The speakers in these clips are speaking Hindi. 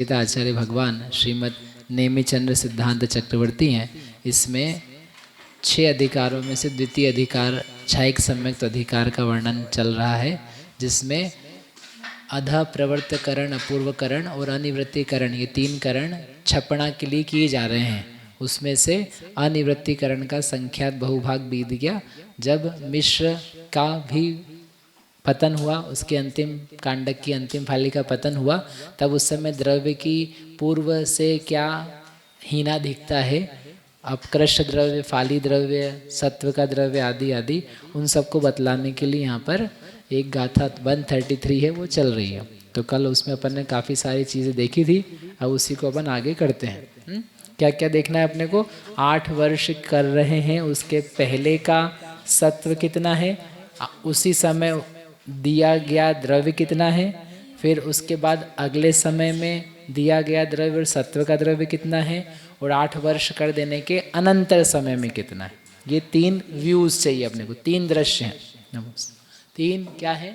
गीता आचार्य भगवान श्रीमद् नेमिचंद्र सिद्धांत चक्रवर्ती हैं। इसमें 6 अधिकारों में से द्वितीय अधिकार छायिक सम्यक्त अधिकार का वर्णन चल रहा है, जिसमें अध प्रवर्तकरण, अपूर्वकरण और अनिवृत्तिकरण, ये 3 करण छपना के लिए किए जा रहे हैं। उसमें से अनिवृत्तिकरण का संख्यात बहुभाग बीत गया। जब मिश्र का भी पतन हुआ, उसके अंतिम कांडक की अंतिम फाली का पतन हुआ, तब उस समय द्रव्य की पूर्व से क्या हीना दिखता है, अपकृष्ट द्रव्य, फाली द्रव्य, सत्व का द्रव्य आदि आदि, उन सबको बतलाने के लिए यहाँ पर एक गाथा 133 है वो चल रही है। तो कल उसमें अपन ने काफ़ी सारी चीज़ें देखी थी, अब उसी को अपन आगे करते हैं। क्या क्या देखना है अपने को? 8 वर्ष कर रहे हैं, उसके पहले का सत्व कितना है, उसी समय दिया गया द्रव्य कितना है, फिर उसके बाद अगले समय में दिया गया द्रव्य और सत्व का द्रव्य कितना है, और 8 वर्ष कर देने के अनंतर समय में कितना है। ये 3 व्यूज चाहिए अपने को, 3 दृश्य हैं। 3 क्या है?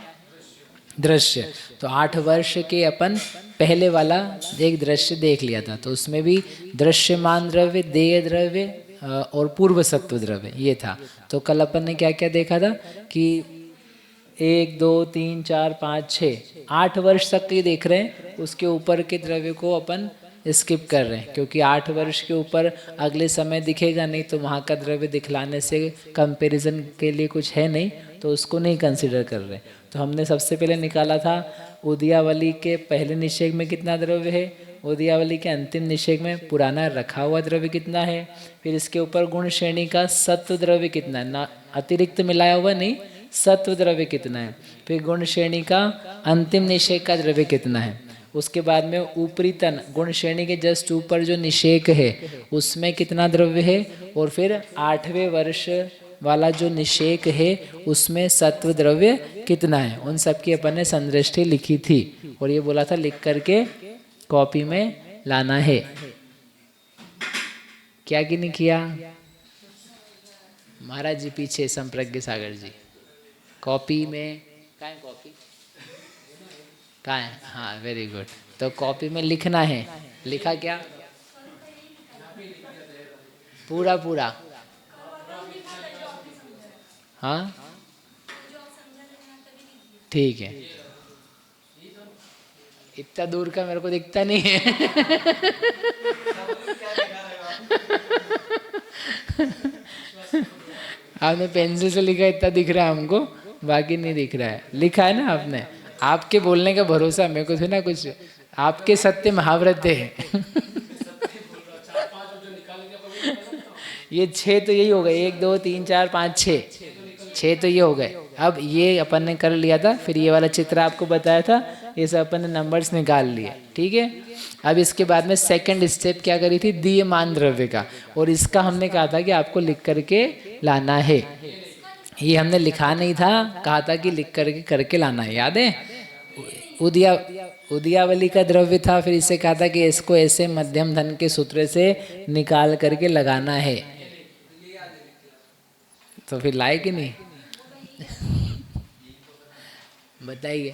दृश्य। तो 8 वर्ष के अपन पहले वाला एक दृश्य देख लिया था, तो उसमें भी दृश्यमान द्रव्य, देय द्रव्य और पूर्व सत्व द्रव्य ये था। तो कल अपन ने क्या क्या देखा था कि 1 2 3 4 5 6 8 वर्ष तक ये देख रहे हैं, उसके ऊपर के द्रव्य को अपन स्किप कर रहे हैं, क्योंकि 8 वर्ष के ऊपर अगले समय दिखेगा नहीं, तो वहाँ का द्रव्य दिखलाने से कंपैरिजन के लिए कुछ है नहीं, तो उसको नहीं कंसिडर कर रहे। तो हमने सबसे पहले निकाला था उदयावली के पहले निषेक में कितना द्रव्य है, उदयावली के अंतिम निषेक में पुराना रखा हुआ द्रव्य कितना है, फिर इसके ऊपर गुण श्रेणी का सत्व द्रव्य कितना है, ना अतिरिक्त मिलाया हुआ नहीं, सत्व द्रव्य कितना है, फिर गुण श्रेणी का अंतिम निषेक का द्रव्य कितना है, उसके बाद में ऊपरी तन गुण श्रेणी के जस्ट ऊपर जो निषेक है उसमें कितना द्रव्य है, और फिर 8वें वर्ष वाला जो निषेक है उसमें सत्व द्रव्य कितना है। उन सब की अपन ने संदृष्टि लिखी थी और ये बोला था लिख करके कॉपी में लाना है। क्या कि नहीं किया? महाराज जी पीछे संप्रज्ञ सागर जी, कॉपी में कहाँ है? कॉपी कहाँ है? हाँ, वेरी गुड। तो कॉपी में लिखना है। लिखा क्या? पूरा पूरा? हाँ ठीक है। इतना दूर का मेरे को दिखता नहीं है। आपने पेंसिल से लिखा, इतना दिख रहा है हमको, बाकी नहीं दिख रहा है। लिखा है ना आपने? आपके बोलने का भरोसा मेरे को थे ना, कुछ आपके सत्य महाव्रत है। ये 6 तो यही हो गए, 1 2 3 4 5 6 तो ये हो गए। अब ये अपन ने कर लिया था, फिर ये वाला चित्र आपको बताया था, ये सब अपन ने नंबर्स निकाल लिए, ठीक है। अब इसके बाद में सेकंड स्टेप क्या करी थी? दीयमान द्रव्य का, और इसका हमने कहा था कि आपको लिख करके लाना है। ये हमने लिखा नहीं था, कहा था कि लिख करके लाना है, याद है? उदयावली का द्रव्य था, फिर इसे कहा था कि इसको ऐसे मध्यम धन के सूत्र से निकाल करके लगाना है। तो फिर लाए कि नहीं? बताइए।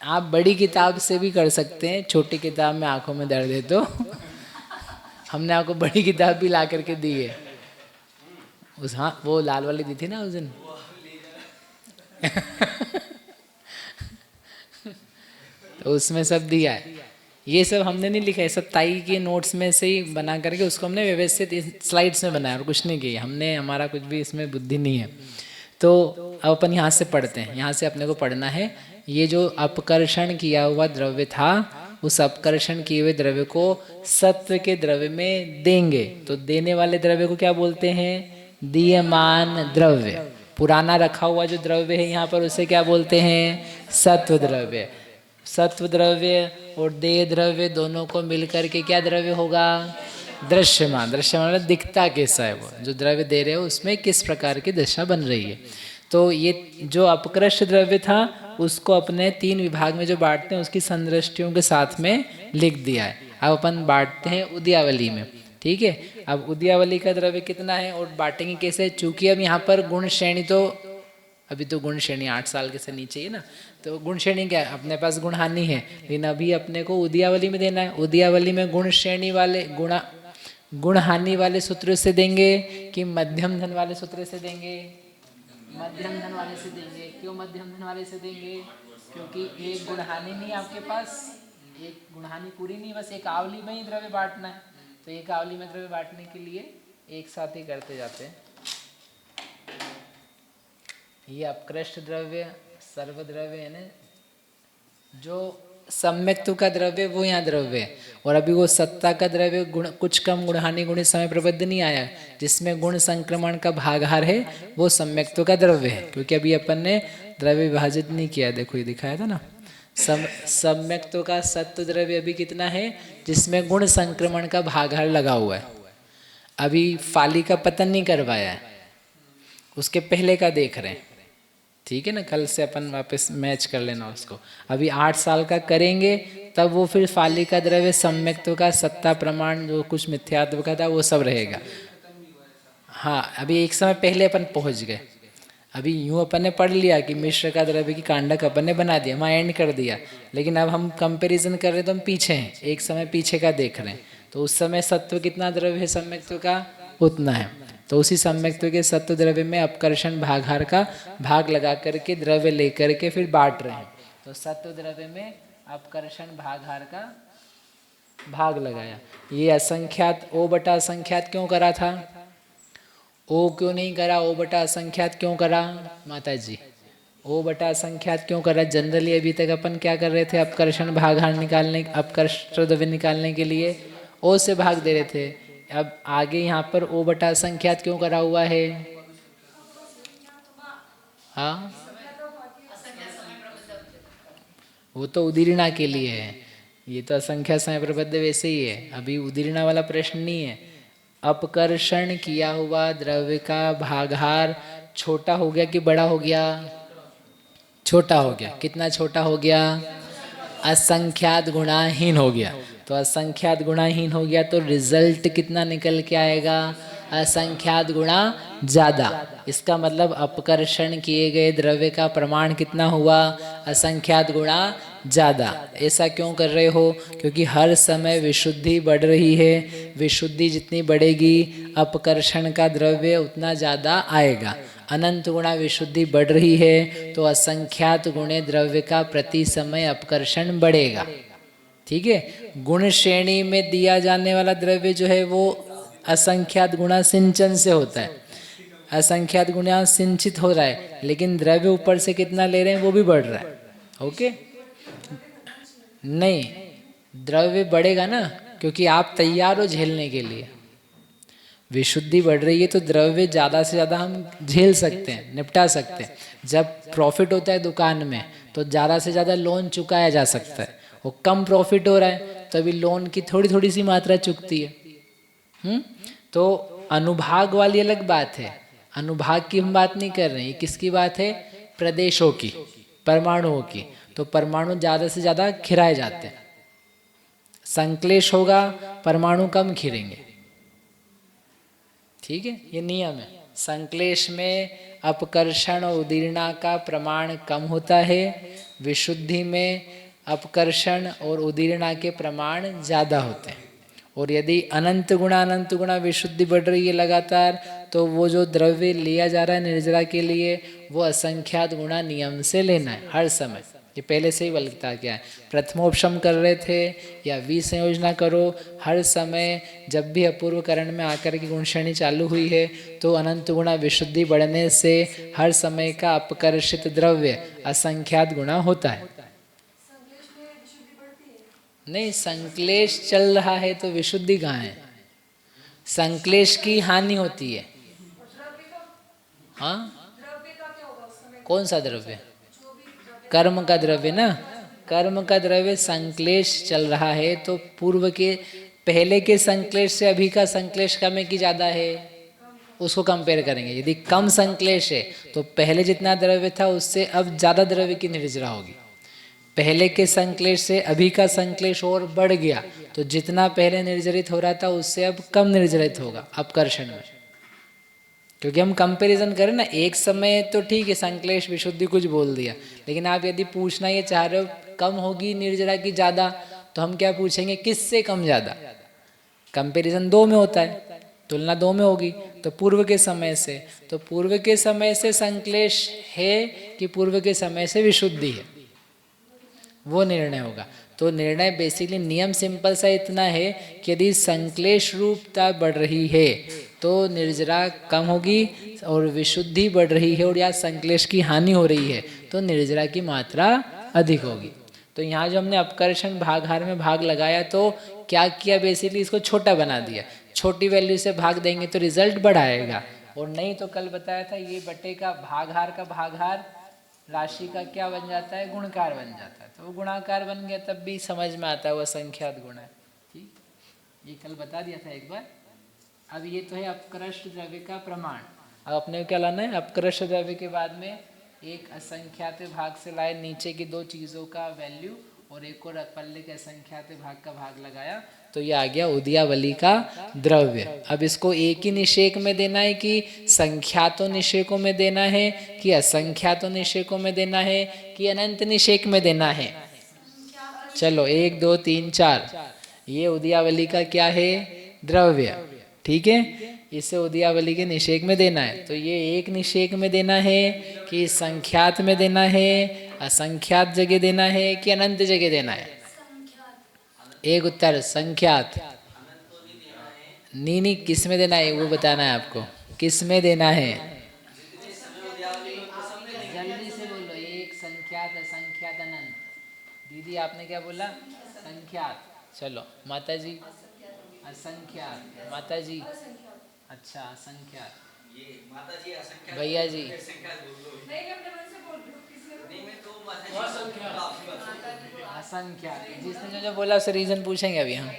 आप बड़ी किताब से भी कर सकते हैं, छोटी किताब में आंखों में दर्द है तो हमने आपको बड़ी किताब भी ला करके दी है। उस हाँ वो लाल वाली दी थी ना उस दिन। तो उसमें सब दिया है। ये सब हमने नहीं लिखा है, सब ताई के नोट्स में से ही बना करके उसको हमने व्यवस्थित स्लाइड्स में बनाया और कुछ नहीं किया हमने, हमारा कुछ भी इसमें बुद्धि नहीं है। तो अब अपन यहाँ से पढ़ते हैं, यहाँ से अपने को पढ़ना है। ये जो अपकर्षण किया हुआ द्रव्य था, उस अपकर्षण किए हुए द्रव्य को सत्व के द्रव्य में देंगे, तो देने वाले द्रव्य को क्या बोलते हैं? दीयमान द्रव्य। पुराना रखा हुआ जो द्रव्य है यहाँ पर, उसे क्या बोलते हैं? सत्व द्रव्य। सत्व द्रव्य और देय द्रव्य दोनों को मिलकर के क्या द्रव्य होगा? दृश्यमान। दृश्यमान मतलब दिखता कैसा है, वो जो द्रव्य दे रहे हो उसमें किस प्रकार की दशा बन रही है। तो ये जो अपकृष्ट द्रव्य था उसको अपने 3 विभाग में जो बांटते हैं उसकी संदृष्टियों के साथ में लिख दिया है। अब अपन बांटते हैं उदयावली में, ठीक है। अब उदयावली का द्रव्य कितना है और बांटेंगे कैसे? चूंकि अब यहाँ पर गुण श्रेणी तो अभी तो गुण श्रेणी 8 साल के से नीचे ही ना, तो गुण श्रेणी क्या है, अपने पास गुण हानि है, लेकिन अभी अपने को उदयावली में देना है। उदयावली में गुण श्रेणी वाले गुण हानि वाले सूत्र से देंगे कि मध्यम धन वाले सूत्र से देंगे? मध्यम धन वाले से देंगे। क्यों मध्यम धन वाले से देंगे? क्योंकि एक गुण हानि नहीं है आपके पास, एक गुण हानि पूरी नहीं, बस एक आवली में ही द्रव्य बांटना है। तो एक आवली में द्रव्य बांटने के लिए एक साथ ही करते जाते हैं। ये अपकृष्ट द्रव्य, सर्वद्रव्य है ना, जो सम्यक्तु का द्रव्य वो यहाँ द्रव्य है, और अभी वो सत्ता का द्रव्य गुण कुछ कम गुणहानि गुणित समय प्रबद्ध नहीं आया, जिसमें गुण संक्रमण का भागहार है, वो सम्यक्तु का द्रव्य है। क्योंकि अभी अपन ने द्रव्य विभाजित नहीं किया, देखो ये दिखाया था ना, सम्यक्तु का सत्व द्रव्य अभी कितना है, जिसमें गुण संक्रमण का भागहार लगा हुआ है। अभी फाली का पतन नहीं करवाया है, उसके पहले का देख रहे हैं, ठीक है ना। कल से अपन वापस मैच कर लेना उसको। अभी 8 साल का करेंगे तब वो फिर फाली का द्रव्य, सम्यक्त्व का सत्ता प्रमाण, जो कुछ मिथ्यात्व का था वो सब रहेगा। हाँ, अभी एक समय पहले अपन पहुंच गए। अभी यूँ अपन ने पढ़ लिया कि मिश्र का द्रव्य की कांडक अपन ने बना दिया, वहाँ एंड कर दिया, लेकिन अब हम कंपैरिजन कर रहे हैं तो हम पीछे हैं, एक समय पीछे का देख रहे हैं। तो उस समय सत्व कितना द्रव्य है सम्यक्त्व का, उतना है। तो उसी सम्यक्त्व के सत्व द्रव्य में अपकर्षण भागहार का भाग लगा करके द्रव्य लेकर के फिर बांट रहे हैं। तो सत्व द्रव्य में अपकर्षण भागहार का भाग लगाया। ये असंख्यात ओ बटा असंख्यात क्यों करा था? ओ क्यों नहीं करा, ओ बटा असंख्यात क्यों करा माता जी? ओ बटा असंख्यात क्यों करा? जनरली अभी तक अपन क्या कर रहे थे, अपकर्षण भागहार निकालने, अपकर्ष द्रव्य निकालने के लिए ओ से भाग दे रहे थे। अब आगे यहाँ पर ओ बटा असंख्यात क्यों करा हुआ है? हाँ, वो तो उदीर्णा के लिए है, ये तो असंख्या समय प्रबद्ध वैसे ही है। अभी उदीर्णा वाला प्रश्न नहीं है। अपकर्षण किया हुआ द्रव्य का भागहार छोटा हो गया कि बड़ा हो गया? छोटा हो गया। कितना छोटा हो गया? असंख्यात गुणाहीन हो गया। तो असंख्यात गुणाहीन हो गया तो रिजल्ट कितना निकल के आएगा? असंख्यात गुणा ज़्यादा। इसका मतलब अपकर्षण किए गए द्रव्य का प्रमाण कितना हुआ? असंख्यात गुणा ज़्यादा। ऐसा क्यों कर रहे हो? क्योंकि हर समय विशुद्धि बढ़ रही है। विशुद्धि जितनी बढ़ेगी अपकर्षण का द्रव्य उतना ज़्यादा आएगा। अनंत गुणा विशुद्धि बढ़ रही है तो असंख्यात गुणे द्रव्य का प्रति समय अपकर्षण बढ़ेगा। ठीक है। गुण श्रेणी में दिया जाने वाला द्रव्य जो है वो असंख्यात गुणा सिंचन से होता है, असंख्यात गुणा सिंचित हो रहा है, लेकिन द्रव्य ऊपर से कितना ले रहे हैं वो भी बढ़ रहा है। ओके, नहीं द्रव्य बढ़ेगा ना, क्योंकि आप तैयार हो झेलने के लिए। विशुद्धि बढ़ रही है तो द्रव्य ज़्यादा से ज़्यादा हम झेल सकते हैं, निपटा सकते हैं। जब प्रॉफिट होता है दुकान में तो ज़्यादा से ज़्यादा लोन चुकाया जा सकता है, वो कम प्रॉफिट हो रहा है तो अभी लोन की थोड़ी थोड़ी सी मात्रा चुकती है। तो अनुभाग वाली अलग बात है, अनुभाग की हम बात नहीं कर रहे हैं। किसकी बात है? प्रदेशों की, परमाणुओं की। तो परमाणु ज़्यादा से ज़्यादा खिराए जाते हैं। संक्लेश होगा परमाणु कम खिरेंगे। ठीक है, ये नियम है। संक्लेश में अपकर्षण और उदीर्णा का प्रमाण कम होता है, विशुद्धि में अपकर्षण और उदीर्णा के प्रमाण ज़्यादा होते हैं। और यदि अनंत गुणा विशुद्धि बढ़ रही है लगातार, तो वो जो द्रव्य लिया जा रहा है निर्जरा के लिए वो असंख्यात गुणा नियम से लेना है हर समय। ये पहले से ही बता गया है। प्रथमोपशम कर रहे थे या विसंयोजना करो, हर समय जब भी अपूर्वकरण में आकर की गुण श्रेणी चालू हुई है तो अनंत गुणा विशुद्धि बढ़ने से हर समय का अपकर्षित द्रव्य असंख्यात गुणा होता है। नहीं, संक्लेश चल रहा है तो विशुद्धि कहाँ है? संक्लेश की हानि होती है। हाँ, कौन सा द्रव्य? कर्म का द्रव्य ना, कर्म का द्रव्य संक्लेश चल रहा है तो पूर्व के पहले के संक्लेश से अभी का संक्लेश कम है कि ज़्यादा है, उसको कंपेयर करेंगे। यदि कम संक्लेश है तो पहले जितना द्रव्य था उससे अब ज़्यादा द्रव्य की निर्जरा होगी। पहले के संक्लेश से अभी का संक्लेश और बढ़ गया तो जितना पहले निर्जरित हो रहा था उससे अब कम निर्जरित होगा अपकर्षण में। क्योंकि हम कंपैरिजन करें ना, एक समय तो ठीक है संश्लेष विशुद्धि कुछ बोल दिया, लेकिन आप यदि पूछना ये चाह रहे हो कम होगी निर्जरा की ज़्यादा, तो हम क्या पूछेंगे, किससे कम ज़्यादा। कंपैरिजन दो में होता है, तुलना दो में होगी, तो पूर्व के समय से, तो पूर्व के समय से संश्लेष है कि पूर्व के समय से विशुद्धि है, वो निर्णय होगा। तो निर्णय बेसिकली नियम सिंपल सा इतना है कि यदि संश्लेष रूपता बढ़ रही है तो निर्जरा कम होगी, और विशुद्धि बढ़ रही है और या संश्लेष की हानि हो रही है तो निर्जरा की मात्रा अधिक होगी। तो यहाँ जो हमने अपकर्षण भागहार में भाग लगाया तो क्या किया, बेसिकली इसको छोटा बना दिया। छोटी वैल्यू से भाग देंगे तो रिजल्ट बड़ा आएगा, और नहीं तो कल बताया था ये बटे का भागहार राशि का क्या बन जाता है, गुणकार बन जाता है। तो वो गुणाकार बन गया तब भी समझ में आता है वो संख्यात गुण है। ठीक, ये कल बता दिया था एक बार। अब ये तो है अपकृष्ट द्रव्य का प्रमाण। अब अपने को क्या लाना है, अपकृष्ट द्रव्य के बाद में एक असंख्यात भाग से लाए नीचे की दो चीज़ों का वैल्यू, और एक और पल्ले के असंख्यात भाग का भाग लगाया, तो ये आ गया उदयावली का द्रव्य। अब इसको एक ही निषेक में देना है कि संख्यातों निषेकों में देना है, कि असंख्यातों निषेकों में देना है, कि अनंत निषेक में देना है। चलो 1 2 3 4, ये उदयावली का क्या है, द्रव्य। ठीक है, इसे उदयावली के निषेक में देना है। तो ये एक निषेक में देना है कि संख्यात में देना है, असंख्यात जगह देना है, कि अनंत जगह देना है। एक उत्तर संख्यात। नहीं, किस में देना है वो बताना है आपको, किस में देना है। जल्दी से बोलो, एक संख्यात, असंख्यात, अनंत। दीदी आपने क्या बोला, संख्यात। चलो माता जी असंख्यात, माता जी अच्छा असंख्यात, भैया जी असंख्यात। जिसने जो बोला उसे रीजन पूछेंगे अभी हम।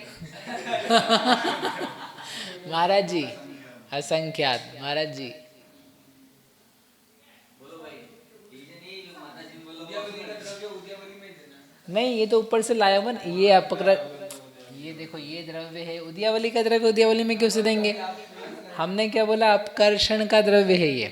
महाराज जी असंख्यात, महाराज जी नहीं, ये तो ऊपर से लाया हुआ, ये अपकर, ये देखो ये द्रव्य है उदयावली का द्रव्य, उदयावली में क्यों से देंगे। हमने क्या बोला, अपकर्षण का द्रव्य है ये।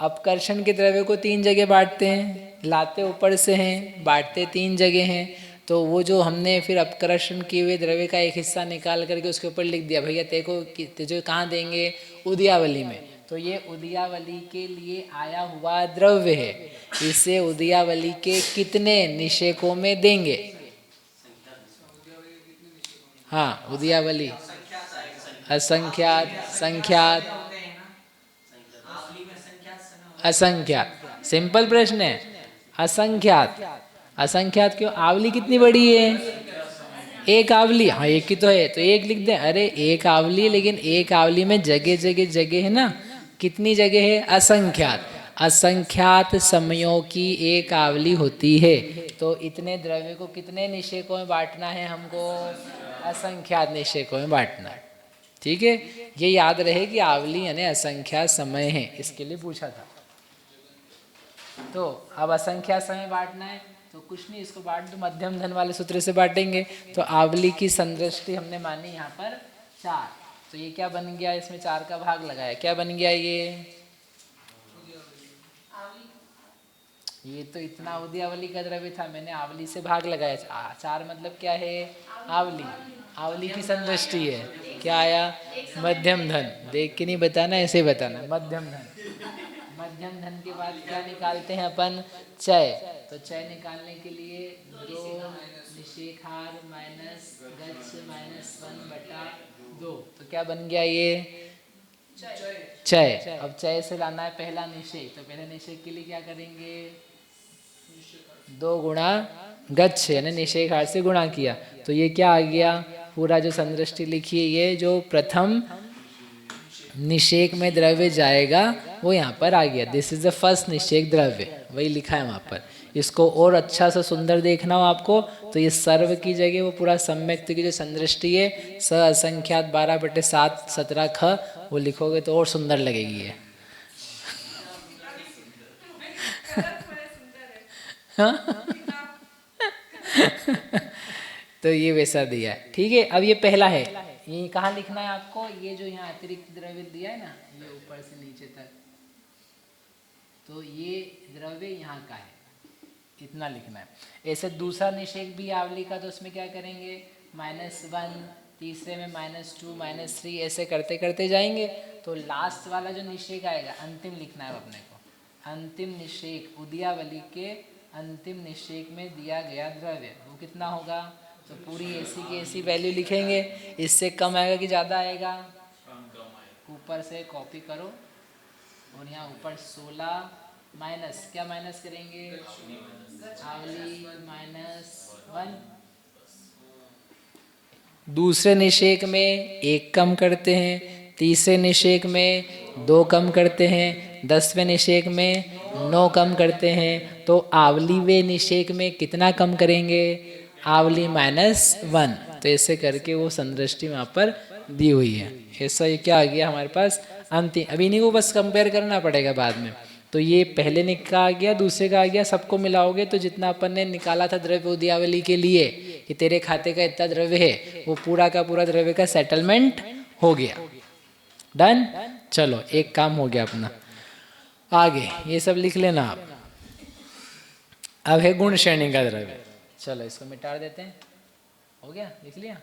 अपकर्षण के द्रव्य को 3 जगह बांटते हैं, लाते ऊपर से हैं, बांटते 3 जगह हैं। तो वो जो हमने फिर अपकर्षण किए हुए द्रव्य का एक हिस्सा निकाल करके उसके ऊपर लिख दिया, भैया तेको तुझे कहाँ देंगे, उदयावली में। तो ये उदयावली के लिए आया हुआ द्रव्य है, इसे उदयावली के कितने निषेकों में देंगे। हाँ उदयावली, असंख्यात, संख्यात, असंख्यात। सिंपल प्रश्न है, असंख्यात। असंख्यात क्यों, आवली कितनी बड़ी है, एक आवली। हाँ एक ही तो है, तो एक लिख दे। अरे एक आवली, लेकिन एक आवली में जगह जगह जगह है ना, कितनी जगह है, असंख्यात। असंख्यात समयों की एक आवली होती है, तो इतने द्रव्य को कितने निषेकों में बांटना है हमको, असंख्यात निषेकों में बांटना है। ठीक है, ये याद रहे कि आवली यानी असंख्यात समय है, इसके लिए पूछा था। तो अब असंख्यात समय बांटना है तो कुछ नहीं, इसको बांट दो, मध्यम धन वाले सूत्र से बांटेंगे। तो आवली की संदृष्टि हमने मानी यहाँ पर 4, तो ये क्या बन गया, इसमें 4 का भाग लगाया, क्या बन गया ये तो इतना उदयावली का द्रव्य था, मैंने आवली से भाग लगाया। 4 मतलब क्या है, आवली। आवली की संदृष्टि है, क्या आया, मध्यम धन। देख के नहीं बताना, ऐसे बताना, मध्यम धन। मध्यम धन के बाद क्या निकालते हैं अपन, चय। तो चय निकालने के लिए 2 निषेकहार माइनस गच्छ माइनस 1/2, तो क्या बन गया ये, चय। अब चय से लाना है पहला निषेक, तो पहले निषेक के लिए क्या करेंगे, 2 गुणा गच्छ यानी निषेकहार से गुणा किया, तो ये क्या आ गया, पूरा जो संदृष्टि लिखी है, ये जो प्रथम निषेक में द्रव्य जाएगा वो यहाँ पर आ गया। दिस इज द फर्स्ट निषेक द्रव्य, वही लिखा है वहाँ पर। इसको और अच्छा सा सुंदर देखना हो आपको, तो ये सर्व की जगह वो पूरा सम्यक्त की जो संदृष्टि है, स असंख्यात 12/7 17 ख, वो लिखोगे तो और सुंदर लगेगी ये। तो ये वैसा दिया है। ठीक है, अब ये पहला है, ये कहाँ लिखना है आपको, ये जो यहाँ अतिरिक्त द्रव्य दिया है ना, ये ऊपर से नीचे तक, तो ये द्रव्य यहाँ का है, इतना लिखना है। ऐसे दूसरा निषेक भी आवली का, तो उसमें क्या करेंगे, -1, तीसरे में -2, -3, ऐसे करते करते जाएंगे। तो लास्ट वाला जो निषेक आएगा, अंतिम लिखना है अपने को। अंतिम निषेक उदयावली के अंतिम निषेक में दिया गया द्रव्य वो कितना होगा, तो पूरी ऐसी की ऐसी वैल्यू लिखेंगे। इससे कम आएगा कि ज़्यादा आएगा, ऊपर से कॉपी करो और यहाँ ऊपर 16 माइनस, क्या माइनस करेंगे, आवली -1। दूसरे निषेक में 1 कम करते हैं, तीसरे निषेक में 2 कम करते हैं, 10वें निषेक में 9 कम करते हैं। तो आवली वे निषेक में कितना कम करेंगे, आवली -1। तो ऐसे करके वो संदृष्टि वहाँ पर दी हुई है। ऐसा ये क्या आ गया हमारे पास अंतिम। अभी इन्हीं को बस कंपेयर करना पड़ेगा बाद में। तो ये पहले का आ गया, दूसरे का आ गया, सबको मिलाओगे तो जितना अपन ने निकाला था द्रव्य उदयावली के लिए कि तेरे खाते का इतना द्रव्य है, वो पूरा का पूरा द्रव्य का सेटलमेंट हो गया। डन। चलो एक काम हो गया अपना। आगे ये सब लिख लेना आप। अब है गुण श्रेणी का द्रव्य। चलो इसको मिटा देते हैं, हो गया, लिख लिया।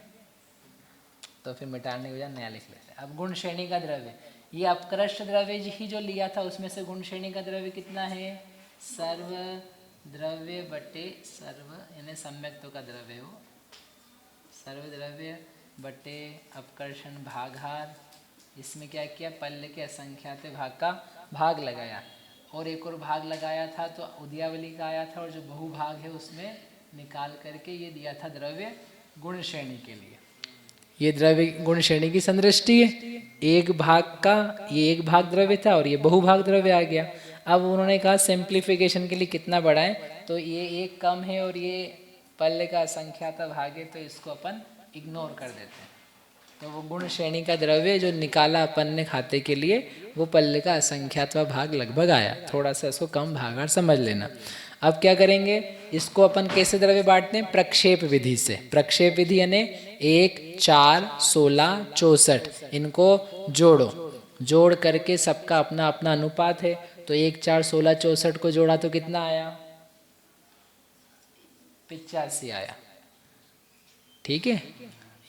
तो फिर मिटाने के बजाय नया लिख लेते हैं। अब गुण श्रेणी का द्रव्य, ये अपकृष्ट द्रव्य ही जो लिया था उसमें से गुण श्रेणी का द्रव्य कितना है, सर्व द्रव्य बटे सर्व, यानी सम्यक्त्व का द्रव्य हो, सर्व द्रव्य बटे अपकर्षण भागहार। इसमें क्या किया, पल्ले के असंख्यात भाग का भाग लगाया और एक और भाग लगाया था तो उदयावली का आया था, और जो बहुभाग है उसमें निकाल करके ये दिया था द्रव्य गुण श्रेणी के लिए। ये द्रव्य गुण श्रेणी की संदृष्टि है। एक भाग का ये एक भाग द्रव्य था और ये बहुभाग द्रव्य आ गया। अब उन्होंने कहा सिंप्लीफिकेशन के लिए कितना बढ़ाएं, तो ये एक कम है और ये पल्ले का असंख्यात भाग है, तो इसको अपन इग्नोर कर देते हैं। तो वो गुण श्रेणी का द्रव्य जो निकाला अपन ने खाते के लिए, वो पल्ले का असंख्यातवा भाग लगभग आया। थोड़ा सा इसको कम भागार समझ लेना। अब क्या करेंगे, इसको अपन कैसे द्रव्य बांटते हैं, प्रक्षेप विधि से। प्रक्षेप विधि यानी 1, 4, 16, 64 इनको जोड़ो, जोड़ करके सबका अपना अपना अनुपात है। तो 1, 4, 16, 64 को जोड़ा तो कितना आया, 85 आया। ठीक है,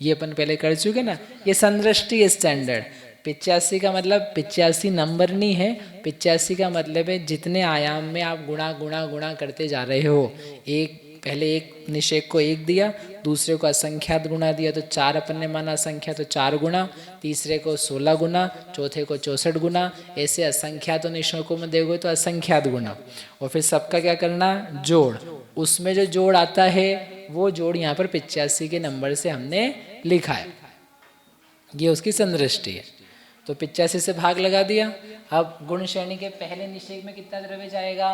ये अपन पहले कर चुके ना। ये संदृष्टि स्टैंडर्ड। 85 का मतलब 85 नंबर नहीं है, 85 का मतलब है जितने आयाम में आप गुणा गुणा गुणा करते जा रहे हो। एक पहले एक निषेक को 1 दिया, दूसरे को असंख्यात गुणा दिया तो 4 अपन ने माना असंख्यात, तो 4 गुणा, तीसरे को 16 गुना, चौथे को 64 गुना, ऐसे असंख्यात निषेकों में देखोगे तो असंख्यात गुना। और फिर सबका क्या करना, जोड़। उसमें जो जोड़ आता है वो जोड़ यहाँ पर 85 के नंबर से हमने लिखा है। ये उसकी संदृष्टि है। तो 85 से भाग लगा दिया। अब गुण श्रेणी के पहले निषेक में कितना द्रव्य जाएगा,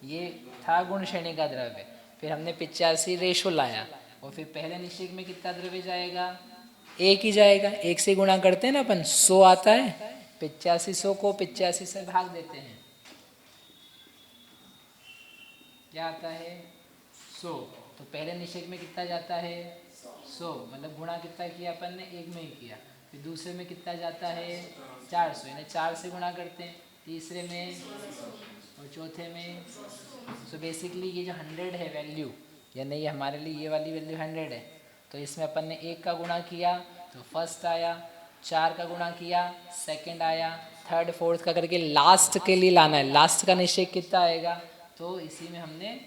ये था गुण श्रेणी का द्रव्य, फिर हमने 85 रेशो लाया और फिर पहले निषेक में कितना द्रव्य जाएगा, 1 ही जाएगा। 1 से गुणा करते हैं ना अपन, 100 आता है। 85 100 को 85 से भाग देते हैं, क्या आता है, 100। तो पहले निषेक में कितना जाता है, 100, मतलब गुणा कितना किया अपन ने, 1 में ही किया। फिर दूसरे में कितना जाता है, 400, यानी 4 से गुणा करते हैं, तीसरे में और चौथे में। सो बेसिकली ये जो 100 है वैल्यू, यानी ये हमारे लिए ये वाली वैल्यू 100 है। तो इसमें अपन ने 1 का गुणा किया तो फर्स्ट आया, 4 का गुणा किया सेकंड आया, थर्ड फोर्थ का करके लास्ट के लिए लाना है। लास्ट का निषेक कितना आएगा, तो इसी में हमने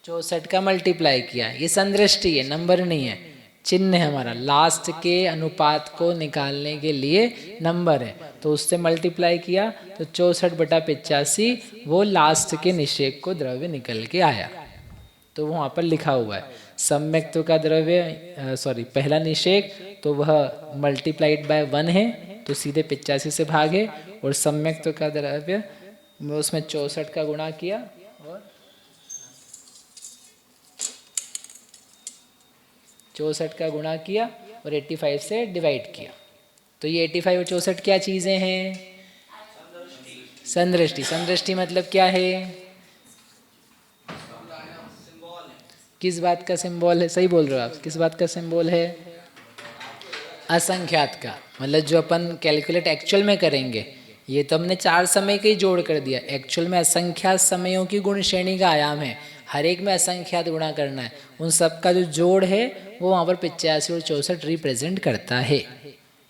64 का मल्टीप्लाई किया। ये संदृष्टि है, नंबर नहीं है, चिन्ह है हमारा। लास्ट के अनुपात को निकालने के लिए नंबर है, तो उससे मल्टीप्लाई किया तो 64/85 वो लास्ट के निषेक को द्रव्य निकल के आया। तो वहाँ पर लिखा हुआ है सम्यक्त्व का द्रव्य, पहला निषेक तो वह मल्टीप्लाइड बाय 1 है, तो सीधे 85 से भागे। और सम्यक्त्व का द्रव्य उसमें 64 का गुणा किया और 64 का गुणा किया और 85 से डिवाइड किया। तो ये 85 और 64 क्या चीज़ें हैं, संदृष्टि। संदृष्टि मतलब क्या है, किस बात का सिंबल है, सही बोल रहे हो आप, किस बात का सिंबल है, असंख्यात का। मतलब जो अपन कैलकुलेट एक्चुअल में करेंगे, ये तो हमने 4 समय के ही जोड़ कर दिया। एक्चुअल में असंख्यात समयों की गुण श्रेणी का आयाम है, हर एक में असंख्यात गुणा करना है, उन सब का जो जोड़ है वो वहाँ पर 85 और 64 रिप्रेजेंट करता है।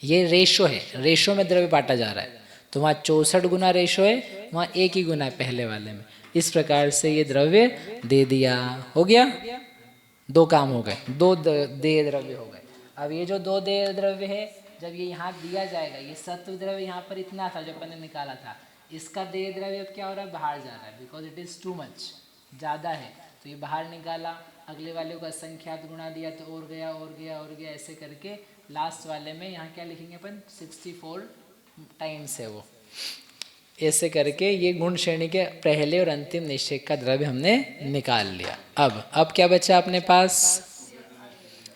ये रेशो है, रेशो में द्रव्य बांटा जा रहा है, तो वहाँ 64 गुना रेशो है, वहाँ 1 ही गुना है पहले वाले में। इस प्रकार से ये द्रव्य दे दिया, हो गया, 2 काम हो गए, 2 देय द्रव्य हो गए। अब ये जो 2 देय द्रव्य है, जब ये यहाँ दिया जाएगा, ये सत्व द्रव्य यहाँ पर इतना था जो अपन ने निकाला था, इसका देय द्रव्य अब क्या हो रहा है, बाहर जा रहा है, because it is too much, ज़्यादा है, तो ये बाहर निकाला, अगले वाले को असंख्यात गुणा दिया तो और गया और गया और गया, ऐसे करके लास्ट वाले में यहाँ क्या लिखेंगे अपन, 64 टाइम्स है वो। ऐसे करके ये गुण श्रेणी के पहले और अंतिम निश्चय का द्रव्य हमने निकाल लिया। अब क्या बचा अपने पास,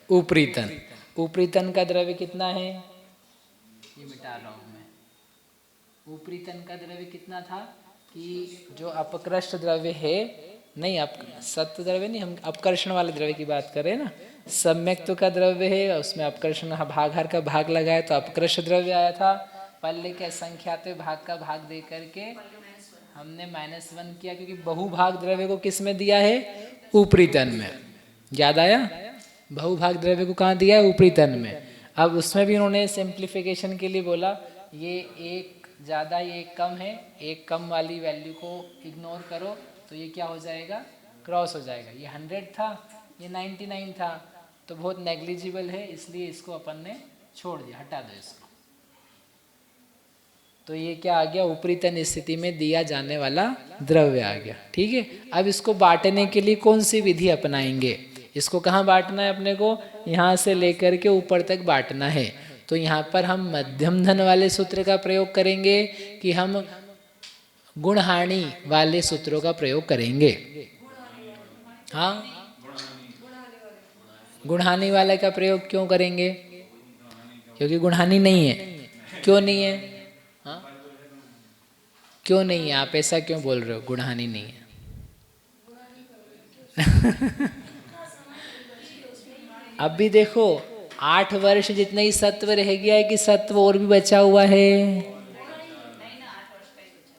ऊपरी तन। ऊपरी तन का द्रव्य कितना है, ये मिटा रहा हूँ मैं। ऊपरी तन का द्रव्य कितना था कि जो अपकृष्ट द्रव्य है, नहीं सत्व द्रव्य नहीं, हम अपकर्षण वाले द्रव्य की बात करें ना, सम्यक्त्व का द्रव्य है, उसमें अपकर्षण भागाहार का भाग लगाया तो अपकृष्ट द्रव्य आया था। पल्ले के असंख्यात भाग का भाग दे करके हमने -1 किया, क्योंकि बहुभाग द्रव्य को किस में दिया है, ऊपरी तन में। याद आया, बहुभाग द्रव्य को कहाँ दिया है, ऊपरी तन में। अब उसमें भी उन्होंने सिंप्लीफिकेशन के लिए बोला, ये एक ज़्यादा ये एक कम है, एक कम वाली वैल्यू को इग्नोर करो तो ये क्या हो जाएगा, क्रॉस हो जाएगा। ये 100 था, ये 99 था, तो बहुत नेग्लिजिबल है, इसलिए इसको अपन ने छोड़ दिया, हटा दो इसको। तो ये क्या आ गया, ऊपरी तन स्थिति में दिया जाने वाला द्रव्य आ गया। ठीक है, अब इसको बांटने के लिए कौन सी विधि अपनाएंगे, इसको कहाँ बांटना है अपने को, यहाँ से लेकर के ऊपर तक बांटना है। तो यहाँ पर हम मध्यम धन वाले सूत्र का प्रयोग करेंगे कि हम गुणहानि वाले सूत्रों का प्रयोग करेंगे। हाँ, गुणहानि वाले का प्रयोग क्यों करेंगे, क्योंकि गुणहानि नहीं है। क्यों नहीं है, हाँ क्यों नहीं है, आप ऐसा क्यों बोल रहे हो, गुणहानि नहीं है? अब भी देखो 8 वर्ष जितना ही सत्व रह गया है कि सत्व और भी बचा हुआ है,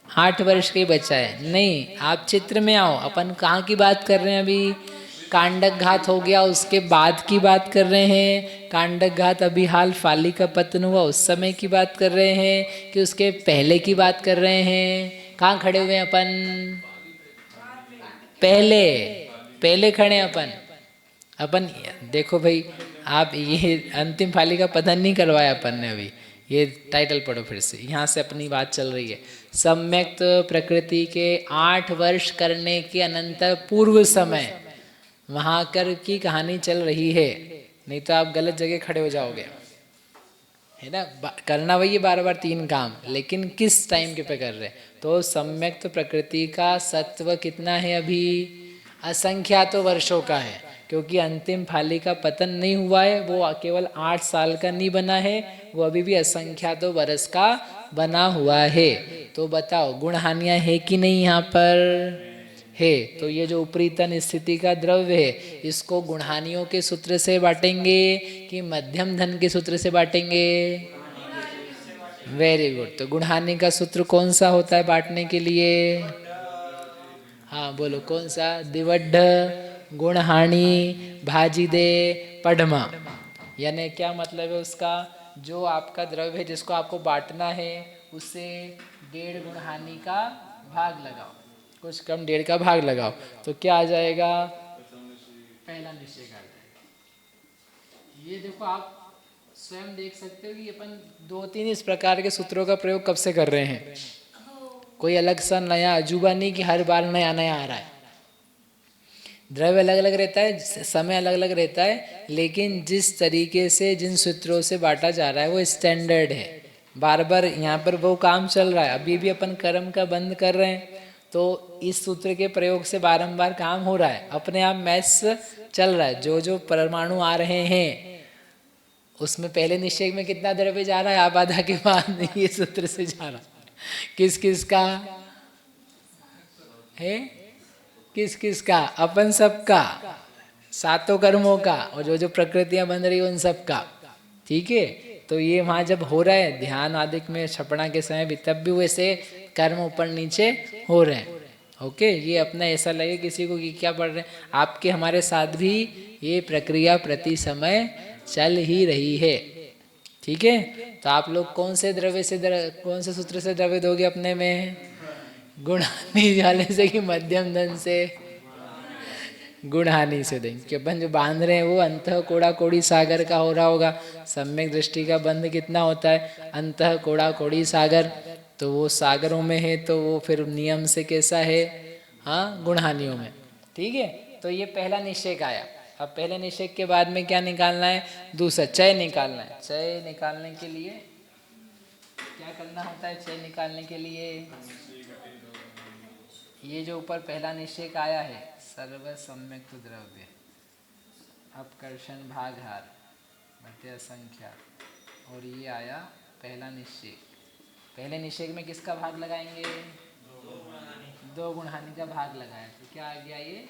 8 वर्ष का ही बचा है। नहीं, आप चित्र में आओ, अपन कहाँ की बात कर रहे हैं अभी, कांडक घात हो गया उसके बाद की बात कर रहे हैं। कांडक घात अभी हाल फाली का पतन हुआ उस समय की बात कर रहे हैं कि उसके पहले की बात कर रहे हैं? कहाँ खड़े हुए हैं अपन, पहले खड़े हैं अपन देखो भाई, आप ये अंतिम फाली का पतन नहीं करवाया अपन ने अभी, ये टाइटल पढ़ो फिर से, यहाँ से अपनी बात चल रही है। सम्यक्त प्रकृति के 8 वर्ष करने के अनंतर पूर्व समय वहाँ कर की कहानी चल रही है, नहीं तो आप गलत जगह खड़े हो जाओगे, है ना। करना वही है बार बार 3 काम, लेकिन किस टाइम के पे कर रहे हैं। तो सम्यक्त प्रकृति का सत्व कितना है अभी, असंख्यात वर्षों का है, क्योंकि अंतिम फाली का पतन नहीं हुआ है, वो केवल 8 साल का नहीं बना है, वो अभी भी असंख्यात वर्ष का बना हुआ है। तो बताओ गुणहानियाँ है कि नहीं यहाँ पर है। तो ये जो ऊपरी तन स्थिति का द्रव्य है, इसको गुणहानियों के सूत्र से बांटेंगे कि मध्यम धन के सूत्र से बांटेंगे? Very good. तो गुणहानि का सूत्र कौन सा होता है बांटने के लिए? हाँ बोलो कौन सा? दिवड्ढ गुणहानि भाजिदे पढ़मा। यानी क्या मतलब है उसका, जो आपका द्रव्य है जिसको आपको बांटना है उससे 1.5 गुणहानि का भाग लगाओ, कुछ कम 1.5 का भाग लगाओ, तो क्या आ जाएगा? पहला निश्चय कर जाएगा। ये देखो आप स्वयं देख सकते हो कि अपन 2-3 इस प्रकार के सूत्रों का प्रयोग कब से कर रहे हैं। कोई अलग सा नया अजूबा नहीं कि हर बार नया नया आ रहा है। द्रव्य अलग अलग रहता है, समय अलग अलग रहता है, लेकिन जिस तरीके से जिन सूत्रों से बांटा जा रहा है वो स्टैंडर्ड है। बार बार यहाँ पर वो काम चल रहा है। अभी भी अपन कर्म का बंद कर रहे हैं तो इस सूत्र के प्रयोग से बारंबार काम हो रहा है, अपने आप मैथ्स चल रहा है। जो जो परमाणु आ रहे हैं उसमें पहले निश्चय में कितना द्रव्य जा रहा है, आबादा के बाद ये सूत्र से जा रहा है। किस किस का है, किस किस का? अपन सब का, 7 कर्मों का, और जो जो प्रकृतियां बन रही है उन सब का। ठीक है, तो ये वहाँ जब हो रहा है ध्यान आदि में छपड़ा के समय भी, तब भी वैसे कर्म ऊपर नीचे हो रहे हैं। ओके, ये अपना ऐसा लगे किसी को कि क्या पढ़ रहे हैं, आपके हमारे साथ भी ये प्रक्रिया प्रति समय चल ही रही है। ठीक है, तो आप लोग कौन से द्रव्य से कौन से सूत्र से द्रव्य दोगे अपने में? गुणहानि वाले से कि मध्यम धन से? गुणहानि से देंगे, कि अपन जो बांध रहे हैं वो अंतः कोड़ा कोड़ी सागर का हो रहा होगा। सम्यक दृष्टि का बंध कितना होता है? अंतः कोड़ा कोड़ी सागर, तो वो सागरों में है, तो वो फिर नियम से कैसा है? हाँ, गुणहानियों में। ठीक है, तो ये पहला निषेक आया। अब पहले निषेक के बाद में क्या निकालना है? दूसरा चय निकालना है। चय निकालने के लिए क्या करना होता है? चय निकालने के लिए ये जो ऊपर पहला निषेक आया है, सर्व सम्यक द्रव्य अपकर्षण भागहार बटे असंख्या, और ये आया पहला निषेक। पहले निषेक में किसका भाग लगाएंगे? दो गुणहानि का भाग लगाया, तो क्या आ गया? ये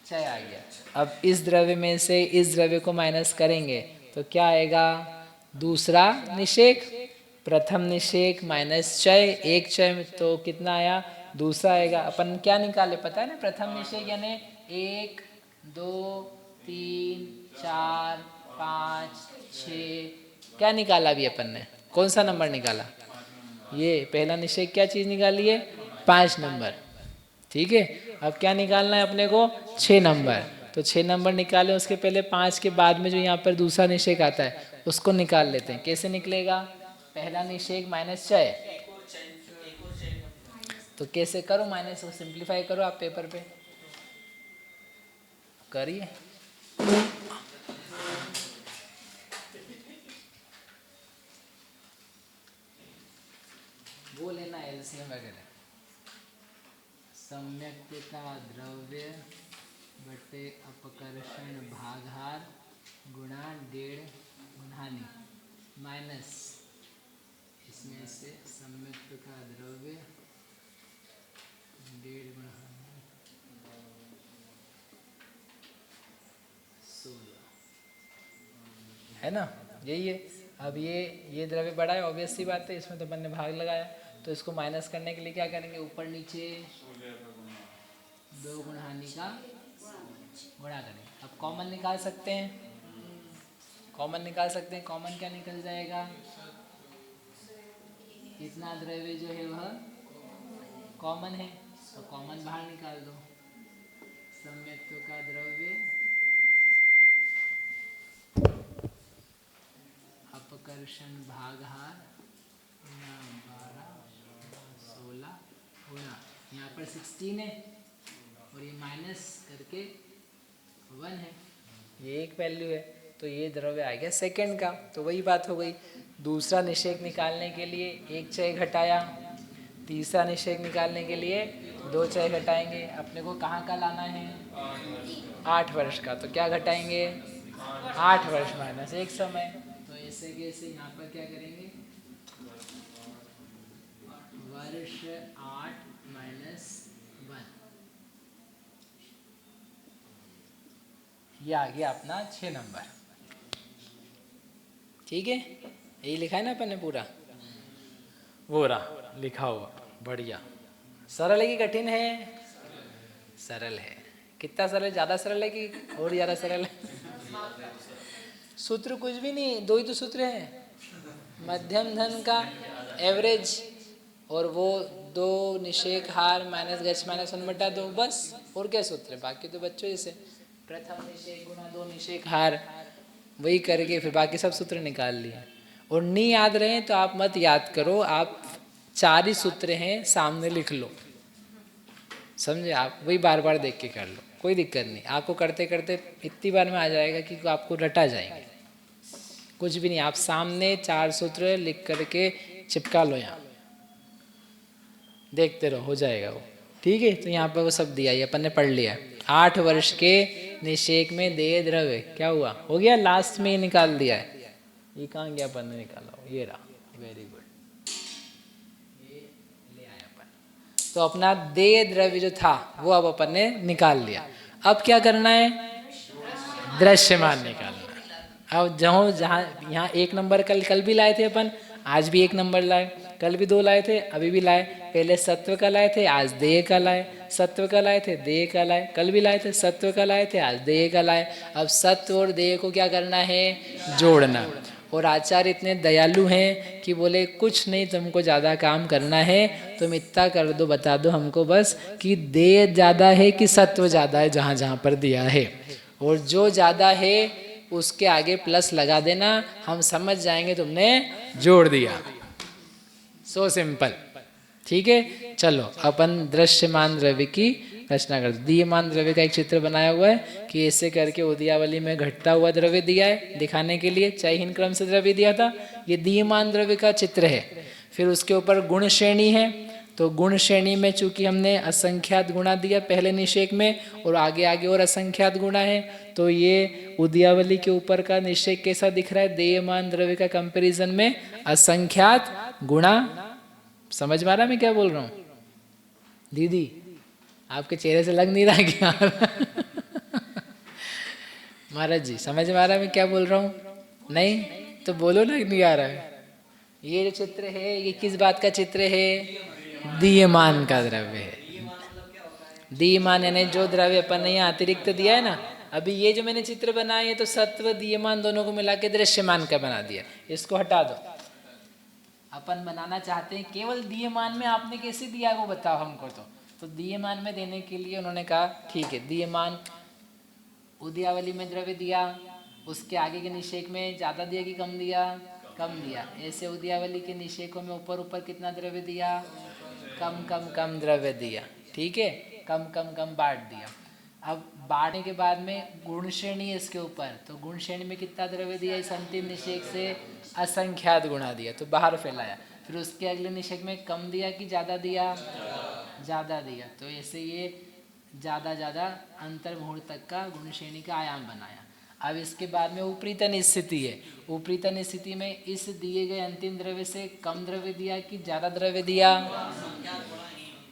चय आ गया। अब इस द्रव्य में से इस द्रव्य को माइनस करेंगे तो क्या आएगा? दूसरा निषेक। प्रथम निषेक माइनस चय, एक चय में तो कितना आया? दूसरा आएगा। अपन क्या निकाले पता है ना? प्रथम निषेक यानी 1 2 3 4 5 6, क्या निकाला अभी अपन ने? कौन सा नंबर निकाला? ये पहला निषेक क्या चीज निकाली है? 5 नंबर। ठीक है, अब क्या निकालना है अपने को? 6 नंबर। तो 6 नंबर निकाले, उसके पहले 5 के बाद में जो यहाँ पर दूसरा निषेक आता है उसको निकाल लेते हैं। कैसे निकलेगा? पहला निषेक माइनस चय, तो कैसे करो? माइनस को सिंप्लीफाई करो आप पेपर पे, करिए। वो लेना है एलसीएम वगैरह। सम्यक्ता द्रव्य बटे अपकर्षण भागहार गुणा 1.5 गुणहानि माइनस इसमें से सम्यक्ता का द्रव्य 1.5 गुणहानि 16, है ना? यही है। अब ये द्रव्य बड़ा है, ऑब्वियस सी बात है, इसमें तो अपन ने भाग लगाया, तो इसको माइनस करने के लिए क्या करेंगे? ऊपर नीचे 2 गुणहानि का गुणा करेंगे। अब कॉमन निकाल सकते हैं, कॉमन निकाल सकते हैं। कॉमन क्या निकल जाएगा? इतना द्रव्य जो है वह कॉमन है, तो कॉमन बाहर निकाल दो। सम्यक्त्व का द्रव्य अपकर्षण भागहार गुणा 12 16 गुणा, यहाँ पर 16 है और ये माइनस करके 1 है, ये एक वैल्यू है, तो ये द्रव्य आ गया सेकंड का। तो वही बात हो गई। दूसरा निषेक निकालने के लिए एक चय घटाया, तीसरा निषेक निकालने के लिए 2 चय घटाएंगे। अपने को कहाँ का लाना है? 8 वर्ष का, तो क्या घटाएंगे? 8 वर्ष माइनस 1 समय। तो ऐसे कैसे यहाँ पर क्या करेंगे? वर्ष 8 माइनस 1, ये आ गया अपना 6 नंबर। ठीक है, यही लिखा है ना अपन ने पूरा? वो रहा लिखा हुआ, बढ़िया। सरल है कि कठिन है? सरल है। कितना सरल? ज़्यादा सरल है कि और ज़्यादा सरल है? सूत्र कुछ भी नहीं, 2 ही तो सूत्र हैं, मध्यम धन का एवरेज और वो 2 निषेक हार माइनस गच माइनस 1/2, बस। और क्या सूत्र है? बाकी तो बच्चों जैसे प्रथम निषेक गुणा 2 निषेक हार, वही करके फिर बाकी सब सूत्र निकाल लिए। और नहीं याद रहे तो आप मत याद करो, आप 4 ही सूत्र हैं सामने लिख लो, समझे? आप वही बार बार देख के कर लो, कोई दिक्कत नहीं। आपको करते करते इतनी बार में आ जाएगा कि आपको रटा जाएंगे। कुछ भी नहीं, आप सामने 4 सूत्र लिख करके चिपका लो, यहाँ देखते रहो, हो जाएगा वो। ठीक है, तो यहाँ पर वो सब दिया, ये अपन ने पढ़ लिया। 8 वर्ष के निषेक में देह द्रव्य क्या हुआ? हो गया, लास्ट में ही निकाल दिया है। ये कहाँ गया? अपन ने निकाला, ये रहा, वेरी गुड, ये ले आया अपन। तो अपना देह द्रव्य जो था वो अब अपन ने निकाल लिया। अब क्या करना है? दृश्यमान निकालना है। अब जहाँ यहाँ 1 नंबर कल भी लाए थे अपन, आज भी 1 नंबर लाए, कल भी 2 लाए थे, अभी भी लाए। पहले सत्व का लाए थे, आज देह का लाए, सत्व का लाए थे, देह का लाए, कल भी लाए थे सत्व का लाए थे, आज देह का लाए। अब सत्व और देह को क्या करना है? जोड़ना। और आचार्य इतने दयालु हैं कि बोले कुछ नहीं तुमको ज़्यादा काम करना है, तुम इतना कर दो, बता दो हमको बस कि देह ज़्यादा है कि सत्व ज़्यादा है जहाँ जहाँ पर दिया है, और जो ज़्यादा है उसके आगे प्लस लगा देना, हम समझ जाएंगे तुमने जोड़ दिया। So simple. ठीक है, चलो अपन दृश्यमान द्रव्य की रचना कर। दीयमान द्रव्य का एक चित्र बनाया हुआ है कि ऐसे करके उदयावली में घटता हुआ द्रव्य दिया है दिखाने के लिए, चयहीन क्रम से द्रव्य दिया था। ये दीयमान द्रव्य का चित्र है। फिर उसके ऊपर गुण श्रेणी है, तो गुण श्रेणी में चूंकि हमने असंख्यात गुणा दिया पहले निषेक में, और आगे आगे और असंख्यात गुणा है, तो ये उदयावली के ऊपर का निषेक कैसा दिख रहा है? देयमान द्रव्य का कंपैरिजन में असंख्यात गुणा। समझ में आ रहा मैं क्या बोल रहा हूँ? दीदी आपके चेहरे से लग नहीं रहा क्या? महाराज जी समझ में आ रहा मैं क्या बोल रहा हूँ? नहीं तो बोलो ना, नहीं आ रहा है। ये जो चित्र है ये किस बात का चित्र है? दीयमान का द्रव्य है। दीयमान यानी जो द्रव्य अपन ने यहाँ अतिरिक्त दिया है ना, अभी ये जो मैंने चित्र बनाया है तो सत्व दीयमान दोनों को मिला के दृश्यमान का बना दिया। इसको हटा दो। अपन बनाना चाहते हैं केवल दीयमान में, आपने कैसे दिया वो बताओ हमको। तो दीयमान में देने के लिए उन्होंने कहा ठीक है, दीयमान उदयावली में द्रव्य दिया, उसके आगे के निषेक में ज़्यादा दिया कि कम दिया? कम दिया। ऐसे उदयावली के निषेकों में ऊपर ऊपर कितना द्रव्य दिया? कम कम कम द्रव्य दिया। ठीक है, कम कम कम बांट दिया। अब बांटने के बाद में गुण श्रेणी है इसके ऊपर, तो गुण श्रेणी में कितना द्रव्य दिया? इस अंतिम निषेक से असंख्यात गुणा दिया, तो बाहर फैलाया। फिर उसके अगले निषेक में कम दिया कि ज़्यादा दिया? ज़्यादा दिया। तो ऐसे ये ज़्यादा ज़्यादा अंतर मुहूर्त तक का गुण श्रेणी का आयाम बनाया। अब इसके बाद में ऊपरीतन स्थिति है। ऊपरीतन स्थिति में इस दिए गए अंतिम द्रव्य से कम द्रव्य दिया कि ज़्यादा द्रव्य दिया?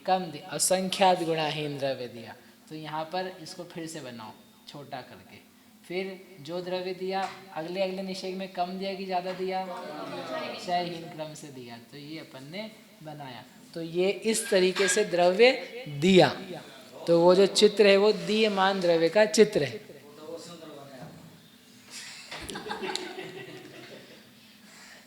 कम दिया, असंख्यात गुणाहीन द्रव्य दिया। तो यहाँ पर इसको फिर से बनाओ छोटा करके। फिर जो द्रव्य दिया अगले अगले निषेक में कम दिया कि ज़्यादा दिया? क्षयहीन क्रम से दिया। तो ये अपन ने बनाया। तो ये इस तरीके से द्रव्य दिया। तो वो जो चित्र है वो दीयमान द्रव्य का चित्र है।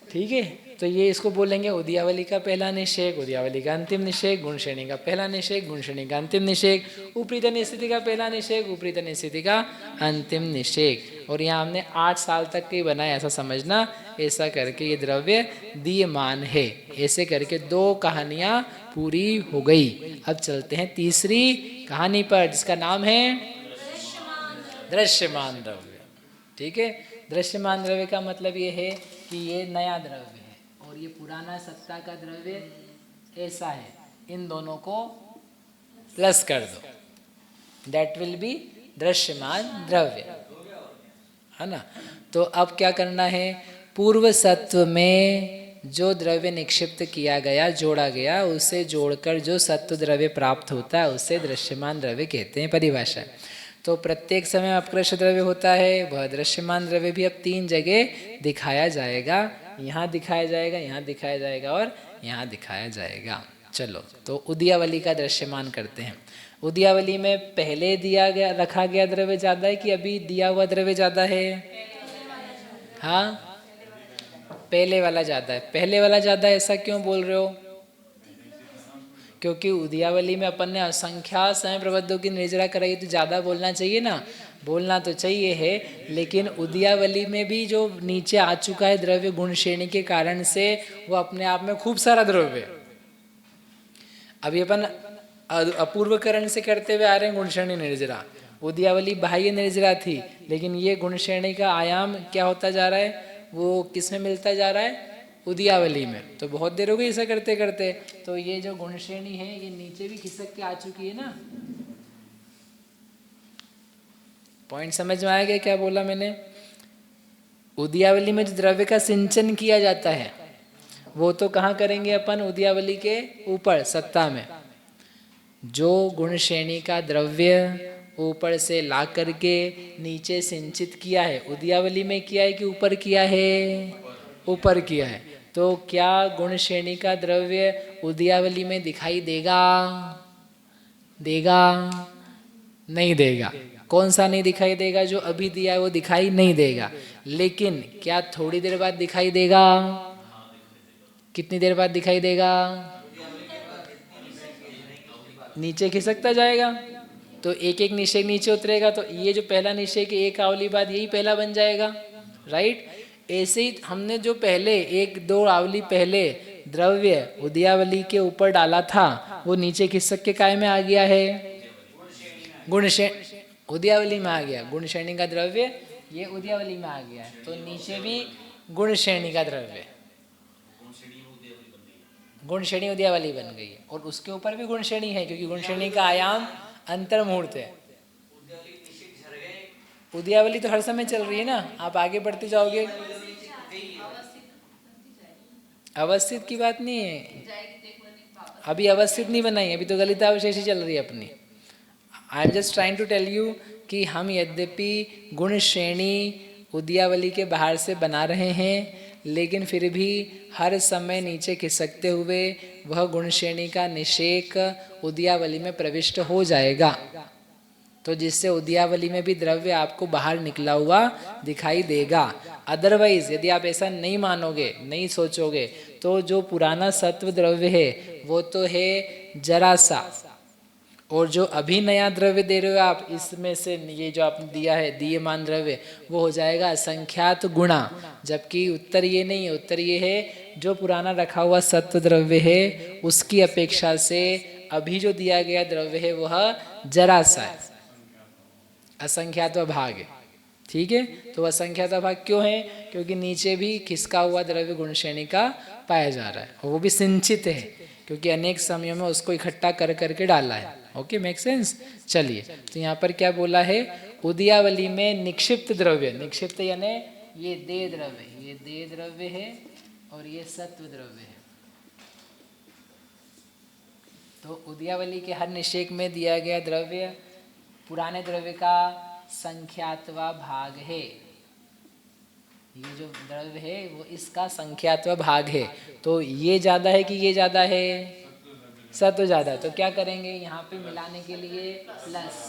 ठीक है, तो ये इसको बोलेंगे उदयावली का पहला निषेक, उदयावली का अंतिम निषेक, गुण श्रेणी का पहला निषेक, गुण श्रेणी का अंतिम निषेक, ऊपरीतन स्थिति का पहला निषेक, ऊपरीतन स्थिति का अंतिम निषेक। और यहाँ हमने 8 साल तक के बनाया, ऐसा समझना। ऐसा करके ये द्रव्य दीयमान है। ऐसे करके 2 कहानियाँ पूरी हो गई। अब चलते हैं तीसरी कहानी पर, जिसका नाम है दृश्यमान द्रव्य। ठीक है, दृश्यमान द्रव्य का मतलब ये है कि ये नया द्रव्य है और ये पुराना सत्ता का द्रव्य ऐसा है, इन दोनों को प्लस कर दो, दैट विल बी दृश्यमान द्रव्य, है ना। तो अब क्या करना है? पूर्व सत्व में जो द्रव्य निक्षिप्त किया गया, जोड़ा गया, उसे जोड़कर जो सत्व द्रव्य प्राप्त होता है उसे दृश्यमान द्रव्य कहते हैं, परिभाषा। तो प्रत्येक समय अपकृष्ट द्रव्य होता है, वह दृश्यमान द्रव्य भी अब 3 जगह दिखाया जाएगा। यहाँ दिखाया जाएगा, यहाँ दिखाया जाएगा और यहाँ दिखाया जाएगा। चलो, तो उदयावली का दृश्यमान करते हैं। उदयावली में पहले दिया गया रखा गया द्रव्य ज़्यादा है कि अभी दिया हुआ द्रव्य ज़्यादा है? हाँ, पहले वाला ज़्यादा है। पहले वाला ज़्यादा है, ऐसा क्यों बोल रहे हो? क्योंकि उदयावली में अपन ने असंख्यात समय प्रबंधों की निर्जरा कराई, तो ज़्यादा बोलना चाहिए ना। बोलना तो चाहिए है, लेकिन उदयावली में भी जो नीचे आ चुका है द्रव्य गुण श्रेणी के कारण से, वो अपने आप में खूब सारा द्रव्य। अभी अपन अपूर्वकरण से करते हुए आ रहे हैं गुण श्रेणी निर्जरा। उदयावली बाह्य निर्जरा थी, लेकिन ये गुण श्रेणी का आयाम क्या होता जा रहा है? वो किस में मिलता जा रहा है? उदयावली में। तो बहुत देर हो गई ऐसा करते करते। तो ये जो गुण श्रेणी है ये नीचे भी खिसक के आ चुकी है ना। पॉइंट समझ में आएगा क्या बोला मैंने? उदयावली में जो द्रव्य का सिंचन किया जाता है वो तो कहाँ करेंगे अपन? उदयावली के ऊपर सत्ता में। जो गुण श्रेणी का द्रव्य ऊपर से ला करके नीचे सिंचित किया है, उद्यावली में किया है कि ऊपर किया है? ऊपर किया है। तो क्या गुण श्रेणी का द्रव्य उद्यावली में दिखाई देगा? देगा? नहीं देगा। कौन सा नहीं दिखाई देगा? जो अभी दिया है वो दिखाई नहीं देगा। लेकिन क्या थोड़ी देर बाद दिखाई देगा? कितनी देर बाद दिखाई देगा? नीचे खिसकता जाएगा, तो एक एक निषेक नीचे उतरेगा, तो ये जो पहला निषेक एक आवली बाद यही पहला बन जाएगा, राइट। ऐसे ही हमने जो पहले एक दो आवली पहले द्रव्य उद्यावली के ऊपर डाला था, वो नीचे खिसक के काय में आ गया है? गुण श्रेणी उद्यावली में आ गया। गुण श्रेणी का द्रव्य ये उद्यावली में आ गया है, तो नीचे भी गुण श्रेणी का द्रव्य, गुण श्रेणी उद्यावली बन गई है। और उसके ऊपर भी गुण श्रेणी है, क्योंकि गुण श्रेणी का आयाम अंतर मुहूर्त है। उद्यावली तो हर समय चल रही है ना, आप आगे बढ़ते जाओगे। अवस्थित की बात नहीं है, अभी अवस्थित नहीं बनाई, अभी तो गलितावशेष ही चल रही है अपनी। I am just trying to tell you कि हम यद्यपि गुण श्रेणी उद्यावली के बाहर से बना रहे हैं, लेकिन फिर भी हर समय नीचे खिसकते हुए वह गुण श्रेणी का निषेक उद्यावली में प्रविष्ट हो जाएगा, तो जिससे उद्यावली में भी द्रव्य आपको बाहर निकला हुआ दिखाई देगा। अदरवाइज यदि आप ऐसा नहीं मानोगे, नहीं सोचोगे, तो जो पुराना सत्व द्रव्य है वो तो है जरा सा, और जो अभी नया द्रव्य दे रहे हो आप, इसमें से ये जो आपने दिया है दीयमान द्रव्य, वो हो जाएगा असंख्यात गुणा। जबकि उत्तर ये नहीं है, उत्तर ये है जो पुराना रखा हुआ सत्व द्रव्य है उसकी अपेक्षा से अभी जो दिया गया द्रव्य है वह जरा सा है, असंख्यात भाग है, ठीक है। तो असंख्यात भाग क्यों है? क्योंकि नीचे भी खिसका हुआ द्रव्य गुण श्रेणी का पाया जा रहा है, और वो भी सिंचित है, क्योंकि अनेक समयों में उसको इकट्ठा कर करके डाला है। Okay, make sense. चलिए, तो यहाँ पर क्या बोला है? उद्यावली में निक्षिप्त द्रव्य, निक्षिप्त यानी ये देह द्रव्य, ये देह द्रव्य है और ये सत्व द्रव्य है। तो उद्यावली के हर निषेक में दिया गया द्रव्य पुराने द्रव्य का संख्यात्वा भाग है। ये जो द्रव्य है वो इसका संख्यात्वा भाग है। तो ये ज्यादा है कि ये ज्यादा है? सत्व ज्यादा। तो क्या करेंगे यहाँ पे मिलाने के लिए? प्लस।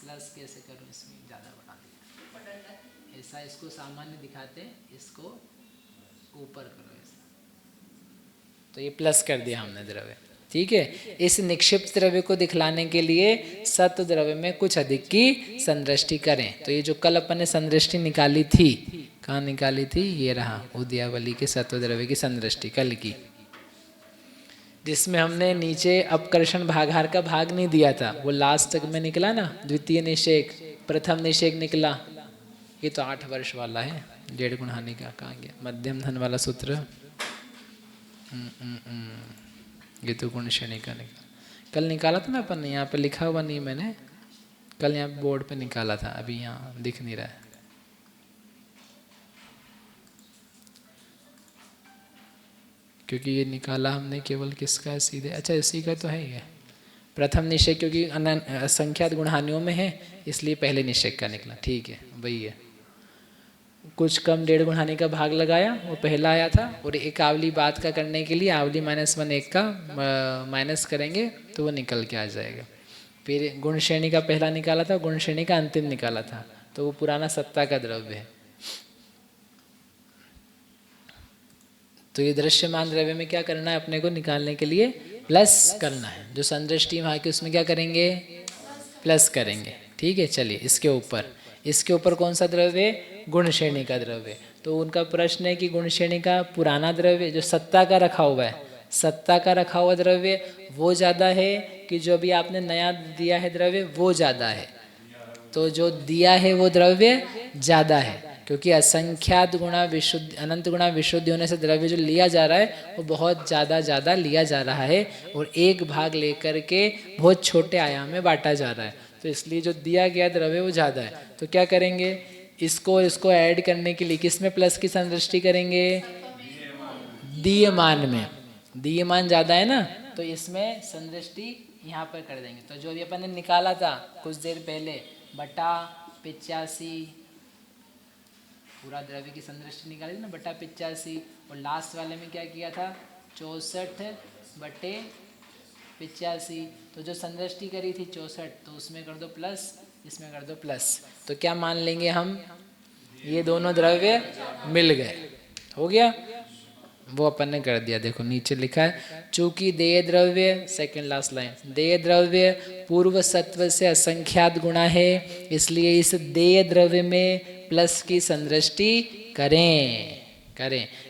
प्लस कैसे करूँ? इसमें ज्यादा बढ़ा दें, ऐसा इसको सामान्य दिखाते, इसको ऊपर करो ऐसा, तो ये प्लस कर दिया हमने द्रव्य, ठीक है। इस निक्षिप्त द्रव्य को दिखलाने के लिए सत्व द्रव्य में कुछ अधिक की संदृष्टि करें। तो ये जो कल अपन ने संदृष्टि निकाली थी, कहाँ निकाली थी? ये रहा, उद्यावली के सत्व द्रव्य की संदृष्टि कल की, जिसमें हमने नीचे अपकर्षण भागाहार का भाग नहीं दिया था, वो लास्ट तक में निकला ना। द्वितीय निषेक, प्रथम निषेक निकला, ये तो 8 वर्ष वाला है, 1.5 गुण हानि का कहाँ गया? मध्यम धन वाला सूत्र, ये तो गुण श्रेणी का निकाला, कल निकाला था ना अपन ने, यहाँ पे लिखा हुआ नहीं मैंने, कल यहाँ बोर्ड पे निकाला था, अभी यहाँ दिख नहीं रहा है। क्योंकि ये निकाला हमने केवल किसका है? सीधे, अच्छा इसी का तो है ये प्रथम निषेक, क्योंकि असंख्यात गुणहानियों में है इसलिए पहले निषेक का निकला, ठीक है वही है। कुछ कम 1.5 गुण हानि का भाग लगाया, वो पहला आया था, और एक आवली बात का करने के लिए आवली -1 एक का माइनस करेंगे तो वो निकल के आ जाएगा। फिर गुण श्रेणी का पहला निकाला था, गुण श्रेणी का अंतिम निकाला था, तो वो पुराना सत्ता का द्रव्य है। तो ये दृश्यमान द्रव्य में क्या करना है अपने को? निकालने के लिए प्लस करना है। जो संदृष्टि वहाँ की उसमें क्या करेंगे? प्लस करेंगे, ठीक है। चलिए, इसके ऊपर कौन सा द्रव्य? गुण श्रेणी का द्रव्य। तो उनका प्रश्न है कि गुण श्रेणी का पुराना द्रव्य जो सत्ता का रखा हुआ है, सत्ता का रखा हुआ द्रव्य वो ज़्यादा है कि जो अभी आपने नया दिया है द्रव्य वो ज़्यादा है? तो जो दिया है वो द्रव्य ज़्यादा है, क्योंकि असंख्यात गुणा विशुद्ध, अनंत गुणा विशुद्ध होने से द्रव्य जो लिया जा रहा है वो बहुत ज़्यादा लिया जा रहा है, और एक भाग लेकर के बहुत छोटे आयाम में बांटा जा रहा है, तो इसलिए जो दिया गया द्रव्य वो ज़्यादा है। तो क्या करेंगे? इसको ऐड करने के लिए किस में प्लस की संदृष्टि करेंगे? दीयमान में। दीयमान ज़्यादा है ना, तो इसमें संदृष्टि यहाँ पर कर देंगे। तो जो भी अपन ने निकाला था कुछ देर पहले बटा 85, पूरा द्रव्य की संदृष्टि निकाली थी ना, बटा 85, और लास्ट वाले में क्या किया था 64/85। तो जो संदृष्टि करी थी 64, तो उसमें कर दो प्लस, इसमें कर दो प्लस। तो क्या मान लेंगे हम, ये दोनों द्रव्य मिल गए, हो गया। वो अपन ने कर दिया, देखो नीचे लिखा है, चूंकि देय द्रव्य, सेकंड लास्ट लाइन, देय द्रव्य पूर्व सत्व से असंख्यात गुणा है, इसलिए इस देय द्रव्य में प्लस की संदृष्टि करें।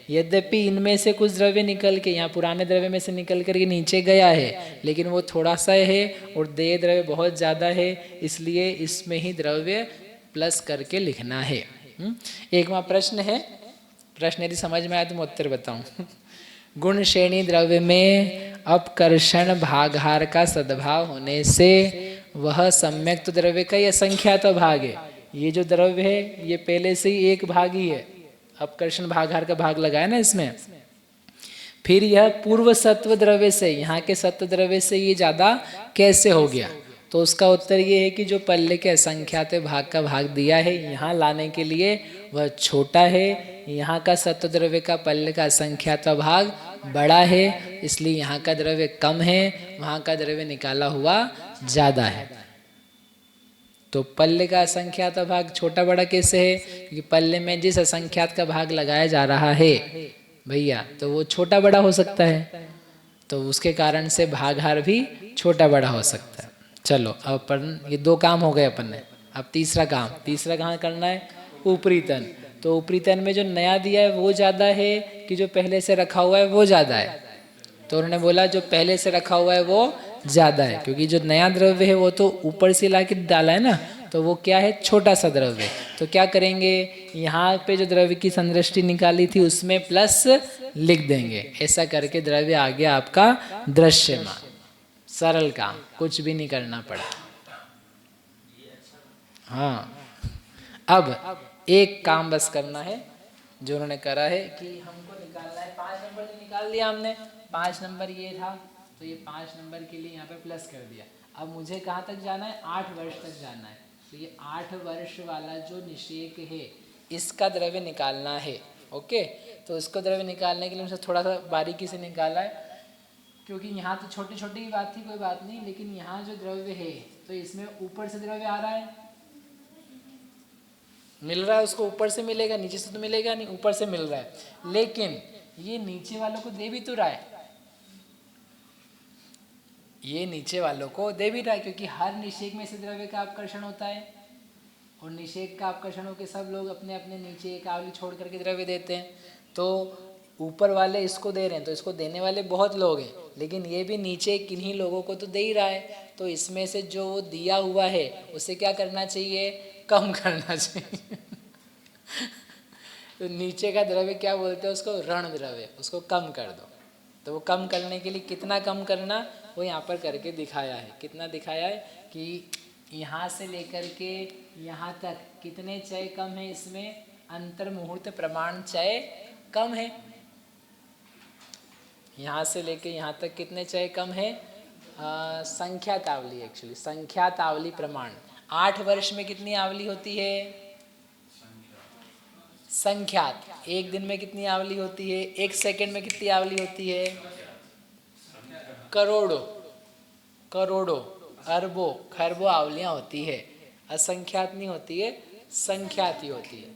यद्यपि इनमें से कुछ द्रव्य निकल के, यहाँ पुराने द्रव्य में से निकल करके नीचे गया है, लेकिन वो थोड़ा सा है और देय द्रव्य बहुत ज़्यादा है, इसलिए इसमें ही द्रव्य प्लस करके लिखना है। एक वहाँ प्रश्न है, प्रश्न यदि समझ में आए तो मैं उत्तर बताऊं। गुण श्रेणी द्रव्य में अपकर्षण भागहार का सद्भाव होने से वह सम्यक तो द्रव्य का ही असंख्यात भाग है। ये जो द्रव्य है ये पहले से ही एक भाग ही है, अपकर्षण भागहार का भाग लगाया ना इसमें। फिर यह पूर्व सत्व द्रव्य से, यहाँ के सत्व द्रव्य से ये ज्यादा कैसे हो गया? तो उसका उत्तर ये है कि जो पल्ले के असंख्यात भाग का भाग दिया है यहाँ लाने के लिए वह छोटा है, यहाँ का सत्व द्रव्य का पल्ले का असंख्यात भाग बड़ा है, इसलिए यहाँ का द्रव्य कम है, वहाँ का द्रव्य निकाला हुआ ज्यादा है। तो पल्ले का असंख्यात भाग छोटा बड़ा कैसे है? क्योंकि पल्ले में जिस असंख्यात का भाग लगाया जा रहा है भैया, तो वो छोटा बड़ा हो सकता है, तो उसके कारण से भागहार भी छोटा बड़ा हो सकता है। चलो अब अपन, ये दो काम हो गए अपन ने। अब तीसरा काम, तीसरा कहाँ करना है? ऊपरी तन। तो ऊपरी तन में जो नया दिया है वो ज़्यादा है कि जो पहले से रखा हुआ है वो ज़्यादा है? तो उन्होंने बोला जो पहले से रखा हुआ है वो ज़्यादा है, क्योंकि जो नया द्रव्य है वो तो ऊपर से ला के डाला है ना, तो वो क्या है? छोटा सा द्रव्य। तो क्या करेंगे, यहाँ पे जो द्रव्य की संदृष्टि निकाली थी उसमें प्लस लिख देंगे। ऐसा करके द्रव्य आ गया आपका दृश्यमान। सरल काम, कुछ भी नहीं करना पड़ा। हाँ, अब एक काम बस करना है जो उन्होंने करा है कि हमको निकालना है 5 नंबर। जो निकाल दिया हमने 5 नंबर ये था, तो ये 5 नंबर के लिए यहाँ पे प्लस कर दिया। अब मुझे कहाँ तक जाना है? 8 वर्ष तक जाना है। तो ये 8 वर्ष वाला जो निषेक है इसका द्रव्य निकालना है। ओके, तो इसको द्रव्य निकालने के लिए मुझे थोड़ा सा बारीकी से निकाला है, क्योंकि यहाँ तो छोटी छोटी की बात थी, कोई बात नहीं, लेकिन यहाँ जो द्रव्य है तो इसमें ऊपर से द्रव्य आ रहा है, मिल रहा है उसको, ऊपर से मिलेगा, नीचे से तो मिलेगा नहीं, ऊपर से मिल रहा है। लेकिन ये नीचे वालों को दे भी तो रहा है, ये नीचे वालों को दे भी रहा है, क्योंकि हर निषेक में से द्रव्य का आकर्षण होता है, और निषेक का आकर्षण होकर सब लोग अपने अपने नीचे एक आवली छोड़ करके द्रव्य देते हैं। तो ऊपर वाले इसको दे रहे हैं, तो इसको देने वाले बहुत लोग हैं, लेकिन ये भी नीचे किन्हीं लोगों को तो दे ही रहा है। तो इसमें से जो वो दिया हुआ है उसे क्या करना चाहिए? कम करना चाहिए। तो नीचे का द्रव्य क्या बोलते हैं उसको? ऋण द्रव्य, उसको कम कर दो। तो वो कम करने के लिए कितना कम करना वो यहाँ पर करके दिखाया है। कितना दिखाया है कि यहाँ से लेकर के यहाँ तक कितने चय कम है, इसमें अंतर मुहूर्त प्रमाण चय कम है। यहाँ से लेके यहाँ तक कितने चय कम है? संख्यात आवली, एक्चुअली संख्यात आवली प्रमाण। 8 वर्ष में कितनी आवली होती है? संख्यात। एक दिन में कितनी आवली होती है? 1 सेकंड में कितनी आवली होती है? करोड़ों, करोड़ों, अरबों, खरबों आवलियां होती है। असंख्यात नहीं होती है, संख्यात ही होती है।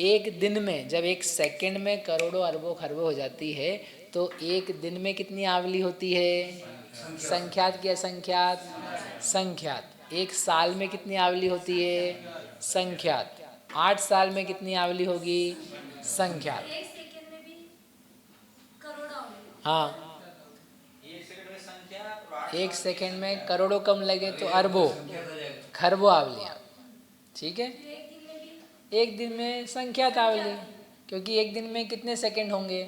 एक दिन में जब 1 सेकंड में करोड़ों अरबों खरबों हो जाती है, तो एक दिन में कितनी आवली होती है? संख्यात की असंख्यात? संख्यात। 1 साल में कितनी आवली होती है? संख्यात। 8 साल में कितनी आवली होगी? संख्यात। हाँ, 1 सेकंड में करोड़ों कम लगे तो अरबों खरबों आवलियाँ, ठीक है। एक दिन में संख्यात आवली, क्योंकि एक दिन में कितने सेकंड होंगे?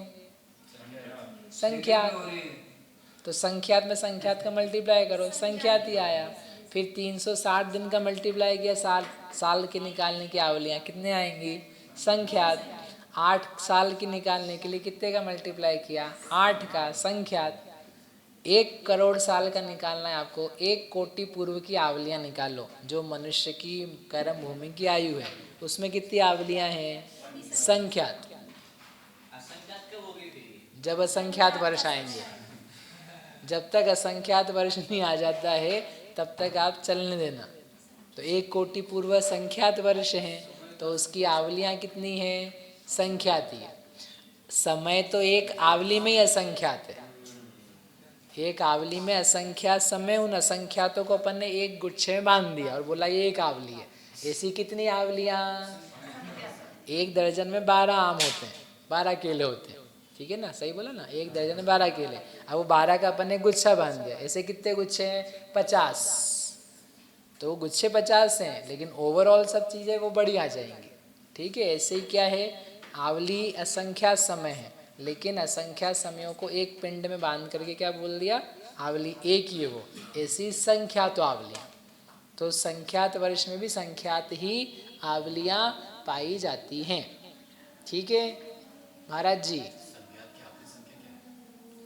संख्यात। तो संख्यात में संख्यात का मल्टीप्लाई करो, संख्यात ही आया। फिर 360 दिन का मल्टीप्लाई किया साल के निकालने की आवलियाँ कितने आएंगी? संख्यात। 8 साल की निकालने के लिए कितने का मल्टीप्लाई किया? 8 का, संख्यात। 1 करोड़ साल का निकालना है आपको, 1 कोटि पूर्व की आवलियां निकालो। जो मनुष्य की कर्म भूमि की आयु है उसमें कितनी आवलियां हैं? संख्यात। जब असंख्यात वर्ष आएंगे, जब तक असंख्यात वर्ष नहीं आ जाता है तब तक आप चलने देना। तो 1 कोटि पूर्व संख्यात वर्ष हैं, तो उसकी आवलियां कितनी हैं? संख्यात ही है। समय तो एक आवली में ही असंख्यात है, एक आवली में असंख्यात समय। उन असंख्यातों को अपन ने एक गुच्छे में बांध दिया और बोला ये एक आवली है। ऐसी कितनी आवलियां? 1 दर्जन में 12 आम होते हैं, 12 केले होते हैं, ठीक है ना? सही बोला ना? 1 दर्जन में 12 केले। अब वो 12 का अपन ने गुच्छा बांध दिया। ऐसे कितने गुच्छे हैं? 50। तो वो गुच्छे 50 हैं, लेकिन ओवरऑल सब चीज़ें वो बड़ी आ जाएंगी, ठीक है? ऐसे ही क्या है, आवली असंख्यात समय है, लेकिन असंख्यात समयों को एक पिंड में बांध करके क्या बोल दिया? आवली एक ही है वो। ऐसी संख्यात आवलियाँ। तो संख्यात वर्ष में भी संख्यात ही आवलियाँ पाई जाती हैं, ठीक है महाराज जी?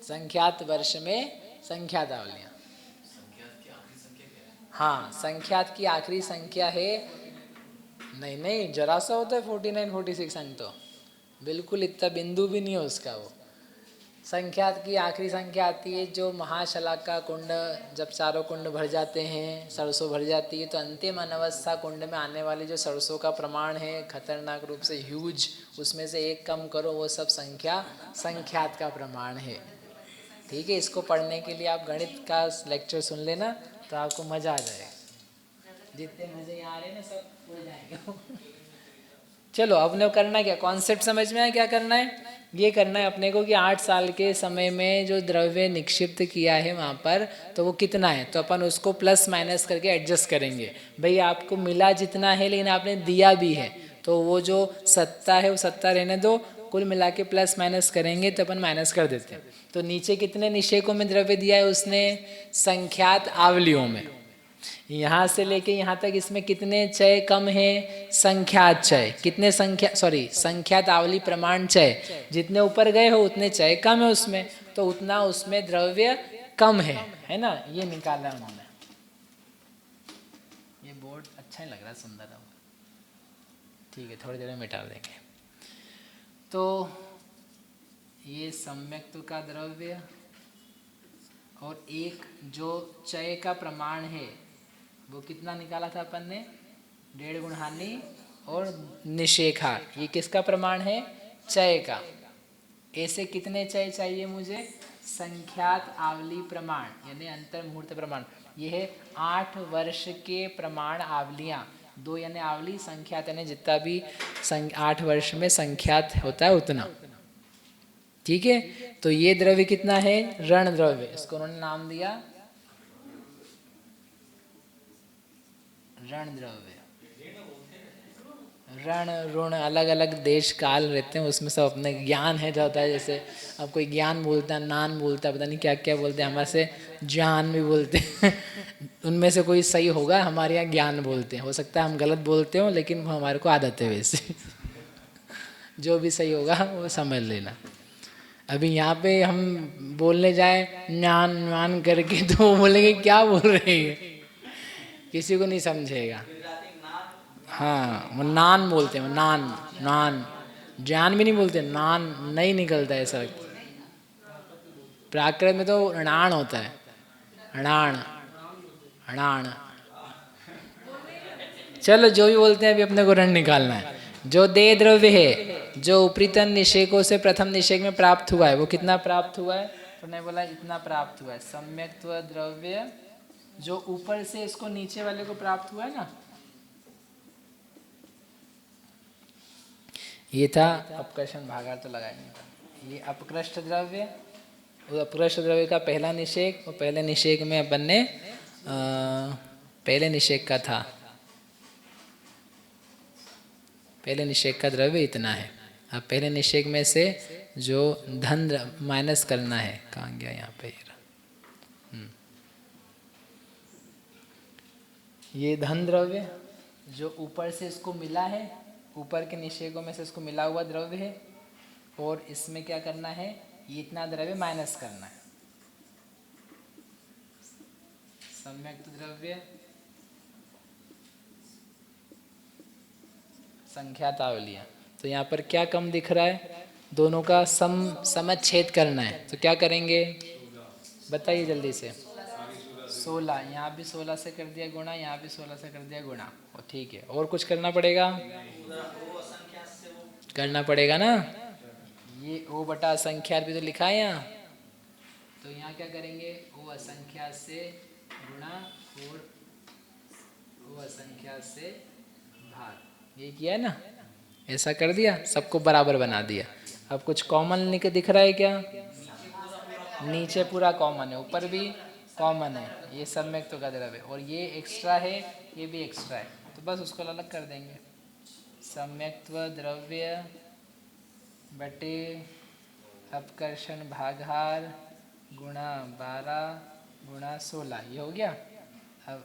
संख्यात वर्ष में संख्यात आवलियाँ। हाँ, संख्यात की आखिरी संख्या है, नहीं नहीं, जरा सा होता है 49 46 अंक, तो बिल्कुल इतना बिंदु भी नहीं है उसका। वो संख्यात की आखिरी संख्या आती है जो महाशलाका कुंड, जब चारों कुंड भर जाते हैं, सरसों भर जाती है, तो अंतिम अनवस्था कुंड में आने वाली जो सरसों का प्रमाण है खतरनाक रूप से ह्यूज, उसमें से एक कम करो, वो सब संख्या संख्यात का प्रमाण है, ठीक है? इसको पढ़ने के लिए आप गणित का लेक्चर सुन लेना तो आपको मज़ा आ जाएगा। जितने मज़े यहाँ आ रहे हैं ना सब हो जाएंगे। चलो, अपने को करना क्या, कॉन्सेप्ट समझ में आया क्या करना है? ये करना है अपने को कि 8 साल के समय में जो द्रव्य निक्षिप्त किया है वहाँ पर, तो वो कितना है, तो अपन उसको प्लस माइनस करके एडजस्ट करेंगे। भाई आपको मिला जितना है लेकिन आपने दिया भी है, तो वो जो सत्ता है वो सत्ता रहने दो, कुल मिला के प्लस माइनस करेंगे तो अपन माइनस कर देते हैं। तो नीचे कितने निषेकों में द्रव्य दिया है उसने? संख्यात आवलियों में। यहाँ से लेके यहाँ तक इसमें कितने चय कम है? संख्यात चय। कितने संख्यात आवली प्रमाण चय, जितने ऊपर गए हो उतने चय कम है उसमें, तो उतना उसमें द्रव्य कम है ना? ये निकाला उन्होंने। ये बोर्ड अच्छा ही लग रहा है, सुंदर है, ठीक है, थोड़ी देर में मिटा देंगे। तो ये सम्यक्त्व का द्रव्य और एक जो चय का प्रमाण है वो कितना निकाला था अपन ने? 1.5 गुण हानि और निषेखा। ये किसका प्रमाण है? चय का। ऐसे कितने चय चाहिए मुझे? संख्यात आवली प्रमाण, यानी अंतर मुहूर्त प्रमाण। ये है 8 वर्ष के प्रमाण आवलियाँ। 2 यानी आवली, संख्यात यानी जितना भी 8 वर्ष में संख्यात होता है उतना, ठीक है? तो ये द्रव्य कितना है? ऋण द्रव्य। इसको उन्होंने नाम दिया ऋण द्रव्य। ऋण ऋण अलग अलग देश काल रहते हैं, उसमें सब अपने ज्ञान है जो होता है। जैसे अब कोई ज्ञान बोलता है, नान बोलता है, पता नहीं क्या क्या बोलते हैं, हमारे से ज्ञान भी बोलते हैं। उनमें से कोई सही होगा, हमारे यहाँ ज्ञान बोलते हैं। हो सकता है हम गलत बोलते हो, लेकिन हमारे को आदत है वैसे। जो भी सही होगा वो समझ लेना। अभी यहाँ पे हम बोलने जाए ज्ञान ज्ञान करके तो वो बोलेंगे क्या बोल रहे हैं, किसी को नहीं समझेगा। हाँ, वो नान बोलते हैं, वो नान नान, ज्ञान भी नहीं बोलते, नान नहीं निकलता है ऐसा। प्राकृत में तो णाण होता है, णाण णाण। चलो जो भी बोलते हैं, अभी अपने को ऋण निकालना है। जो देह द्रव्य है जो उपरीतन निषेकों से प्रथम निषेक में प्राप्त हुआ है, वो कितना प्राप्त हुआ है? तो ने बोला इतना प्राप्त हुआ है। सम्यक्त्व द्रव्य जो ऊपर से इसको नीचे वाले को प्राप्त हुआ है ना, ये था अपकर्षण भागार, तो लगाएंगे। ये अपकृष्ट द्रव्य, वो अपकृष्ट द्रव्य का पहला निषेक, और पहले निषेक में अपन ने पहले निषेक का था, पहले निषेक का द्रव्य इतना है। अब पहले निषेक में से जो धन माइनस करना है, कहाँ गया यहाँ पे, ये धन द्रव्य जो ऊपर से इसको मिला है, ऊपर के निषेकों में से इसको मिला हुआ द्रव्य है, और इसमें क्या करना है? ये इतना द्रव्य माइनस करना है। सम्यक्त द्रव्य संख्यातावलियाँ। तो यहाँ पर क्या कम दिख रहा है, दोनों का समच्छेद करना है, तो क्या करेंगे बताइए जल्दी से। 16, यहाँ भी 16 से कर दिया गुणा, यहाँ भी 16 से कर दिया गुणा, और ठीक है। और कुछ करना पड़ेगा, करना पड़ेगा ना, ये ओ बटा असंख्यात भी तो लिखा है यहाँ, तो यहाँ क्या करेंगे, ओ असंख्यात से गुणा और ओ असंख्यात से भाग, ये किया है ना, ऐसा कर दिया, सबको बराबर बना दिया। अब कुछ कॉमन दिख रहा है क्या, नीचे पूरा कॉमन है, ऊपर भी कॉमन है, ये सम्यक्त का द्रव्य है, और ये एक्स्ट्रा है, ये भी एक्स्ट्रा है, तो बस उसको अलग कर देंगे। सम्यक्त्व द्रव्य बटे अपकर्षण भागाहार गुणा 12 गुणा 16, ये हो गया। अब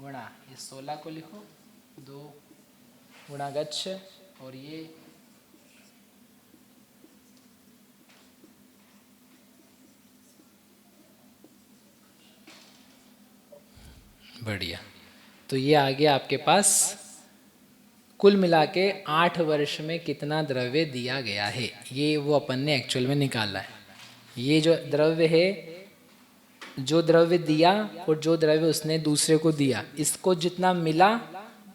गुणा ये 16 को लिखो, 2 गुणा गच्छ, और ये बढ़िया। तो ये आ गया आपके पास कुल मिला के 8 वर्ष में कितना द्रव्य दिया गया है, ये वो अपन ने एक्चुअल में निकाला है। ये जो द्रव्य है, जो द्रव्य दिया और जो द्रव्य उसने दूसरे को दिया, इसको जितना मिला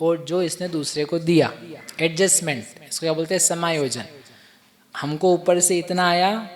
और जो इसने दूसरे को दिया, एडजस्टमेंट, इसको क्या बोलते हैं, समायोजन। हमको ऊपर से इतना आया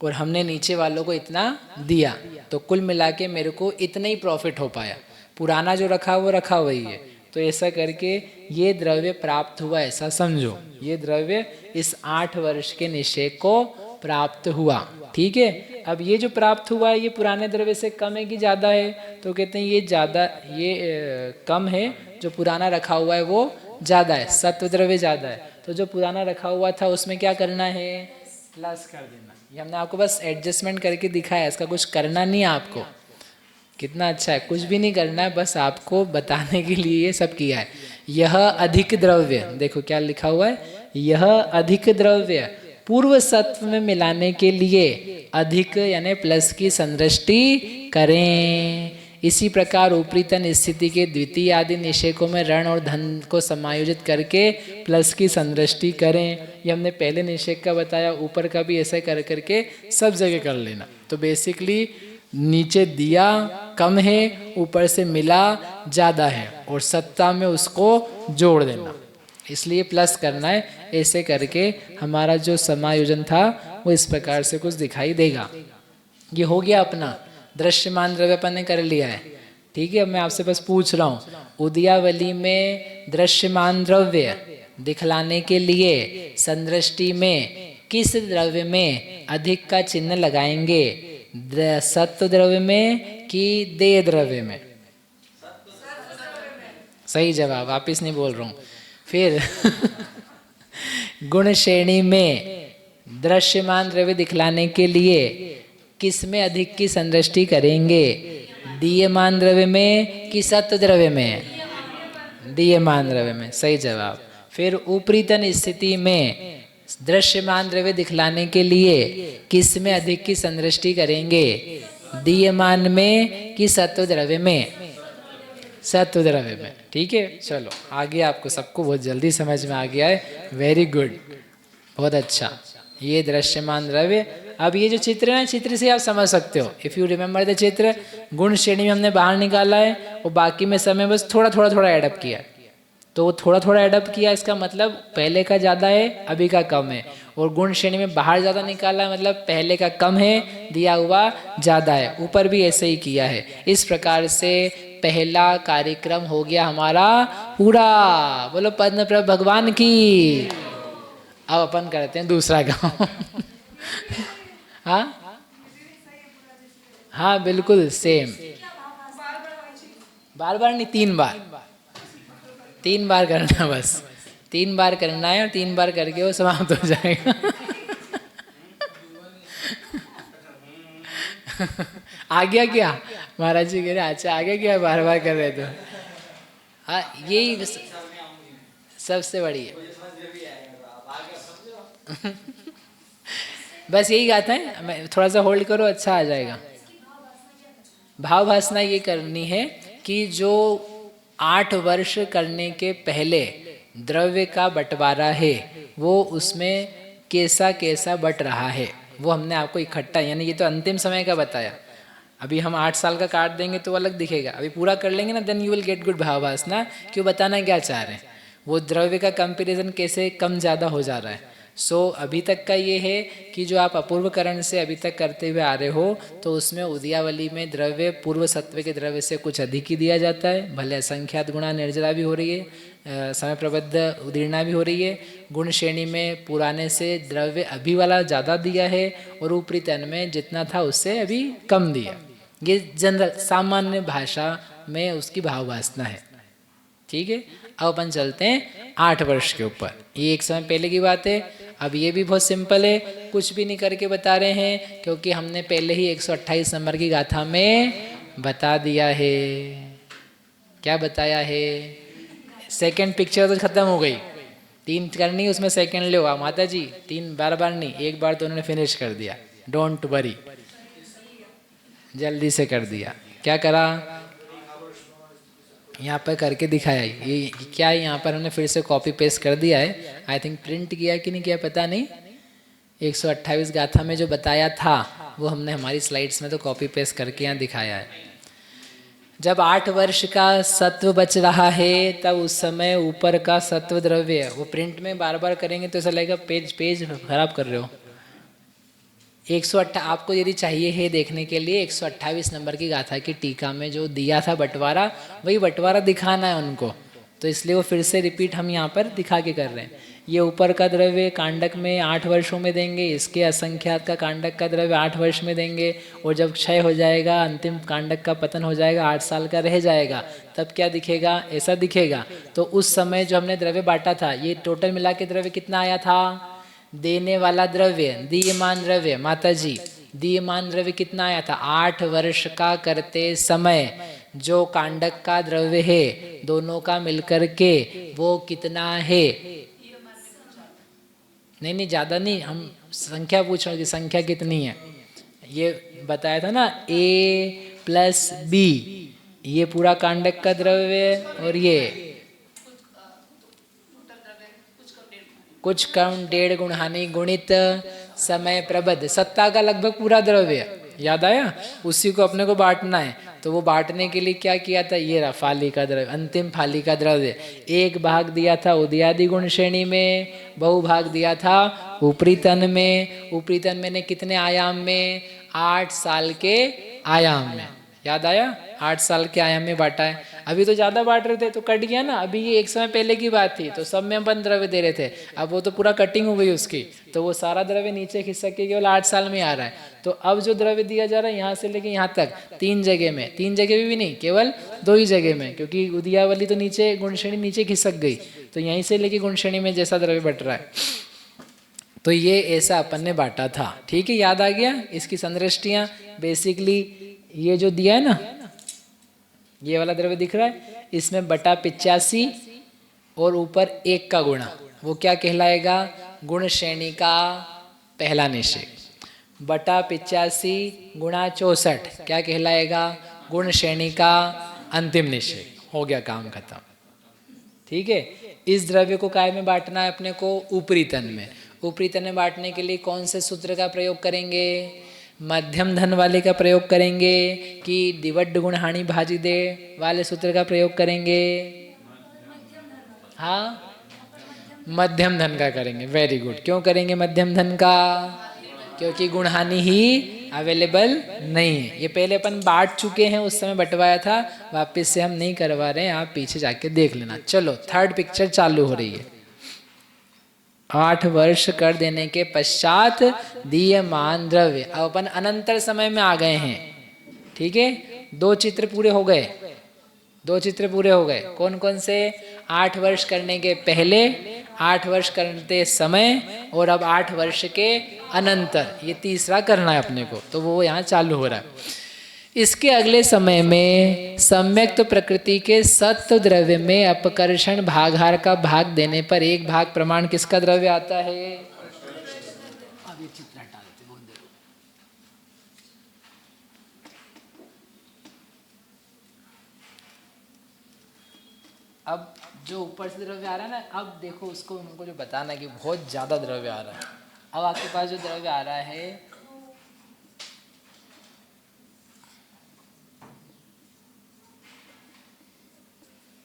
और हमने नीचे वालों को इतना दिया, तो कुल मिला के मेरे को इतना ही प्रॉफिट हो पाया, पुराना जो रखा वो रखा वही है। तो ऐसा करके ये द्रव्य प्राप्त हुआ, ऐसा समझो, ये द्रव्य इस 8 वर्ष के निषेक को प्राप्त हुआ, ठीक है। अब ये जो प्राप्त हुआ है, ये पुराने द्रव्य से कम है कि ज़्यादा है, तो कहते हैं ये ज़्यादा, ये कम है, जो पुराना रखा हुआ है वो ज़्यादा है, सत्व द्रव्य ज़्यादा है। तो जो पुराना रखा हुआ था उसमें क्या करना है, प्लस कर देना। ये हमने आपको बस एडजस्टमेंट करके दिखाया, इसका कुछ करना नहीं है आपको। कितना अच्छा है, कुछ भी नहीं करना है, बस आपको बताने के लिए ये सब किया है। यह अधिक द्रव्य, देखो क्या लिखा हुआ है, यह अधिक द्रव्य पूर्व सत्व में मिलाने के लिए अधिक यानी प्लस की संदृष्टि करें। इसी प्रकार ऊपरीतन स्थिति के द्वितीय आदि निषेकों में ऋण और धन को समायोजित करके प्लस की संदृष्टि करें। ये हमने पहले निषेक का बताया, ऊपर का भी ऐसा कर करके सब जगह कर लेना। तो बेसिकली नीचे दिया कम है, ऊपर से मिला ज़्यादा है, और सत्ता में उसको जोड़ देना, इसलिए प्लस करना है। ऐसे करके हमारा जो समायोजन था वो इस प्रकार से कुछ दिखाई देगा। ये हो गया अपना दृश्यमान द्रव्य अपन ने कर लिया है, ठीक है। अब मैं आपसे बस पूछ रहा हूँ, उदयावली में दृश्यमान द्रव्य दिखलाने के लिए संदृष्टि में किस द्रव्य में अधिक का चिन्ह लगाएंगे, सत्व द्रव्य में कि देय द्रव्य में? सही जवाब, वापिस नहीं बोल रहा हूँ। फिर गुण श्रेणी में दृश्यमान द्रव्य दिखलाने के लिए किस में अधिक की संदृष्टि करेंगे, दीयमान द्रव्य में कि सत्व द्रव्य में? दीयमान द्रव्य में, सही जवाब। फिर ऊपरीतन स्थिति में दृश्यमान द्रव्य दिखलाने के लिए किस में अधिक की संदृष्टि करेंगे, दीयमान में कि सत्व द्रव्य में? सत्व द्रव्य में, ठीक है। चलो आगे आपको सबको बहुत जल्दी समझ में आ गया है, वेरी गुड, बहुत अच्छा। ये दृश्यमान द्रव्य। अब ये जो चित्र है, चित्र से आप समझ सकते हो, इफ़ यू रिमेंबर द चित्र, गुण श्रेणी में हमने बाहर निकाला है और बाकी में समय बस थोड़ा थोड़ा थोड़ा एडअप किया, तो वो थोड़ा थोड़ा एडअप किया, इसका मतलब पहले का ज़्यादा है अभी का कम है, और गुण श्रेणी में बाहर ज़्यादा निकाला मतलब पहले का कम है दिया हुआ ज़्यादा है, ऊपर भी ऐसे ही किया है। इस प्रकार से पहला कार्यक्रम हो गया हमारा पूरा। बोलो पद्म प्रभु भगवान की। अब अपन करते हैं दूसरा गाँव। हाँ हाँ बिल्कुल सेम, बार बार नहीं, 3 बार, 3 बार करना, बस 3 बार करना है, और 3 बार करके वो समाप्त हो जाएगा। आ गया क्या? महाराज जी कह रहे अच्छा आ गया क्या, बार बार कर रहे तो। हाँ यही सबसे बड़ी है। बस यही गाता है, मैं थोड़ा सा होल्ड करो, अच्छा आ जाएगा। भाववासना ये करनी है कि जो 8 वर्ष करने के पहले द्रव्य का बंटवारा है वो उसमें कैसा कैसा बट रहा है, वो हमने आपको इकट्ठा, यानी ये तो अंतिम समय का बताया। अभी हम 8 साल का काट देंगे तो अलग दिखेगा, अभी पूरा कर लेंगे ना, then you will get good भाववासना। क्यों, बताना क्या चाह रहे हैं, वो द्रव्य का कंपैरिजन कैसे कम ज़्यादा हो जा रहा है। अभी तक का ये है कि जो आप अपूर्वकरण से अभी तक करते हुए आ रहे हो, तो उसमें उदयावली में द्रव्य पूर्व सत्व के द्रव्य से कुछ अधिक ही दिया जाता है, भले असंख्यात गुणा निर्जला भी हो रही है, समय प्रबद्ध उदीर्णा भी हो रही है। गुण श्रेणी में पुराने से द्रव्य अभी वाला ज़्यादा दिया है, और ऊपरी तन में जितना था उससे अभी कम दिया। ये जनरल सामान्य भाषा में उसकी भाववासना है। ठीक है, अब अपन चलते हैं 8 वर्ष के ऊपर। ये एक समय पहले की बात है। अब ये भी बहुत सिंपल है, कुछ भी नहीं करके बता रहे हैं, क्योंकि हमने पहले ही 128 नंबर की गाथा में बता दिया है। क्या बताया है? सेकंड पिक्चर तो खत्म हो गई, 3 करनी उसमें सेकंड ले हुआ माता जी, 3 बार नहीं, एक बार तो उन्होंने फिनिश कर दिया। डोंट वरी, जल्दी से कर दिया। क्या करा? यहाँ पर करके दिखाया। ये क्या है, यहाँ पर हमने फिर से कॉपी पेस्ट कर दिया है। आई थिंक प्रिंट किया कि नहीं किया पता नहीं। 128 गाथा में जो बताया था वो हमने हमारी स्लाइड्स में तो कॉपी पेस्ट करके यहाँ दिखाया है। जब 8 वर्ष का सत्व बच रहा है तब उस समय ऊपर का सत्व द्रव्य है, वो प्रिंट में बार बार करेंगे तो ऐसा लगेगा पेज खराब कर रहे हो। 108 आपको यदि चाहिए है देखने के लिए 128 नंबर की गाथा की टीका में जो दिया था बंटवारा, वही बंटवारा दिखाना है उनको, तो इसलिए वो फिर से रिपीट हम यहाँ पर दिखा के कर रहे हैं। ये ऊपर का द्रव्य कांडक में 8 वर्षों में देंगे, इसके असंख्यात का कांडक का द्रव्य 8 वर्ष में देंगे, और जब क्षय हो जाएगा, अंतिम कांडक का पतन हो जाएगा, 8 साल का रह जाएगा, तब क्या दिखेगा? ऐसा दिखेगा। तो उस समय जो हमने द्रव्य बांटा था, ये टोटल मिला के द्रव्य कितना आया था? देने वाला द्रव्य, दीयमान द्रव्य, माता जी दीयमान द्रव्य कितना आया था? 8 वर्ष का करते समय जो कांडक का द्रव्य है दोनों का मिलकर के वो कितना है? नहीं ज्यादा नहीं, हम संख्या पूछ रहे हैं कि संख्या कितनी है। ये बताया था ना, A + B, ये पूरा कांडक का द्रव्य, और ये कुछ कम 1.5 गुण हानि गुणित समय प्रबद्ध, सत्ता का लगभग पूरा द्रव्य। याद आया? उसी को अपने को बांटना है, तो वो बांटने के लिए क्या किया था? ये रहा फाली का द्रव्य, अंतिम फाली का द्रव्य। 1 भाग दिया था उदयादि गुण श्रेणी में, बहु भाग दिया था ऊपरी तन में। ऊपरी तन में ने कितने आयाम में? 8 साल के आयाम में। याद आया? 8 साल के आयाम में बांटा है। अभी तो ज़्यादा बांट रहे थे तो कट गया ना। अभी ये एक समय पहले की बात थी तो सब में अपन द्रव्य दे रहे थे, अब वो तो पूरा कटिंग हो गई उसकी, तो वो सारा द्रव्य नीचे खिसक के केवल 8 साल में आ रहा है। तो अब जो द्रव्य दिया जा रहा है यहाँ से लेके यहाँ तक 3 जगह में, 3 जगह भी नहीं, केवल 2 ही जगह में, क्योंकि उदयावली तो नीचे गुणश्रेणी नीचे खिसक गई, तो यहीं से लेके गुणश्रेणी में जैसा द्रव्य बट रहा है। तो ये ऐसा अपन ने बांटा था। ठीक है, याद आ गया? इसकी संदृष्टियाँ बेसिकली ये जो दिया है ना, ये वाला द्रव्य दिख रहा है, इसमें बटा 85 और ऊपर 1 का गुणा, वो क्या कहलाएगा? गुण श्रेणी का पहला निषेध। बटा 85 गुणा 64 क्या कहलाएगा? गुण श्रेणी का अंतिम निषेध। हो गया, काम खत्म। ठीक है, इस द्रव्य को काय में बांटना है अपने को? ऊपरी तन में। ऊपरी तन में बांटने के लिए कौन से सूत्र का प्रयोग करेंगे? मध्यम धन वाले का प्रयोग करेंगे कि दिवड्ड गुण हानि भाजी दे वाले सूत्र का प्रयोग करेंगे? हाँ, मध्यम धन का करेंगे। Very good. क्यों करेंगे मध्यम धन का? क्योंकि गुण हानि ही अवेलेबल नहीं है। ये पहले अपन बांट चुके हैं, उस समय बंटवाया था, वापस से हम नहीं करवा रहे हैं, आप पीछे जाके देख लेना। चलो, थर्ड पिक्चर चालू हो रही है। 8 वर्ष कर देने के पश्चात दीयमान द्रव्य। अब अपन अनंतर समय में आ गए हैं। ठीक है, 2 चित्र पूरे हो गए। 2 चित्र पूरे हो गए। कौन कौन से? 8 वर्ष करने के पहले, 8 वर्ष करते समय, और अब 8 वर्ष के अनंतर। ये तीसरा करना है अपने को, तो वो यहाँ चालू हो रहा है। इसके अगले समय में सम्यक्त प्रकृति के सत्व द्रव्य में अपकर्षण भागहार का भाग देने पर 1 भाग प्रमाण किसका द्रव्य आता है? अब ये चित्र हटा देते, बहुत देर। अब जो ऊपर से द्रव्य आ रहा है ना, अब देखो उसको उनको जो बताना है कि बहुत ज़्यादा द्रव्य आ रहा है। अब आपके पास जो द्रव्य आ रहा है,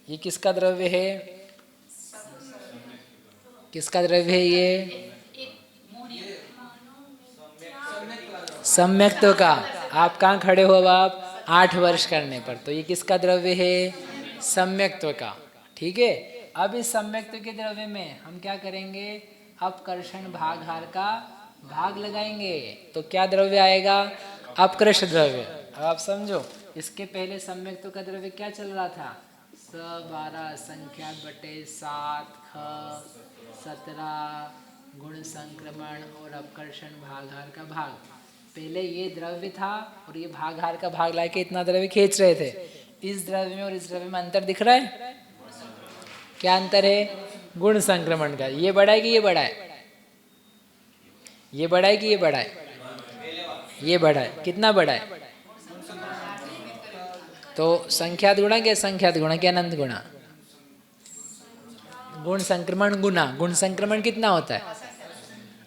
ये किसका द्रव्य है? किसका द्रव्य है ये? सम्यक्त्व का। आप कहाँ खड़े हो अब आप? 8 वर्ष करने पर। तो ये किसका द्रव्य है? सम्यक्त्व का। ठीक है। अब इस सम्यक्त्व के द्रव्य में हम क्या करेंगे? अपकर्षण भागहार का भाग लगाएंगे। तो क्या द्रव्य आएगा? अपकृष्ट द्रव्य। अब आप समझो, इसके पहले सम्यक्त्व का द्रव्य क्या चल रहा था? स 12 संख्यात बटे 7 ख 17 गुण संक्रमण और अपकर्षण भागहार का भाग। पहले ये द्रव्य था और ये भागहार का भाग लाके इतना द्रव्य खींच रहे थे। इस द्रव्य में और इस द्रव्य में अंतर दिख रहा है? क्या अंतर है? गुण संक्रमण का। ये बड़ा है कि ये बड़ा है? ये बड़ा है कि ये बड़ा है? ये बड़ा है। कितना बड़ा है? तो संख्यात गुणा क्या संख्यात गुणा क्या अनंत गुणा? गुण संक्रमण गुना। गुण संक्रमण कितना होता है?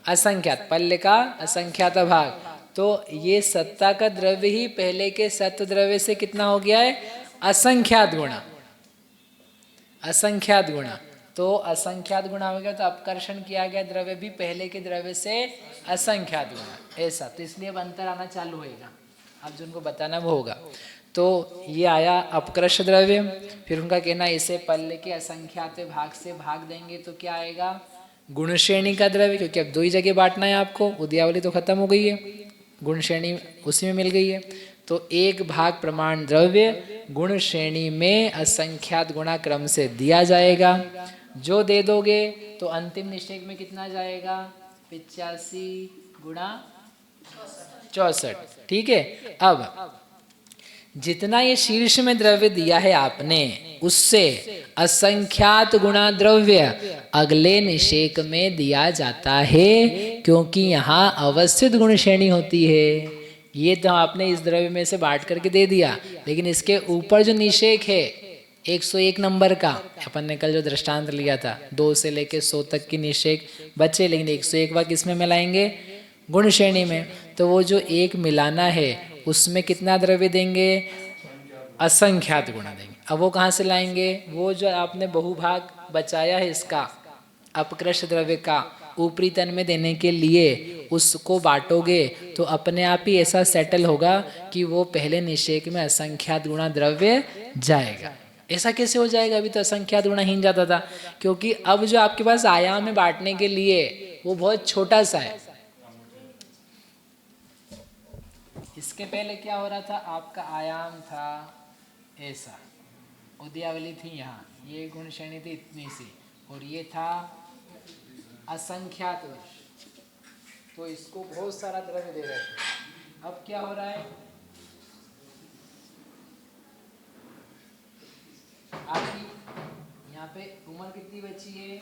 असंख्यात। पल्ले का असंख्यात भाग। तो ये सत्ता का द्रव्य ही पहले के सत्व द्रव्य से कितना हो गया है? असंख्यात गुणा। असंख्यात गुणा। तो असंख्यात गुणा हो गया तो अपकर्षण किया गया द्रव्य भी पहले के द्रव्य से असंख्यात गुणा। ऐसा तो इसलिए अब अंतर आना चालू होगा। अब जो उनको बताना वो होगा। तो ये आया अपकृष्ट द्रव्य। फिर उनका कहना इसे पल्ले के असंख्यात भाग से भाग देंगे तो क्या आएगा? गुण श्रेणी का द्रव्य। क्योंकि अब 2 ही जगह बांटना है आपको, उद्यावली तो खत्म हो गई है, गुण श्रेणी उसी में मिल गई है। तो 1 भाग प्रमाण द्रव्य गुण श्रेणी में असंख्यात गुणा क्रम से दिया जाएगा। जो दे दोगे तो अंतिम निषेक में कितना जाएगा? 85 गुणा 64। ठीक है। अब जितना ये शीर्ष में द्रव्य दिया है आपने, उससे असंख्यात गुणा द्रव्य अगले निषेक में दिया जाता है, क्योंकि यहाँ अवस्थित गुण श्रेणी होती है। ये तो आपने इस द्रव्य में से बांट करके दे दिया, लेकिन इसके ऊपर जो निषेक है 101 नंबर का, अपन ने कल जो दृष्टांत लिया था 2 से लेके 100 तक की निषेक बचे, लेकिन 101 बार किसमें मिलाएंगे? गुण श्रेणी में। तो वो जो एक मिलाना है उसमें कितना द्रव्य देंगे? असंख्यात गुणा देंगे। अब वो कहाँ से लाएंगे? वो जो आपने बहुभाग बचाया है इसका अपकृष्ट द्रव्य का ऊपरी तन में देने के लिए, उसको बांटोगे तो अपने आप ही ऐसा सेटल होगा कि वो पहले निषेक में असंख्यात गुणा द्रव्य जाएगा। ऐसा कैसे हो जाएगा? अभी तो असंख्यात गुणा ही जाता था, क्योंकि अब जो आपके पास आयाम में बांटने के लिए वो बहुत छोटा सा है। इसके पहले क्या हो रहा था? आपका आयाम था ऐसा, उद्यावली थी यहाँ, ये गुण श्रेणी थी इतनी सी, और ये था असंख्यात वर्ष। तो इसको बहुत सारा द्रव्य दे रहे थे। अब क्या हो रहा है? आपकी यहाँ पे उम्र कितनी बची है?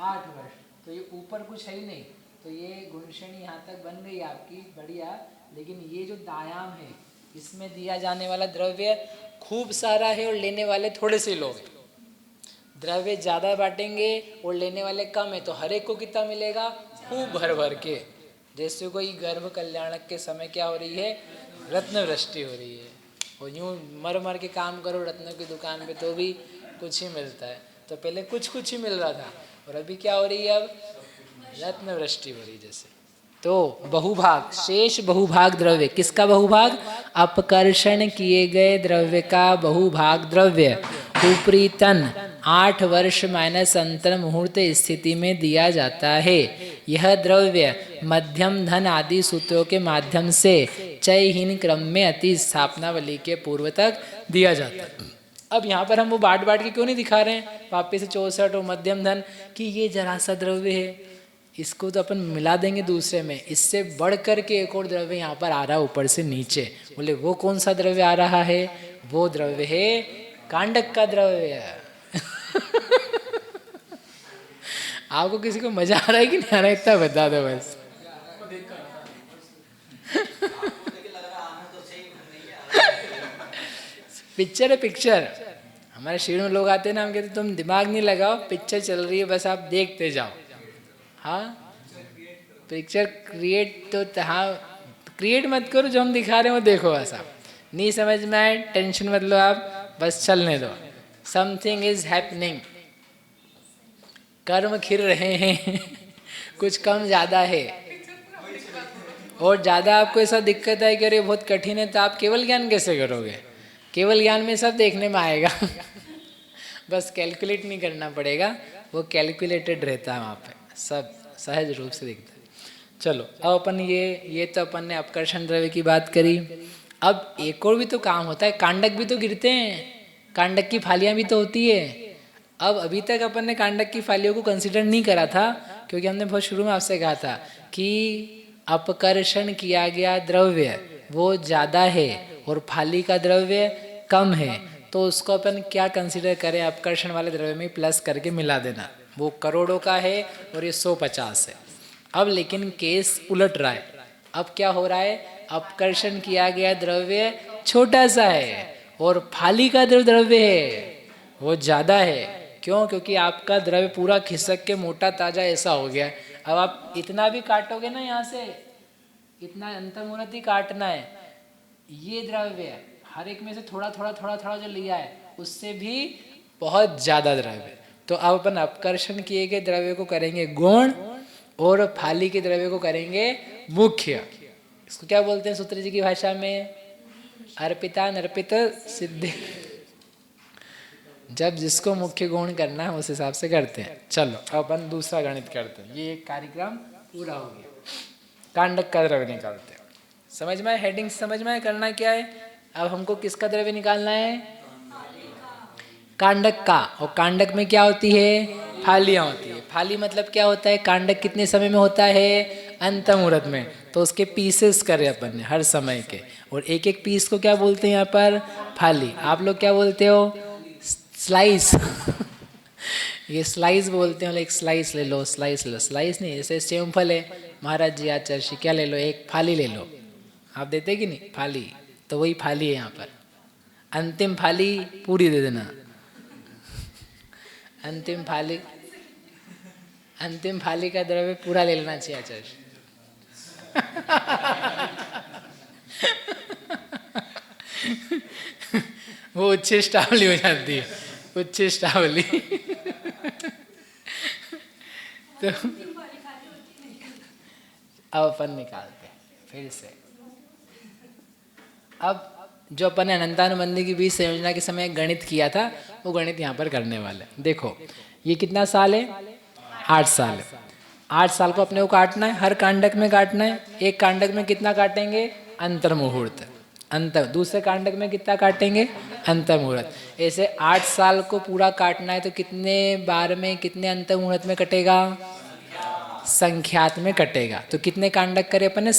8 वर्ष। तो ये ऊपर कुछ है ही नहीं, तो ये गुण श्रेणी यहाँ तक बन गई आपकी, बढ़िया। लेकिन ये जो दायाम है इसमें दिया जाने वाला द्रव्य खूब सारा है और लेने वाले थोड़े से लोग हैं। द्रव्य ज़्यादा बांटेंगे और लेने वाले कम है, तो हर एक को कितना मिलेगा? खूब भर भर के। जैसे कोई गर्भ कल्याणक के समय क्या हो रही है? रत्न वृष्टि हो रही है, और यूँ मर मर के काम करो रत्नों की दुकान पे तो भी कुछ ही मिलता है। तो पहले कुछ कुछ ही मिल रहा था, और अभी क्या हो रही है? अब रत्न वृष्टि हो रही है जैसे। तो बहुभाग, शेष बहुभाग द्रव्य। किसका बहुभाग? अपकर्षण किए गए द्रव्य का बहुभाग द्रव्य ऊपरी तन 8 वर्ष माइनस अंतर मुहूर्त स्थिति में दिया जाता है। यह द्रव्य मध्यम धन आदि सूत्रों के माध्यम से चयहीन क्रम में अति स्थापनावली के पूर्व तक दिया जाता है। अब यहाँ पर हम वो बांट बांट के क्यों नहीं दिखा रहे हैं वापिस से 64 और मध्यम धन कि ये जरा सा द्रव्य है, इसको तो अपन मिला देंगे दूसरे में, इससे बढ़ कर के एक और द्रव्य यहाँ पर आ रहा है ऊपर से नीचे। बोले वो कौन सा द्रव्य आ रहा है? वो द्रव्य है कांडक का द्रव्य। आपको किसी को मजा आ रहा है कि नहीं आ रहा है? इतना बता दो बस। पिक्चर है पिक्चर। हमारे शिविर में लोग आते हैं ना, हम कहते तुम दिमाग नहीं लगाओ, पिक्चर चल रही है बस आप देखते जाओ। हाँ, पिक्चर क्रिएट तो हाँ क्रिएट मत करो, जो हम दिखा रहे हैं वो देखो बस आप। नहीं समझ में आए टेंशन मत लो आप, बस चलने दो। समथिंग इज हैपनिंग, कर्म खिर रहे हैं कुछ कम ज़्यादा है। और ज़्यादा आपको ऐसा दिक्कत है कि अरे बहुत कठिन है, तो आप केवल ज्ञान कैसे करोगे? केवल ज्ञान में सब देखने में आएगा बस कैलकुलेट नहीं करना पड़ेगा, वो कैलकुलेटेड रहता है वहाँ पे, सब सहज रूप से दिखता है। चलो अब अपन ये तो अपन ने अपकर्षण द्रव्य की बात करी। अब एक और भी तो काम होता है, कांडक भी तो गिरते हैं, कांडक की फालियाँ भी तो होती है। अब अभी तक अपन ने कांडक की फालियों को कंसिडर नहीं करा था, क्योंकि हमने बहुत शुरू में आपसे कहा था कि अपकर्षण किया गया द्रव्य वो ज़्यादा है और फाली का द्रव्य कम है, तो उसको अपन क्या कंसिडर करें, अपकर्षण वाले द्रव्य में प्लस करके मिला देना। वो करोड़ों का है और ये 150 है। अब लेकिन केस उलट रहा है। अब क्या हो रहा है, अपकर्षण किया गया द्रव्य छोटा सा है और फाली का द्रव्य है वो ज़्यादा है। क्यों? क्योंकि आपका द्रव्य पूरा खिसक के मोटा ताजा ऐसा हो गया। अब आप इतना भी काटोगे ना, यहाँ से इतना अंतर्मुहूर्त ही काटना है, ये द्रव्य हर एक में से थोड़ा थोड़ा थोड़ा थोड़ा जो लिया है उससे भी बहुत ज़्यादा द्रव्य। तो अब अपन अपकर्षण किए गए द्रव्य को करेंगे गौण और फाली के द्रव्य को करेंगे मुख्य। इसको क्या बोलते हैं सूत्र जी की भाषा में? अर्पिता नर्पित सिद्धि। जब जिसको मुख्य गुण करना है उस हिसाब से करते हैं। चलो अपन दूसरा गणित करते हैं, ये एक कार्यक्रम पूरा हो गया। कांडक का द्रव्य निकालते हैं। समझ में आए? हेडिंग समझ में आए? करना क्या है, अब हमको किसका द्रव्य निकालना है? कांडक का। और कांडक में क्या होती है? फालियाँ होती है। फाली मतलब क्या होता है? कांडक कितने समय में होता है? अंतमुहूर्त में। तो उसके पीसेस करे अपन ने हर समय के, और एक एक पीस को क्या बोलते हैं यहाँ पर? फाली। आप लोग क्या बोलते हो? स्लाइस ये स्लाइस बोलते हैं। एक स्लाइस ले लो, स्लाइस ले लो। स्लाइस नहीं, जैसे सेमफल है, महाराज जी आचार्य क्या ले लो, एक फाली ले लो। आप देते कि नहीं फाली? तो वही फाली है यहाँ पर। अंतिम फाली पूरी दे देना। अंतिम फाली का द्रव्य पूरा ले लेना चाहिए आचार्य वो उच्छिष्टावली हो जाती है, उच्छिष्टावली तो अब अपन निकालते हैं फिर से। अब जो अपन ने अनंतानुबंधी की बीच संयोजना के समय गणित किया था, वो गणित यहाँ पर करने वाले। देखो ये कितना साल है? 8 साल है। 8 साल को अपने को काटना है, हर कांडक में काटना है। एक कांडक में कितना काटेंगे? अंतर्मुहूर्त। दूसरे कांडक में कितना काटेंगे? अंतर्मुहूर्त। ऐसे 8 साल को पूरा काटना है, तो कितने बार में, कितने अंतर्मुहूर्त में कटेगा? संख्यात में कटेगा। तो कितने कांडक करे अपन ने?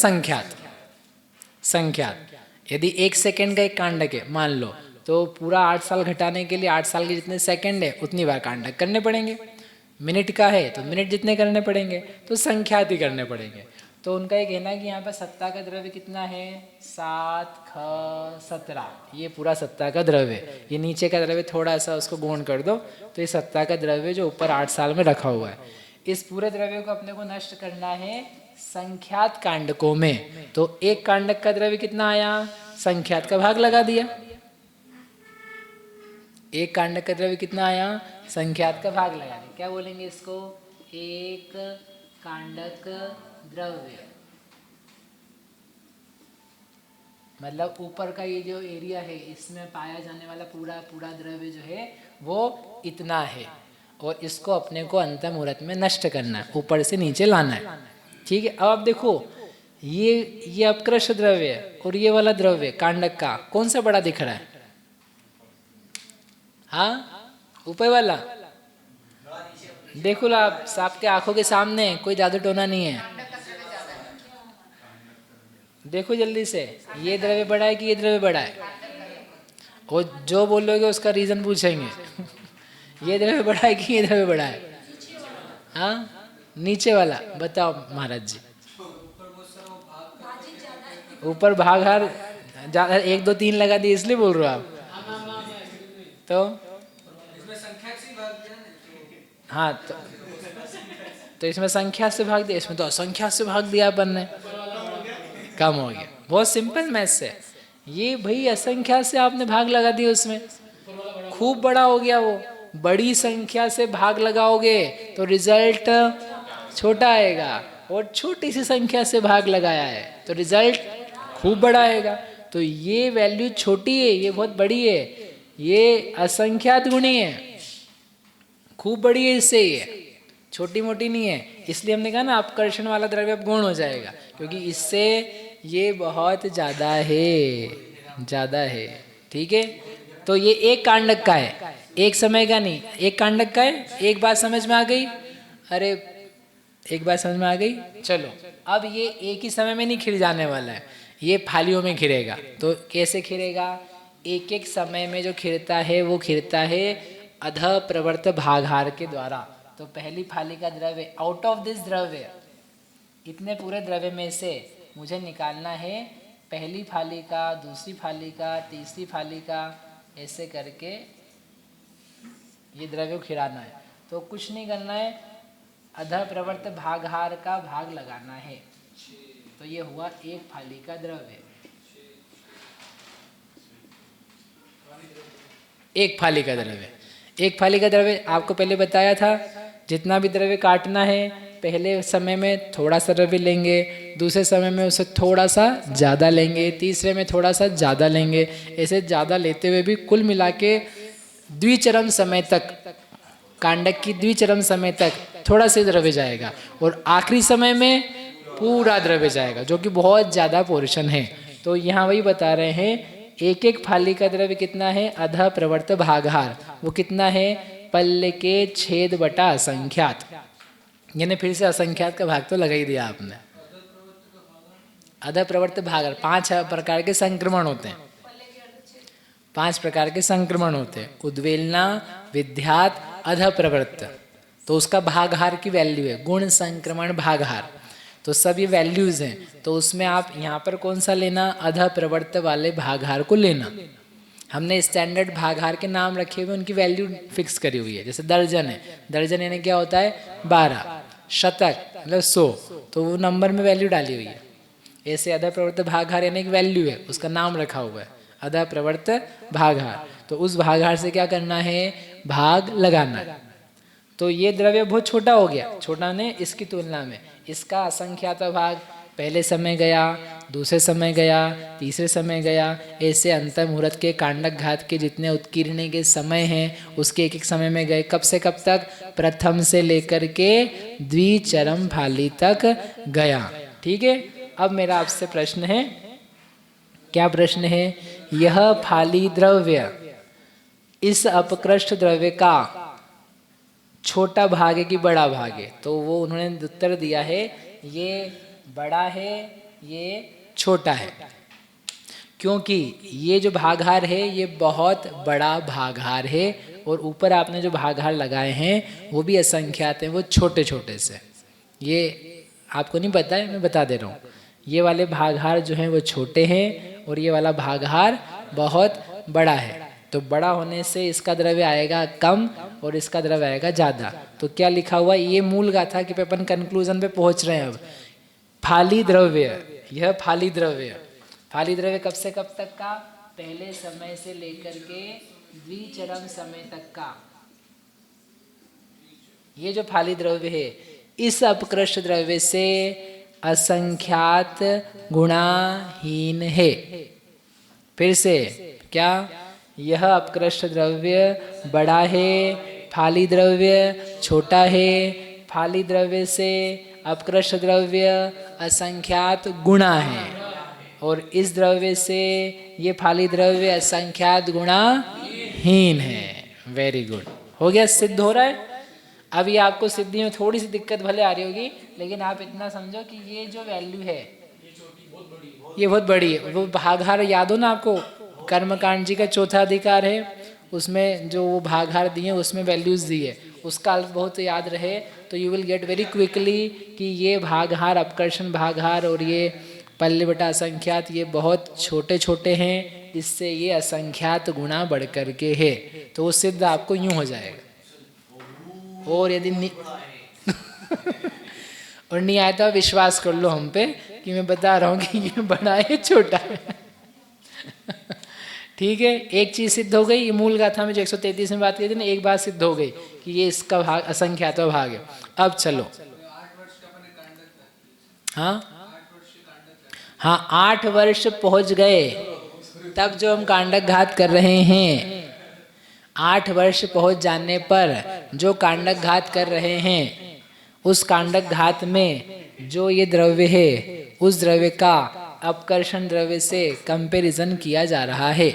संख्यात। यदि 1 सेकेंड का एक कांडक है मान लो, तो पूरा 8 साल घटाने के लिए 8 साल के जितने सेकंड है उतनी बार कांडक करने पड़ेंगे। मिनट का है तो मिनट जितने करने पड़ेंगे, तो संख्यात ही करने पड़ेंगे। तो उनका ये कहना है कि यहाँ पर सत्ता का द्रव्य कितना है? 7 × 17। ये पूरा सत्ता का द्रव्य। ये नीचे का द्रव्य थोड़ा सा उसको गुण कर दो, तो ये सत्ता का द्रव्य जो ऊपर 8 साल में रखा हुआ है। इस पूरे द्रव्य को अपने को नष्ट करना है संख्यात कांडकों में। तो एक कांडक का द्रव्य कितना आया? संख्यात का भाग लगा दिया। एक कांडक का द्रव्य कितना आया? संख्यात का भाग लगा दिया। क्या बोलेंगे इसको? एक कांडक द्रव्य। मतलब ऊपर का ये जो एरिया है, इसमें पाया जाने वाला पूरा द्रव्य जो है वो इतना है, और इसको अपने को अंतर्मुहूर्त में नष्ट करना है, ऊपर से नीचे लाना है। ठीक है। अब आप देखो ये अपकृष्ट द्रव्य है और ये वाला द्रव्य कांडक का कौन सा बड़ा दिख रहा है? हाँ, ऊपर वाला। देखो आप आपके आंखों के सामने, कोई जादू टोना नहीं है। देखो जल्दी से, ये द्रव्य बड़ा है कि ये द्रव्य बड़ा है? और जो बोलोगे उसका रीजन पूछेंगे ये द्रव्य बड़ा है कि ये द्रव्य बड़ा है? हाँ, नीचे वाला बताओ महाराज जी। ऊपर भाग हर ज्यादा 1 2 3 लगा दिए इसलिए बोल रहे हो आप? तो हाँ तो इसमें संख्या से भाग दिया, इसमें तो असंख्या से भाग दिया अपन ने, कम हो गया। बहुत सिंपल मैथ्स है ये भाई, असंख्या से आपने भाग लगा दिया, उसमें खूब बड़ा हो गया वो। बड़ी संख्या से भाग लगाओगे तो रिजल्ट छोटा आएगा, और छोटी सी संख्या से भाग लगाया है तो रिजल्ट खूब बड़ा आएगा। तो ये वैल्यू छोटी है, ये बहुत बड़ी है, ये असंख्यात गुणी है, खूब बड़ी है इससे, ये छोटी मोटी नहीं है। इसलिए हमने कहा ना अपकर्षण वाला द्रव्य अब गौण हो जाएगा, क्योंकि इससे ये बहुत ज़्यादा है, ज़्यादा है। ठीक है, तो ये एक कांडक का है, एक समय का नहीं, एक कांडक का है। एक बात समझ में आ गई? अरे एक बात समझ में आ गई? चलो, अब ये एक ही समय में नहीं खिल जाने वाला है, ये फालियों में खिलेगा। तो कैसे खिलेगा? एक एक समय में जो खिलता है वो खिलता है अध प्रवर्त भागहार के द्वारा। तो पहली फाली का द्रव्य, आउट ऑफ दिस द्रव्य, इतने पूरे द्रव्य में से मुझे निकालना है पहली फाली का, दूसरी फाली का, तीसरी फाली का, ऐसे करके ये द्रव्य खिलाना है। तो कुछ नहीं करना है, अध प्रवर्त भागहार का भाग लगाना है। तो ये हुआ एक फाली का द्रव्य, एक फाली का द्रव्य। एक फाली का द्रव्य आपको पहले बताया था, जितना भी द्रव्य काटना है पहले समय में थोड़ा सा द्रव्य लेंगे, दूसरे समय में उसे थोड़ा सा ज़्यादा लेंगे, तीसरे में थोड़ा सा ज़्यादा लेंगे, ऐसे ज़्यादा लेते हुए भी कुल मिला के द्विचरम समय तक, कांडक की द्विचरम समय तक थोड़ा सा द्रव्य जाएगा, और आखिरी समय में पूरा द्रव्य जाएगा, जो कि बहुत ज़्यादा पोर्शन है। तो यहाँ वही बता रहे हैं, एक एक फाली का द्रव्य कितना है? अध प्रवर्त भागहार, वो कितना है? पल्ले के छेद बटा असंख्यात। यानी फिर से असंख्यात का भाग तो लगा ही दिया आपने। अध प्रवर्त भागहार, 5 प्रकार के संक्रमण होते हैं, 5 प्रकार के संक्रमण होते हैं। उद्वेलना, विध्यात, अध प्रवर्त, तो उसका भागहार की वैल्यू है गुण संक्रमण भागहार। तो सब ये वैल्यूज हैं, तो उसमें आप यहाँ पर कौन सा लेना? अध प्रवर्त वाले भागहार को लेना। हमने स्टैंडर्ड भागहार के नाम रखे हुए, उनकी वैल्यू फिक्स करी हुई है। जैसे दर्जन है, दर्जन यानी क्या होता है? 12, शतक मतलब 100, तो वो नंबर में वैल्यू डाली हुई है। ऐसे अध प्रवर्त भागहार यानी एक वैल्यू है, उसका नाम रखा हुआ है अध प्रवर्त भागहार। तो उस भागहार से क्या करना है? भाग लगाना है। तो ये द्रव्य बहुत छोटा हो गया, छोटा ने इसकी तुलना में, इसका असंख्यात भाग पहले समय गया, दूसरे समय गया, तीसरे समय गया, ऐसे अंत मुहूर्त के कांडक घात के जितने उत्कीर्ण के समय हैं उसके एक एक समय में गए। कब से कब तक? प्रथम से लेकर के द्विचरम फाली तक गया। ठीक है, अब मेरा आपसे प्रश्न है, क्या प्रश्न है? यह फाली द्रव्य इस अपकृष्ट द्रव्य का छोटा भाग है कि बड़ा भाग है? तो वो उन्होंने उत्तर दिया है, ये बड़ा है, ये छोटा है। क्योंकि ये जो भागहार है ये बहुत बड़ा भागहार है, और ऊपर आपने जो भागहार लगाए हैं वो भी असंख्यात हैं, वो छोटे छोटे से। ये आपको नहीं पता है, मैं बता दे रहा हूँ। ये वाले भागहार जो हैं वो छोटे हैं, और ये वाला भागहार बहुत बड़ा है। तो बड़ा होने से इसका द्रव्य आएगा कम और इसका द्रव्य आएगा ज़्यादा। तो क्या लिखा हुआ? ये मूल गाथा कि अपन कंक्लूजन पे पहुँच रहे हैं अब। फाली द्रव्य, यह फाली द्रव्य, फाली द्रव्य कब से कब तक का? पहले समय से लेकर के द्विचरम समय तक का। ये जो फाली द्रव्य है, इस अपकृष्ट द्रव्य से असंख्यात गुणाहीन है। फिर से क्या? यह अपकृष्ट द्रव्य बड़ा है, फाली द्रव्य छोटा है। फाली द्रव्य से अपकृष्ट द्रव्य असंख्यात गुणा है, और इस द्रव्य से ये फाली द्रव्य असंख्यात गुणाहीन है। वेरी गुड, हो गया, सिद्ध हो रहा है। अभी आपको सिद्धि में थोड़ी सी दिक्कत भले आ रही होगी, लेकिन आप इतना समझो कि ये जो वैल्यू है ये बहुत बड़ी है। वो भागहार याद हो ना आपको, कर्मकांड जी का चौथा अधिकार है, उसमें जो वो भागहार दिए उसमें वैल्यूज दी है, उसका अर्थ बहुत याद रहे तो you will get very quickly कि ये भागहार, अपकर्षण भागहार और ये पल्ले बटा असंख्यात, ये बहुत छोटे छोटे हैं, इससे ये असंख्यात गुणा बढ़ कर के है। तो वो सिद्ध आपको यूं हो जाएगा। और यदि नहीं और नहीं आया तो विश्वास कर लो हम पे कि मैं बता रहा हूँ कि ये बड़ा है छोटा है। ठीक है, एक चीज सिद्ध हो गई, ये मूल गाथा में जो 133 में बात की थी ना, एक बात सिद्ध हो गई कि ये इसका भाग असंख्यात भाग है। अब चलो, हाँ हाँ 8 वर्ष पहुंच गए तब जो हम कांडक घात कर रहे हैं, 8 वर्ष पहुंच जाने पर जो कांडक घात कर रहे हैं, उस कांडक घात में जो ये द्रव्य है उस द्रव्य का अपकर्षण द्रव्य से कंपैरिजन किया जा रहा है।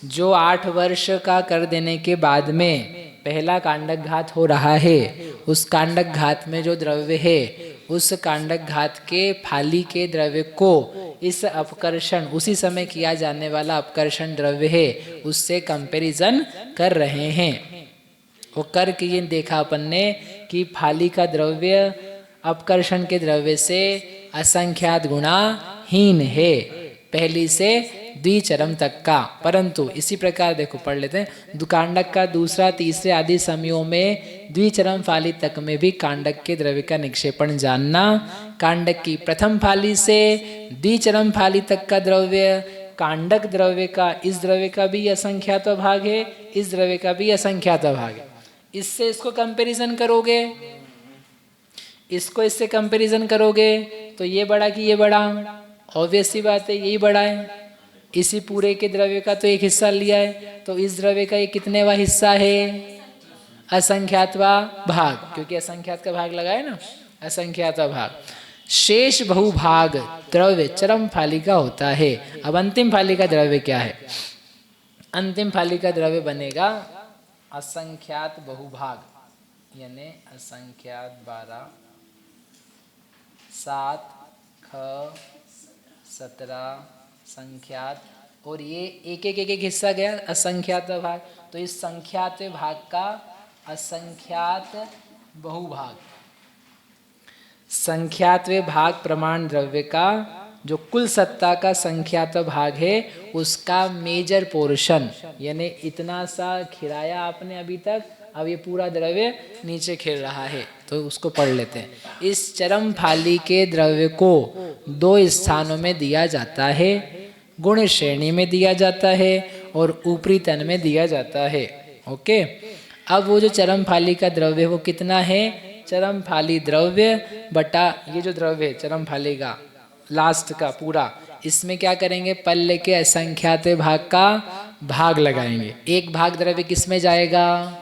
जो 8 वर्ष का कर देने के बाद में पहला कांडक घात हो रहा है, उस कांडक घात में जो द्रव्य है उस कांडक घात के फाली के द्रव्य को इस अपकर्षण, उसी समय किया जाने वाला अपकर्षण द्रव्य है उससे कंपैरिजन कर रहे हैं। वो करके ये देखा अपन ने कि फाली का द्रव्य अपकर्षण के द्रव्य से असंख्यात गुणा हीन है, पहली से द्विचरम तक का। परंतु इसी प्रकार देखो पढ़ लेते हैं, कांडक का दूसरा तीसरे आदि समयों में द्विचरम फाली तक में भी कांडक के द्रव्य का निक्षेपण जानना। कांडक की प्रथम फाली से द्विचरम फाली तक का द्रव्य, कांडक द्रव्य का, इस द्रव्य का भी असंख्यात भाग है, इस द्रव्य का भी असंख्यात भाग है। इससे इसको कंपैरिजन करोगे, इसको इससे कंपैरिजन करोगे तो ये बड़ा कि ये बड़ा, ऑब्वियस सी बात है यही बड़ा है। इसी पूरे के द्रव्य का तो एक हिस्सा लिया है, तो इस द्रव्य का ये कितनेवा हिस्सा है, असंख्यातवा भाग, क्योंकि असंख्यात का भाग लगा है ना, असंख्यातवा भाग। शेष बहुभाग द्रव्य चरम फाली का होता है। अब अंतिम फाली का द्रव्य क्या है? अंतिम फाली का द्रव्य बनेगा असंख्यात बहुभाग, यानी असंख्यात 12, 7, ख 17 संख्यात, और ये एक एक एक एक हिस्सा गया असंख्यात भाग। तो इस संख्यात भाग का असंख्यात बहुभाग, संख्यात भाग प्रमाण द्रव्य का जो कुल सत्ता का संख्यात भाग है उसका मेजर पोर्शन, यानी इतना सा खिलाया आपने अभी तक, अब ये पूरा द्रव्य नीचे खिल रहा है, तो उसको पढ़ लेते हैं। इस चरम फाली के द्रव्य को 2 स्थानों में दिया जाता है, गुण श्रेणी में दिया जाता है और ऊपरी तन में दिया जाता है। ओके, अब वो जो चरम फाली का द्रव्य वो कितना है? चरम फाली द्रव्य बटा ये जो द्रव्य है चरम फाली का लास्ट का पूरा, इसमें क्या करेंगे? पल्ले के असंख्यात भाग का भाग लगाएंगे। एक भाग द्रव्य किस में जाएगा?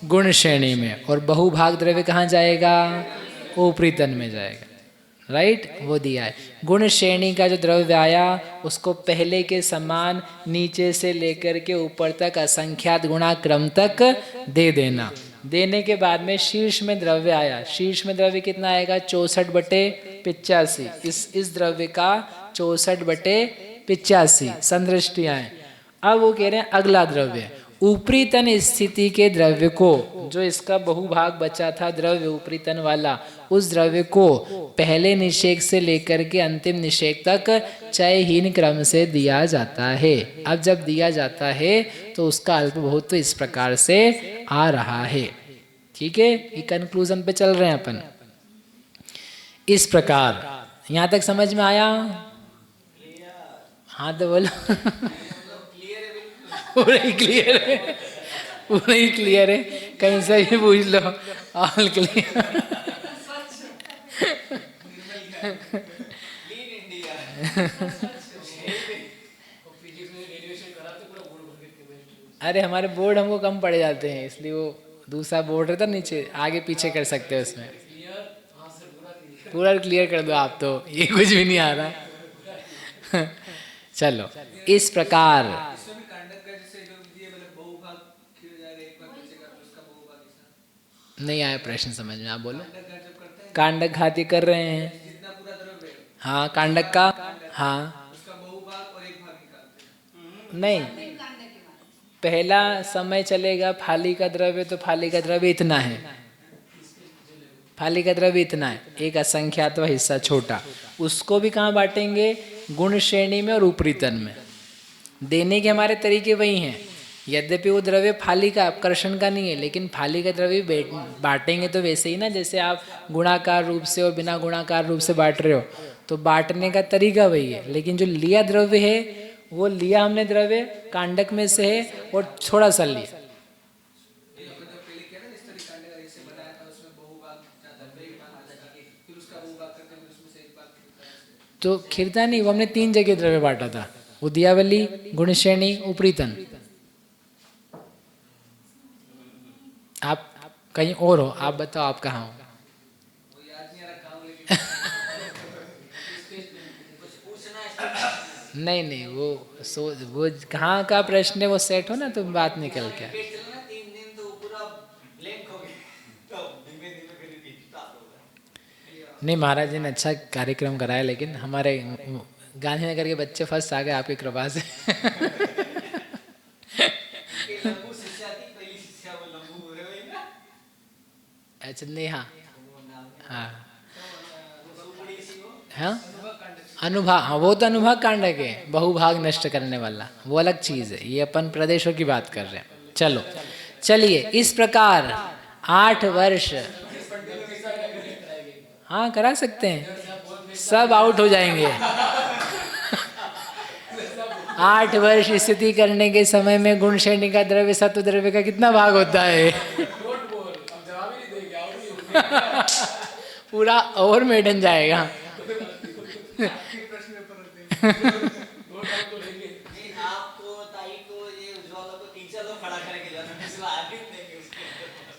गुण श्रेणी में, और बहुभाग द्रव्य कहाँ जाएगा? ऊपरी तन में जाएगा। राइट, वो दिया है। गुण श्रेणी का जो द्रव्य आया उसको पहले के समान नीचे से लेकर के ऊपर तक असंख्यात गुणा क्रम तक दे देना। देने के बाद में शीर्ष में द्रव्य आया, शीर्ष में द्रव्य कितना आएगा? 64/85। इस द्रव्य का 64/85 संदृष्टियाँ हैं। अब वो कह रहे हैं अगला द्रव्य ऊपरी तन स्थिति के द्रव्य को, जो इसका बहुभाग बचा था द्रव्य ऊपरी तन वाला, उस द्रव्य को पहले निषेक से लेकर के अंतिम निषेक तक चयहीन क्रम से दिया जाता है। अब जब दिया जाता है तो उसका अल्प बहुत तो इस प्रकार से आ रहा है। ठीक है, ये कंक्लूजन पे चल रहे हैं अपन। इस प्रकार यहाँ तक समझ में आया? हाँ तो बोलो। पूरा ही क्लियर है, पूरा ही क्लियर है, कहीं से भी पूछ लो, ऑल क्लियर। अरे हमारे बोर्ड हमको कम पड़ जाते हैं, इसलिए वो दूसरा बोर्ड रहता नीचे, आगे पीछे कर सकते हो उसमें। पूरा क्लियर कर दो आप, तो ये कुछ भी नहीं आ रहा। चलो, इस प्रकार नहीं आया प्रश्न समझ में, आप बोलो। कांडक घाती कर रहे हैं, हाँ कांडक का, हाँ नहीं, पहला समय चलेगा फाली का द्रव्य, तो फाली का द्रव्य इतना है, फाली का द्रव्य इतना है, एक असंख्यात हिस्सा छोटा, उसको भी कहाँ बांटेंगे? गुण श्रेणी में और ऊपरी तन में। देने के हमारे तरीके वही हैं, यद्यपि वो द्रव्य फाली का कर्षण का नहीं है, लेकिन फाली का द्रव्य बांटेंगे तो वैसे ही ना, जैसे आप गुणाकार रूप से और बिना गुणाकार रूप से बांट रहे हो, तो बांटने का तरीका वही है। लेकिन जो लिया द्रव्य है, वो लिया हमने द्रव्य कांडक में से है और थोड़ा सा लिया। तो खिरता नहीं, वो हमने 3 जगह द्रव्य बांटा था, उद्यावली, गुणश्रेणी, उपरीतन। आप कहीं और हो, आप बताओ आप कहाँ हो? नहीं नहीं, वो कहाँ का प्रश्न है, वो सेट हो ना तो बात निकल के। नहीं, महाराज जी ने अच्छा कार्यक्रम कराया, लेकिन हमारे गांधीनगर के बच्चे फर्स्ट आ गए आपकी कृपा से। अच्छा नहीं, हाँ हाँ हाँ, अनुभाग, हाँ वो तो अनुभाग कांडक है, बहुभाग नष्ट करने वाला, वो अलग चीज है। ये अपन प्रदेशों की बात कर रहे हैं। चलो चलिए, इस प्रकार 8 वर्ष, हाँ करा सकते हैं, सब आउट हो जाएंगे। 8 वर्ष स्थिति करने के समय में गुण श्रेणी का द्रव्य सत्व द्रव्य का कितना भाग होता है? पूरा ओवर मेडन जाएगा।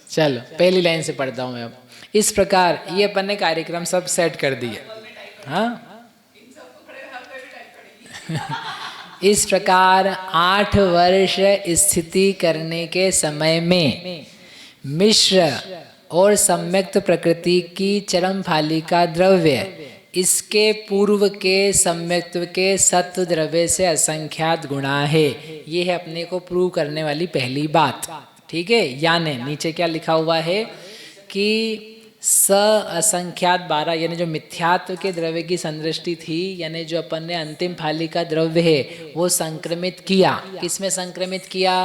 चलो पहली लाइन से पढ़ता हूँ मैं अब। इस प्रकार ये अपन ने कार्यक्रम सब सेट कर दिए। हाँ इस प्रकार 8 वर्ष स्थिति करने के समय में मिश्र और सम्यक्त प्रकृति की चरम फालिका द्रव्य इसके पूर्व के सम्यक्त्व के सत्व द्रव्य से असंख्यात गुणा है। ये है अपने को प्रूव करने वाली पहली बात। ठीक है, यानी नीचे क्या लिखा हुआ है कि स असंख्यात 12, यानी जो मिथ्यात्व के द्रव्य की संदृष्टि थी, यानी जो अपन ने अंतिम फालिका द्रव्य है वो संक्रमित किया। किसमें संक्रमित किया?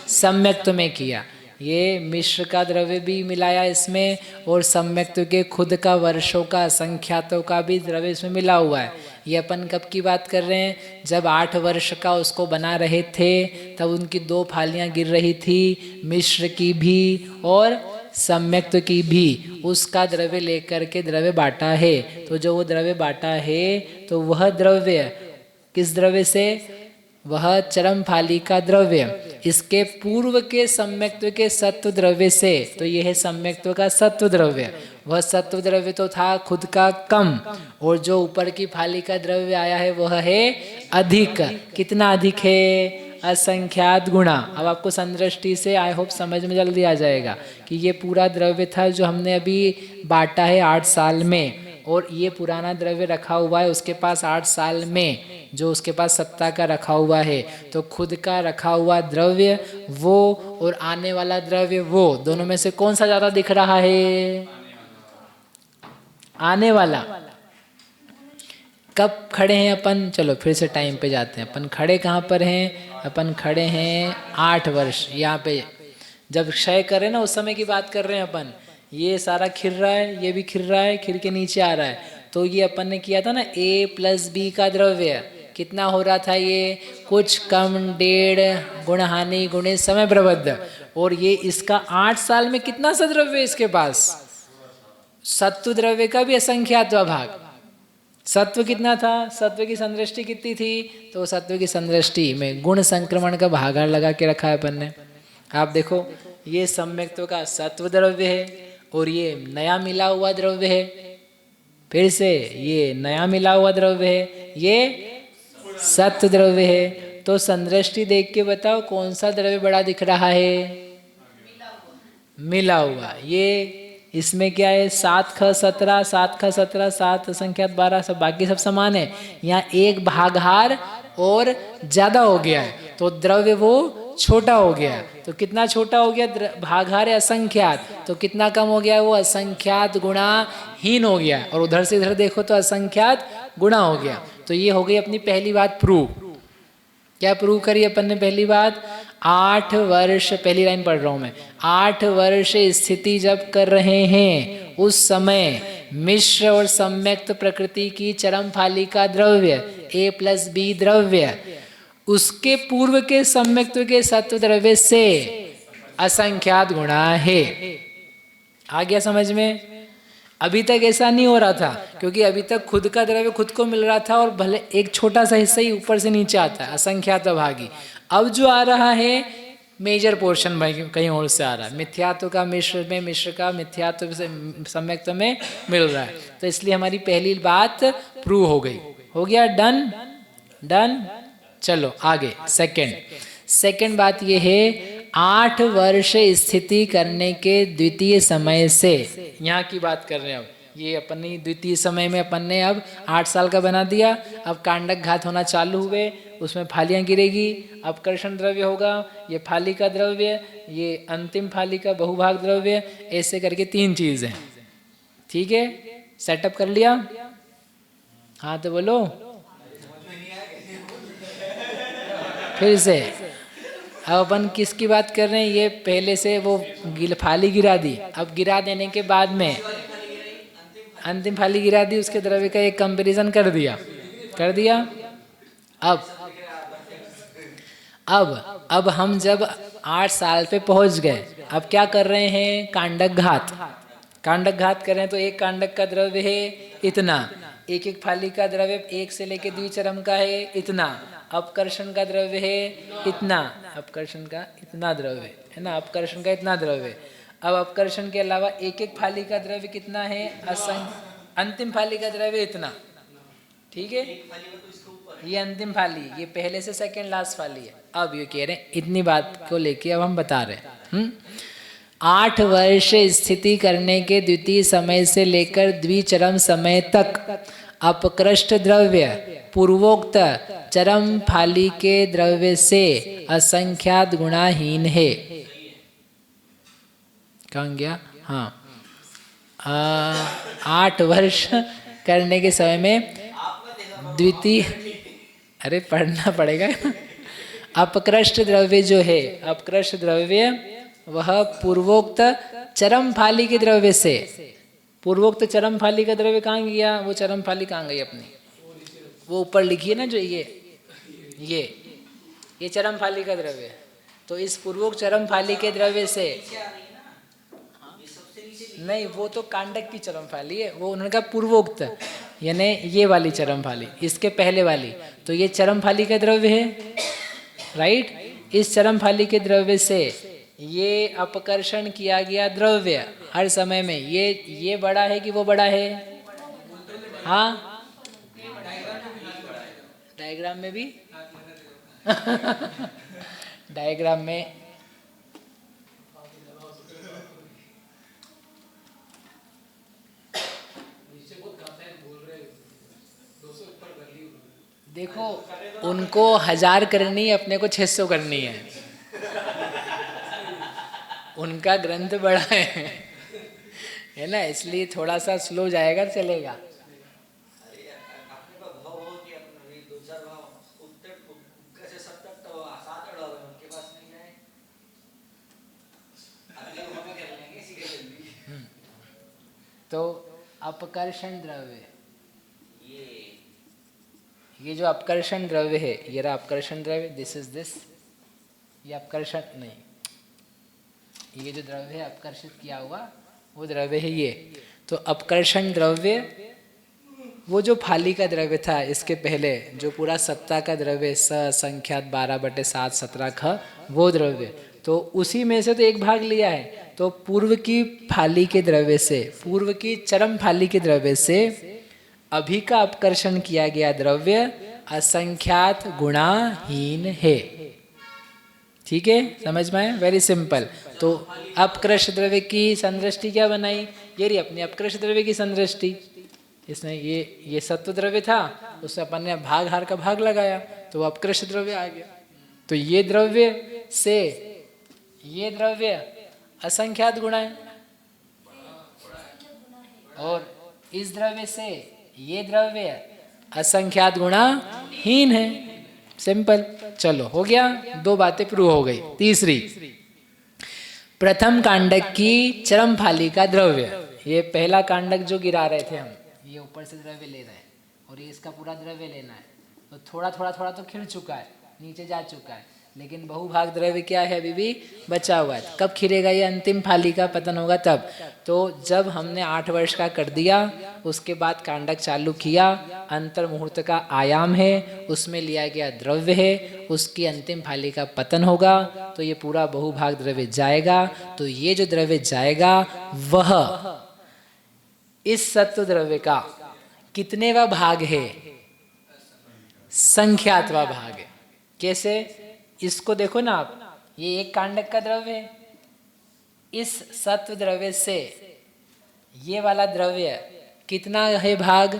सम्यक्त्व में किया। ये मिश्र का द्रव्य भी मिलाया इसमें, और सम्यक्त्व के खुद का वर्षों का असंख्यातों का भी द्रव्य इसमें मिला हुआ है। ये अपन कब की बात कर रहे हैं? जब 8 वर्ष का उसको बना रहे थे तब उनकी 2 फालियां गिर रही थी, मिश्र की भी और सम्यक्त्व की भी। उसका द्रव्य लेकर के द्रव्य बांटा है। तो जो वो द्रव्य बांटा है तो वह द्रव्य किस द्रव्य से? वह चरम फालिका द्रव्य इसके पूर्व के सम्यक्त्व के सत्व द्रव्य से। तो यह है सम्यक्त्व का सत्व द्रव्य। वह सत्व द्रव्य तो था खुद का कम, और जो ऊपर की फालिका द्रव्य आया है वह है अधिक। कितना अधिक है? असंख्यात गुणा। अब आपको संदृष्टि से आई होप समझ में जल्दी आ जाएगा कि ये पूरा द्रव्य था जो हमने अभी बांटा है 8 साल में, और ये पुराना द्रव्य रखा हुआ है उसके पास 8 साल में, जो उसके पास सत्ता का रखा हुआ है। तो खुद का रखा हुआ द्रव्य वो और आने वाला द्रव्य वो, दोनों में से कौन सा ज्यादा दिख रहा है? आने वाला। कब खड़े हैं अपन? चलो फिर से टाइम पे जाते हैं। अपन खड़े कहाँ पर हैं? अपन खड़े हैं 8 वर्ष यहाँ पे। जब क्षय करे ना उस समय की बात कर रहे हैं अपन। ये सारा खिर रहा है, ये भी खिर रहा है, खिर के नीचे आ रहा है। तो ये अपन ने किया था ना A + B का द्रव्य कितना हो रहा था? ये कुछ कम 1.5 गुण हानि गुणे समय प्रबद्ध। और ये इसका 8 साल में कितना सा द्रव्य इसके पास? सत्व द्रव्य का भी असंख्यात भाग। सत्व कितना था? सत्व की संदृष्टि कितनी थी? तो सत्व की संदृष्टि में गुण संक्रमण का भागाड़ लगा के रखा है अपन ने। आप देखो ये सम्यक्त्व का सत्व द्रव्य है और ये नया मिला हुआ द्रव्य है। फिर से ये नया मिला हुआ द्रव्य है, ये सत्व द्रव्य है। तो संदृष्टि देख के बताओ कौन सा द्रव्य बड़ा दिख रहा है? मिला हुआ। ये इसमें क्या है? 7 × 17, 7 × 17, 7 असंख्यात 12, सब बाकी सब समान है। यहाँ एक भागहार और ज्यादा हो गया है तो द्रव्य वो छोटा हो गया। तो कितना छोटा हो गया? भागहार है असंख्यात, तो कितना कम हो गया? वो असंख्यात गुणा हीन हो गया। और उधर से इधर देखो तो असंख्यात गुणा हो गया। तो ये हो गई अपनी पहली बात प्रूव। क्या प्रूव करी अपन ने? पहली बात 8 वर्ष, पहली लाइन पढ़ रहा हूं मैं, 8 वर्ष स्थिति जब कर रहे हैं उस समय मिश्र और सम्यक्त प्रकृति की चरम फालिका द्रव्य A+B द्रव्य उसके पूर्व के सम्यक्त्व के सत्व द्रव्य से असंख्यात गुणा है। आ गया समझ में? अभी तक ऐसा नहीं हो रहा था क्योंकि अभी तक खुद का द्रव्य खुद को मिल रहा था और भले एक छोटा सा हिस्सा ही ऊपर से नीचे आता है, असंख्यात भागी। अब जो आ रहा है मेजर पोर्शन भाई कहीं और से आ रहा है, मिथ्यात्व का मिश्र में, मिश्र का मिथ्यात्व से सम्यक्त्व में मिल रहा है। तो इसलिए हमारी पहली बात प्रूव हो गई। हो गया? Done done. चलो आगे। सेकंड बात ये है 8 वर्ष स्थिति करने के द्वितीय समय से, यहाँ की बात कर रहे हैं। अब ये अपनी द्वितीय समय में अपन ने अब 8 साल का बना दिया। अब कांडक घात होना चालू हुए, उसमें फालियां गिरेगी, अपकर्षण द्रव्य होगा, ये फालिका द्रव्य, ये अंतिम फालिका बहुभाग द्रव्य, ऐसे करके 3 चीज है। ठीक है, सेटअप कर लिया? हाँ तो बोलो फिर से। अब अपन किसकी बात कर रहे हैं? ये पहले से वो फाली गिरा दी, अब गिरा देने के बाद में अंतिम फाली गिरा दी, उसके द्रव्य का एक कंपैरिजन कर दिया। अब हम जब 8 साल पे पहुंच गए, अब क्या कर रहे हैं? कांडक घात कर रहे हैं। तो एक कांडक का द्रव्य है इतना, एक फाली का द्रव्य 1 से लेके द्विचरम का है इतना, अपकर्षण का द्रव्य है इतना, अपकर्षण का इतना द्रव्य है ना, अपकर्षण का इतना द्रव्य। अब अपकर्षण के अलावा एक फाली का द्रव्य कितना है? अंतिम फाली का द्रव्य इतना। ठीक है, ये अंतिम फाली, ये पहले से सेकंड लास्ट फाली है। अब ये कह रहे हैं, इतनी बात को लेके अब हम बता रहे हैं 8 वर्ष स्थिति करने के द्वितीय समय से लेकर द्विचरम समय तक अपकृष्ट द्रव्य पूर्वोक्त चरम फाली के द्रव्य से असंख्यात गुणाहीन है। कहाँ गया? हाँ, 8 वर्ष करने के समय में द्वितीय, अरे पढ़ना पड़ेगा। अपकृष्ट द्रव्य जो है, अपकृष्ट द्रव्य वह पूर्वोक्त चरम फाली के द्रव्य से, पूर्वोक्त चरम फाली का द्रव्य कहाँ गया? वो चरम फाली कहाँ गई अपनी? वो ऊपर लिखी है ना, जो ये चरम फाली का द्रव्य। तो इस पूर्वोक्त चरम फाली के द्रव्य से, नहीं वो तो कांडक की चरम फाली है, वो उन्होंने कहा पूर्वोक्त, यानी ये वाली चरम फाली, इसके पहले वाली। तो ये चरम फाली का द्रव्य है, राइट। इस चरम फाली के द्रव्य से ये अपकर्षण किया गया द्रव्य हर समय में, ये बड़ा है कि वो बड़ा है? हाँ, डायग्राम में भी डायग्राम में देखो, उनको 1000 करनी है, अपने को 600 करनी है। उनका ग्रंथ बड़ा है ना, इसलिए थोड़ा सा स्लो जाएगा, चलेगा। तो अपकर्षण द्रव्य, ये जो अपकर्षण द्रव्य है, ये रहा अपकर्षण द्रव्य, दिस इज दिस, ये अपकर्षण नहीं, ये जो द्रव्य है अपकर्षित किया हुआ वो द्रव्य है ये। तो अपकर्षण द्रव्य वो जो फाली का द्रव्य था, इसके पहले जो पूरा सत्ता का द्रव्य संख्यात 12/7 17 ख, वो द्रव्य, तो उसी में से तो एक भाग लिया है। तो पूर्व की फाली के द्रव्य से, पूर्व की चरम फाली के द्रव्य से अभी का अपकर्षण किया गया द्रव्य असंख्यात गुणाहीन है। ठीक है, समझ में आया? Very simple. तो अपकृष्ट द्रव्य की संदृष्टि क्या बनाई? ये रही अपनी अपकृष्ट द्रव्य की संदृष्टि। इसने ये सत्व द्रव्य था, उससे अपन ने भाग हार का भाग लगाया, तो वो अपकृष्ट द्रव्य आ गया। तो ये द्रव्य से ये द्रव्य असंख्यात गुणा है, और इस द्रव्य से ये द्रव्य असंख्यात गुणाहीन है। सिंपल। चलो हो गया, 2 बातें प्रूव हो गई। तीसरी, प्रथम कांडक की चरम फाली का द्रव्य। ये पहला कांडक जो गिरा रहे थे हम, ये ऊपर से द्रव्य ले रहे हैं और ये इसका पूरा द्रव्य लेना है। तो थोड़ा थोड़ा थोड़ा तो खिल चुका है, नीचे जा चुका है, लेकिन बहुभाग द्रव्य क्या है, अभी भी बचा हुआ है। कब खिलेगा ये, अंतिम फाली का पतन होगा तब। तो जब हमने 8 वर्ष का कर दिया, उसके बाद कांडक चालू किया, अंतर मुहूर्त का आयाम है, उसमें लिया गया द्रव्य है, उसकी अंतिम फाली का पतन होगा, तो ये पूरा बहुभाग द्रव्य जाएगा। तो ये जो द्रव्य जाएगा वह इस सत्व द्रव्य का कितनेवा भाग है, संख्यातवा भाग है। कैसे, इसको देखो ना आप, ये एक कांडक का द्रव्य है, इस सत्व द्रव्य से ये वाला द्रव्य कितना है भाग,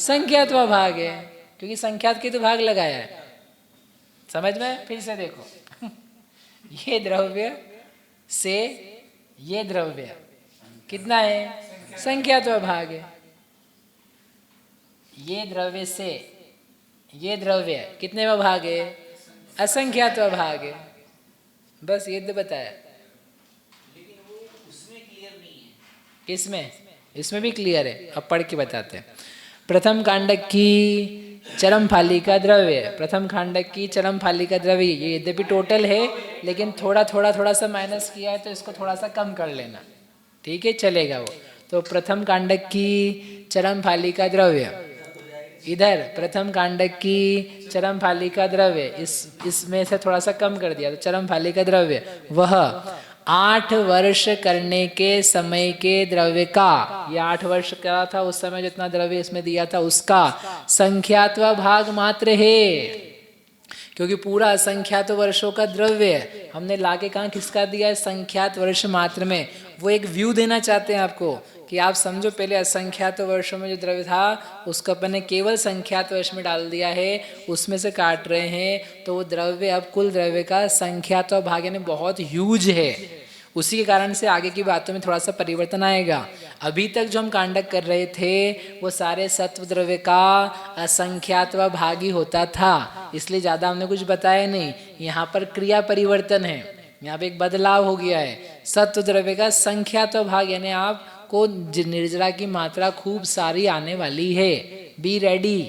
संख्यातवा भाग है, क्योंकि संख्यात के तो भाग लगाया है। समझ में, फिर से देखो ये द्रव्य से ये द्रव्य कितना है, संख्यात्वा भाग है। ये द्रव्य से ये द्रव्य कितने में भाग है, असंख्यात्वा भाग है। बस ये तो बताया। लेकिन वो उसमें क्लियर नहीं है। किसमें, इसमें भी क्लियर है, अब पढ़ के बताते हैं। प्रथम कांडक की चरम फाली का द्रव्य, प्रथम कांडक की चरम फाली का द्रव्य, ये यद्यपि टोटल है, लेकिन थोड़ा थोड़ा थोड़ा सा माइनस किया है, तो इसको थोड़ा सा कम कर लेना, ठीक है, चलेगा वो। तो प्रथम कांडक की चरम फाली का द्रव्य, इधर प्रथम कांडक की चरम फाली का द्रव्य, इसमें से थोड़ा सा कम कर दिया, तो चरम फाली का द्रव्य वह 8 वर्ष करने के समय के द्रव्य का, ये 8 वर्ष का था उस समय जितना द्रव्य इसमें दिया था उसका संख्यात्वा भाग मात्र है। क्योंकि पूरा असंख्यात वर्षों का द्रव्य है, हमने लाके कहाँ खिसका दिया है, संख्यात वर्ष मात्र में। वो एक व्यू देना चाहते हैं आपको कि आप समझो, पहले असंख्यात वर्षों में जो द्रव्य था उसको अपन ने केवल संख्यात वर्ष में डाल दिया है, उसमें से काट रहे हैं, तो वो द्रव्य अब कुल द्रव्य का संख्यात भाग यानी बहुत ह्यूज है। उसी के कारण से आगे की बातों में थोड़ा सा परिवर्तन आएगा। अभी तक जो हम कांडक कर रहे थे वो सारे सत्व द्रव्य का असंख्यात्वा भागी होता था, इसलिए ज़्यादा हमने कुछ बताया नहीं। यहाँ पर क्रिया परिवर्तन है, यहाँ पे एक बदलाव हो गया है। सत्व द्रव्य का संख्यात्वा भाग यानी आपको निर्जरा की मात्रा खूब सारी आने वाली है, बी रेडी,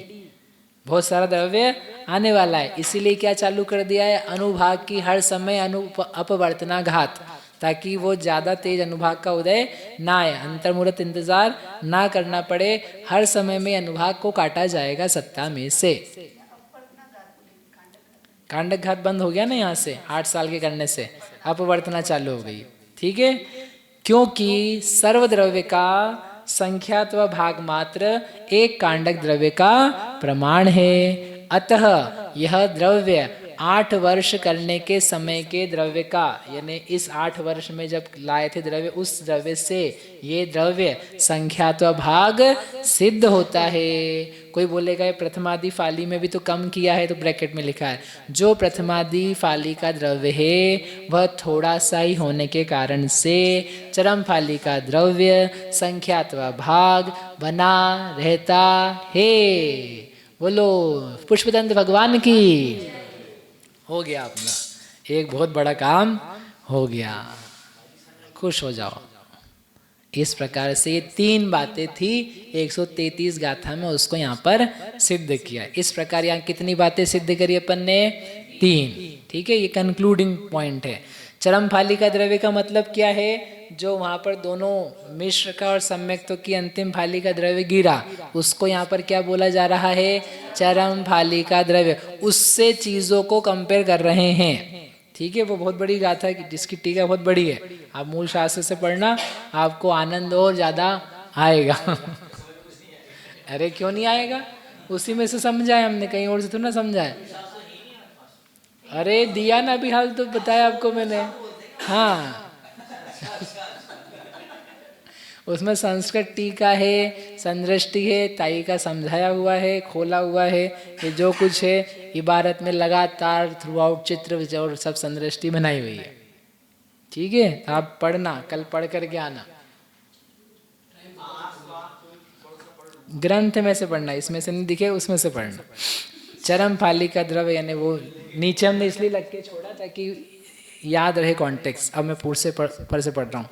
बहुत सारा द्रव्य आने वाला है। इसीलिए क्या चालू कर दिया है, अनुभाग की हर समय अपवर्तनाघात, ताकि वो ज़्यादा तेज अनुभाग का उदय ना आए, अंतर्मुहूर्त इंतजार ना करना पड़े, हर समय में अनुभाग को काटा जाएगा सत्ता में से। कांडक घात बंद हो गया ना यहाँ से, 8 साल के करने से अपवर्तना चालू हो गई, ठीक है। क्योंकि सर्वद्रव्य का संख्यात्वा भाग मात्र एक कांडक द्रव्य का प्रमाण है, अतः यह द्रव्य 8 वर्ष करने के समय के द्रव्य का, यानी इस 8 वर्ष में जब लाए थे द्रव्य, उस द्रव्य से ये द्रव्य संख्यात्वा भाग सिद्ध होता है। कोई बोलेगा ये प्रथमादि फाली में भी तो कम किया है, तो ब्रैकेट में लिखा है जो प्रथमादि फाली का द्रव्य है वह थोड़ा सा ही होने के कारण से चरम फाली का द्रव्य संख्यात्वा भाग बना रहता है। बोलो पुष्पदंत भगवान की। हो गया अपना एक बहुत बड़ा काम हो गया, खुश हो जाओ। इस प्रकार से ये 3 बातें थी 133 गाथा में, उसको यहाँ पर सिद्ध किया। इस प्रकार यहाँ कितनी बातें सिद्ध करी अपन ने, 3, ठीक है। ये कंक्लूडिंग पॉइंट है। चरम फाली का द्रव्य का मतलब क्या है, जो वहाँ पर दोनों मिश्र का और सम्यक तो की अंतिम फाली का द्रव्य गिरा, उसको यहाँ पर क्या बोला जा रहा है, चरम फाली का द्रव्य। उससे चीज़ों को कंपेयर कर रहे हैं, ठीक है। वो बहुत बड़ी गाथा है जिसकी टीका बहुत बड़ी है, आप मूल शास्त्र से पढ़ना, आपको आनंद और ज़्यादा आएगा। अरे क्यों नहीं आएगा, उसी में से समझाए हमने, कहीं और से तो ना समझाए। अरे दिया ना अभी हाल तो बताया आपको मैंने, हाँ। उसमें संस्कृत टीका है, संदृष्टि है, ताई का समझाया हुआ है, खोला हुआ है, ये जो कुछ है इबारत में लगातार थ्रू आउट चित्र और सब संदृष्टि बनाई हुई है, ठीक है। आप पढ़ना, कल पढ़ करके आना, ग्रंथ में से पढ़ना, इसमें से नहीं दिखे उसमें से पढ़ना। चरम फाली का द्रव्य, यानी वो नीचे हमने इसलिए लग के छोड़ा ताकि याद रहे कॉन्टेक्स्ट। अब मैं पूर्व से पर से पढ़ रहा हूँ।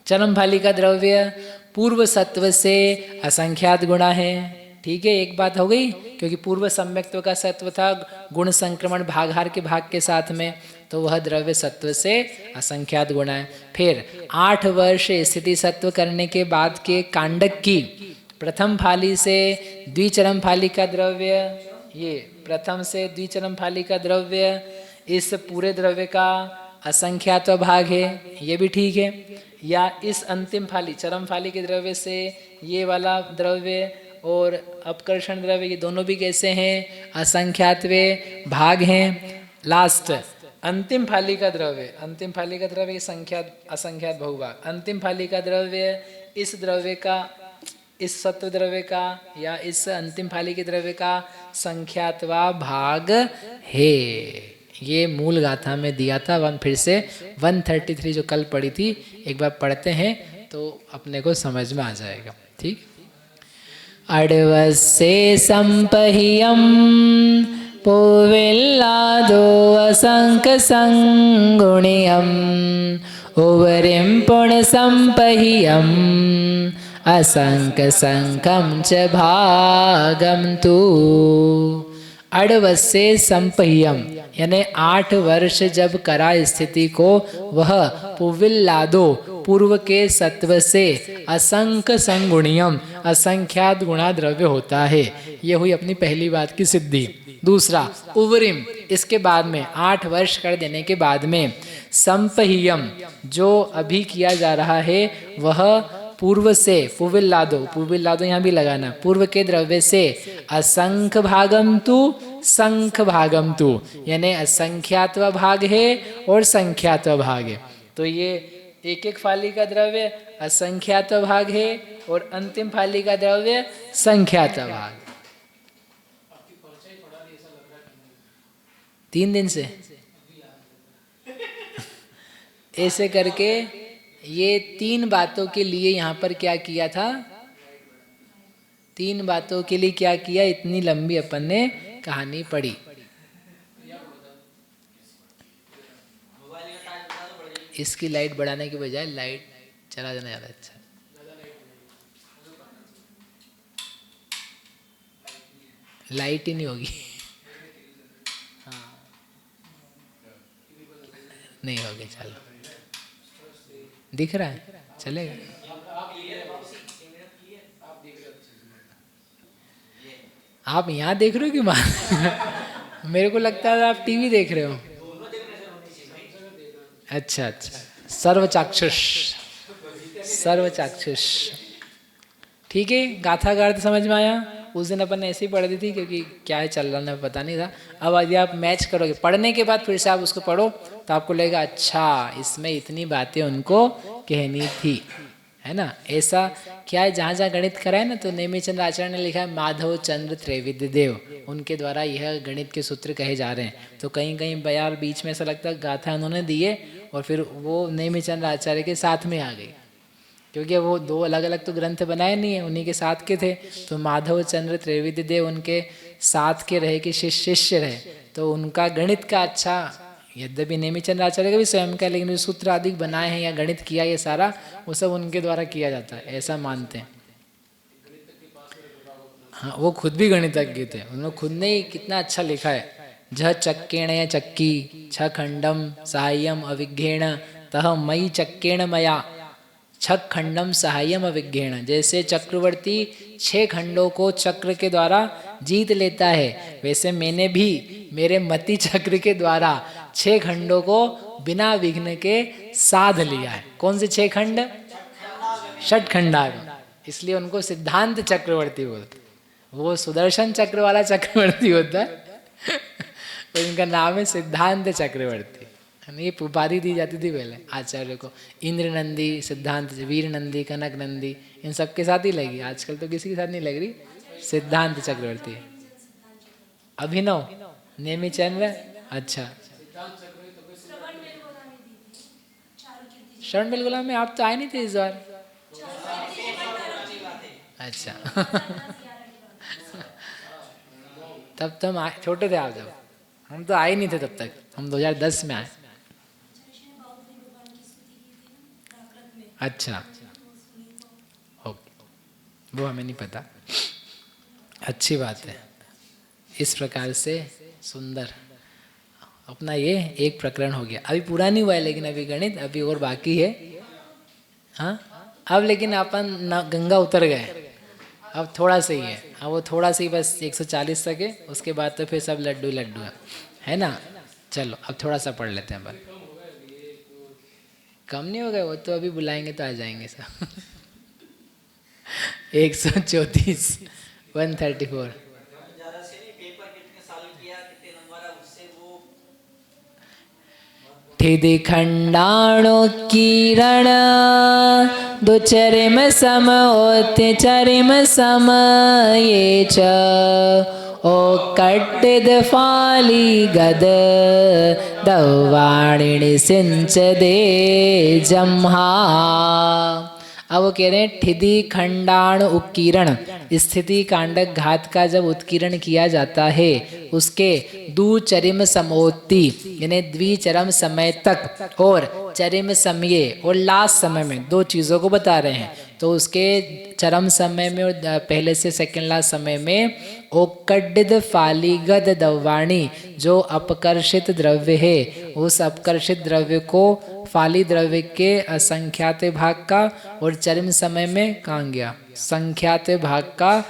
चरम फाली का द्रव्य पूर्व सत्व से असंख्यात गुणा है। ठीक है, एक बात हो गई, क्योंकि पूर्व सम्यक्त्व का सत्व था गुण संक्रमण भागहार के भाग के साथ में, तो वह द्रव्य सत्व से असंख्यात गुणा है। फिर 8 वर्ष स्थिति सत्व करने के बाद के कांडक की प्रथम फाली से द्विचरम फाली का द्रव्य, ये प्रथम से द्विचरम फाली का द्रव्य इस पूरे द्रव्य का असंख्यात भाग है, ये भी ठीक है। या इस अंतिम फाली चरम फाली के द्रव्य से ये वाला द्रव्य और अपकर्षण द्रव्य, ये दोनों भी कैसे हैं? असंख्यातवे भाग हैं। लास्ट अंतिम फाली का द्रव्य, अंतिम फाली का द्रव्य संख्यात असंख्यात बहुभाग। अंतिम फाली का द्रव्य इस द्रव्य का, इस सत्व द्रव्य का या इस अंतिम फाली के द्रव्य का संख्यातवा भाग है। ये मूल गाथा में दिया था। फिर से 133 जो कल पढ़ी थी एक बार पढ़ते हैं तो अपने को समझ में आ जाएगा। ठीक। अडवस्से संपहियम पुविल्लादो असंक संगुणियम उवरिम पुण्य संपहियम असंक संकम च भागम तु। अडवस्से संपहियम यानी 8 वर्ष जब करा स्थिति को, वह पुविल्लादो पूर्व के सत्व से असंक संगुणियम असंख्यात गुणा द्रव्य होता है। ये हुई अपनी पहली बात की सिद्धि। दूसरा उवरिम, इसके बाद में 8 वर्ष कर देने के बाद में संपहियम जो अभी किया जा रहा है वह पूर्व से पुविल्लादो, पुविल्लादो यहाँ भी लगाना, पूर्व के द्रव्य से असंख भागम तु संख भागम तु, यानी असंख्यात्व भाग है और संख्यात्व भाग है। तो ये एक एक फाली का द्रव्य असंख्यात्व भाग है और अंतिम फाली का द्रव्य संख्यात्व भाग। 3 दिन से ऐसे करके ये 3 बातों के लिए यहाँ पर क्या किया था? 3 बातों के लिए क्या किया? इतनी लंबी अपन ने कहानी पढ़ी। इसकी लाइट बढ़ाने के बजाय लाइट चला जाना ज़्यादा अच्छा। लाइट ही नहीं होगी। हाँ नहीं होगी, चलो दिख रहा है, चलेगा। आप यहाँ देख रहे हो कि बाहर? मेरे को लगता है आप टीवी देख रहे हो। अच्छा अच्छा, सर्वचाक्षुष, सर्वचाक्षुष। ठीक है, गाथा का अर्थ समझ में आया। उस दिन अपन ने ऐसे ही पढ़ दी थी क्योंकि क्या है चल रहा है पता नहीं था। अब यदि आप मैच करोगे, पढ़ने के बाद फिर से आप उसको पढ़ो तो आपको लगेगा अच्छा इसमें इतनी बातें उनको कहनी थी, है ना। ऐसा क्या है, जहाँ जहाँ गणित करा है ना तो नेमिचंद्र आचार्य ने लिखा है माधव चंद्र त्रैविध्य देव, उनके द्वारा यह गणित के सूत्र कहे जा रहे हैं। तो कहीं कहीं बयार बीच में ऐसा लगता है गाथा उन्होंने दिए और फिर वो नेमिचंद्र आचार्य के साथ में आ गई, क्योंकि वो 2 अलग अलग तो ग्रंथ बनाए नहीं है, उन्हीं के साथ के थे। तो माधव चंद्र त्रैविध्य देव उनके साथ के रहे कि शिष्य रहे, तो उनका गणित का अच्छा, यद्यपि नेमिचंद्र आचार्य का भी स्वयं का, लेकिन सूत्र आदि बनाए हैं या गणित किया ये सारा, वो सब उनके द्वारा किया जाता है, ऐसा मानते हैं। हाँ, वो खुद भी गणितज्ञ थे। उन्होंने खुद ने ही कितना अच्छा लिखा है, झ चक्केण या चक्की छ खंडम साह्यम अविज्ञेण तह मई चक्केण मया छक खंडम सहायम अविज्ञेण। जैसे चक्रवर्ती 6 खंडों को चक्र के द्वारा जीत लेता है, वैसे मैंने भी मेरे मति चक्र के द्वारा 6 खंडों को बिना विघ्न के साध लिया है। कौन से 6 खंड? षटखंडागम, इसलिए उनको सिद्धांत चक्रवर्ती बोलते। वो सुदर्शन चक्र वाला चक्रवर्ती होता है तो इनका नाम है सिद्धांत चक्रवर्ती। ये उपाधि दी जाती थी पहले आचार्य को। इंद्र नंदी, सिद्धांत, वीर नंदी, कनक नंदी, इन सब के साथ ही लगी। आजकल तो किसी के साथ नहीं लग रही। सिद्धांत चक्रवर्ती, अभिनव, नेमिचंद्र, अच्छा शरण बिलगुला में आप तो आए नहीं थे इस बार। अच्छा तब तो हम छोटे थे आप जब, हम तो आए नहीं थे तब तक, हम 2010 में आए। अच्छा, ओके, वो हमें नहीं पता। अच्छी बात है। इस प्रकार से सुंदर अपना ये एक प्रकरण हो गया। अभी पूरा नहीं हुआ है लेकिन अभी गणित अभी और बाकी है। हाँ, अब लेकिन अपन गंगा उतर गए, अब थोड़ा सा ही है। अब वो थोड़ा सा ही बस 140 तक है, उसके बाद तो फिर सब लड्डू लड्डू है ना। चलो अब थोड़ा सा पढ़ लेते हैं अपन। कम नहीं हो गए, वो तो अभी बुलाएंगे तो आ जाएंगे सब। 134 134 ठिदि खंडाणु किरण दुचरिम सम ओत्य चरिम सम ये च ओ कट्टिद फाली गद दवाणिणि सिंच दे जम्हा। अब वो कह रहे हैं ठिदि खंडाण उत्कीर्ण, स्थिति कांडक घात का जब उत्कीर्ण किया जाता है उसके दुचरिम समोत्ति यानी द्विचरम समय तक और चरिम समय और लास्ट समय में, दो चीज़ों को बता रहे हैं। तो उसके चरम समय में और पहले से सेकंड लास्ट समय में ओकड्डिद फालिगद दवाणी जो अपकर्षित द्रव्य है, उस अपकर्षित द्रव्य को फाली द्रव्य के असंख्यात भाग का और चरम समय में कहाँ गया संख्यात भाग का,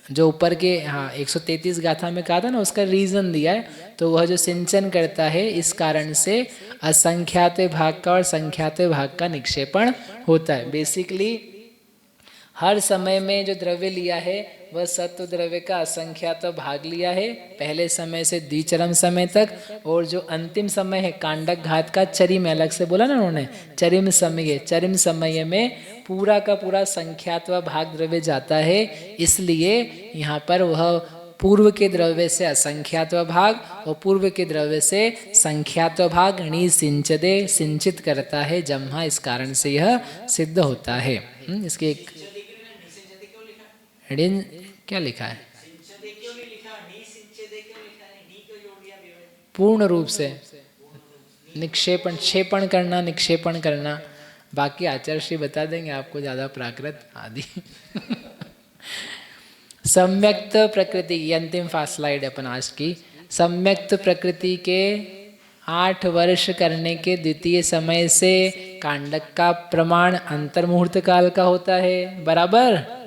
जो ऊपर के 133 गाथा में कहा था ना, उसका रीजन दिया है। तो वह जो सिंचन करता है इस कारण से असंख्यात भाग का और संख्यात भाग का निक्षेपण होता है। बेसिकली हर समय में जो द्रव्य लिया है वह सत्व द्रव्य का असंख्यात भाग लिया है पहले समय से द्विचरम समय तक, और जो अंतिम समय है कांडक घात का चरिम, अलग से बोला ना उन्होंने, चरिम समय में पूरा का पूरा संख्यात्व भाग द्रव्य जाता है। इसलिए यहाँ पर वह पूर्व के द्रव्य से असंख्यात्व भाग और पूर्व के द्रव्य से संख्यात्व भाग णी सिंचदे सिंचित करता है जम्हा, इस कारण से यह सिद्ध होता है। इसके एक क्या लिखा है पूर्ण रूप से निक्षेपण, क्षेपण करना, निक्षेपण करना, बाकी आचार्य श्री बता देंगे आपको ज्यादा प्राकृत आदि। सम्यक्त प्रकृति, ये अंतिम फास्ट स्लाइड अपन आज की। सम्यक्त प्रकृति के 8 वर्ष करने के द्वितीय समय से कांडक का प्रमाण अंतर्मुहूर्त काल का होता है, बराबर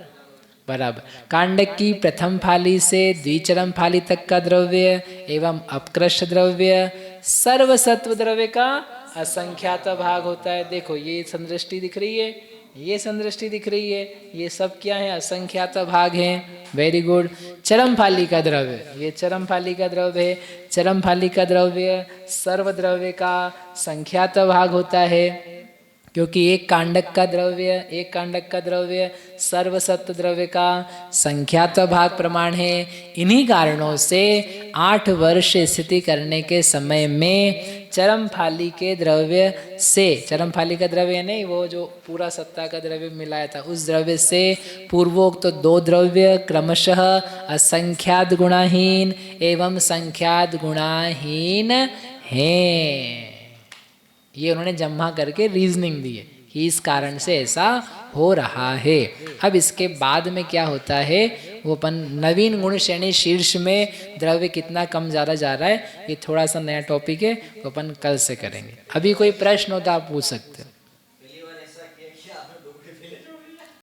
बराबर। कांडक की प्रथम फाली से द्विचरम फाली तक का द्रव्य एवं अपकृष्ट द्रव्य सर्वसत्व द्रव्य का असंख्यात भाग होता है। देखो ये संदृष्टि दिख रही है, ये संदृष्टि दिख रही है, ये सब क्या है असंख्यात भाग हैं। Very good. चरम फाली का द्रव्य, ये चरम फाली का द्रव्य है। चरम फाली का द्रव्य सर्व द्रव्य का संख्यात भाग होता है, क्योंकि एक कांडक का द्रव्य सर्वसत्व द्रव्य का संख्यात भाग प्रमाण है। इन्हीं कारणों से 8 वर्ष स्थिति करने के समय में चरम फाली के द्रव्य से, चरम फाली का द्रव्य नहीं वो जो पूरा सत्ता का द्रव्य मिलाया था, उस द्रव्य से पूर्वोक्त तो 2 द्रव्य क्रमशः असंख्यात गुणाहीन एवं संख्यात गुणाहीन हैं। ये उन्होंने जम्हा करके रीजनिंग दी है कि इस कारण से ऐसा हो रहा है। अब इसके बाद में क्या होता है वो अपन नवीन गुण श्रेणी शीर्ष में द्रव्य कितना कम ज़्यादा जा रहा है, ये थोड़ा सा नया टॉपिक है, तो अपन कल से करेंगे। अभी कोई प्रश्न हो तो आप पूछ सकते हो।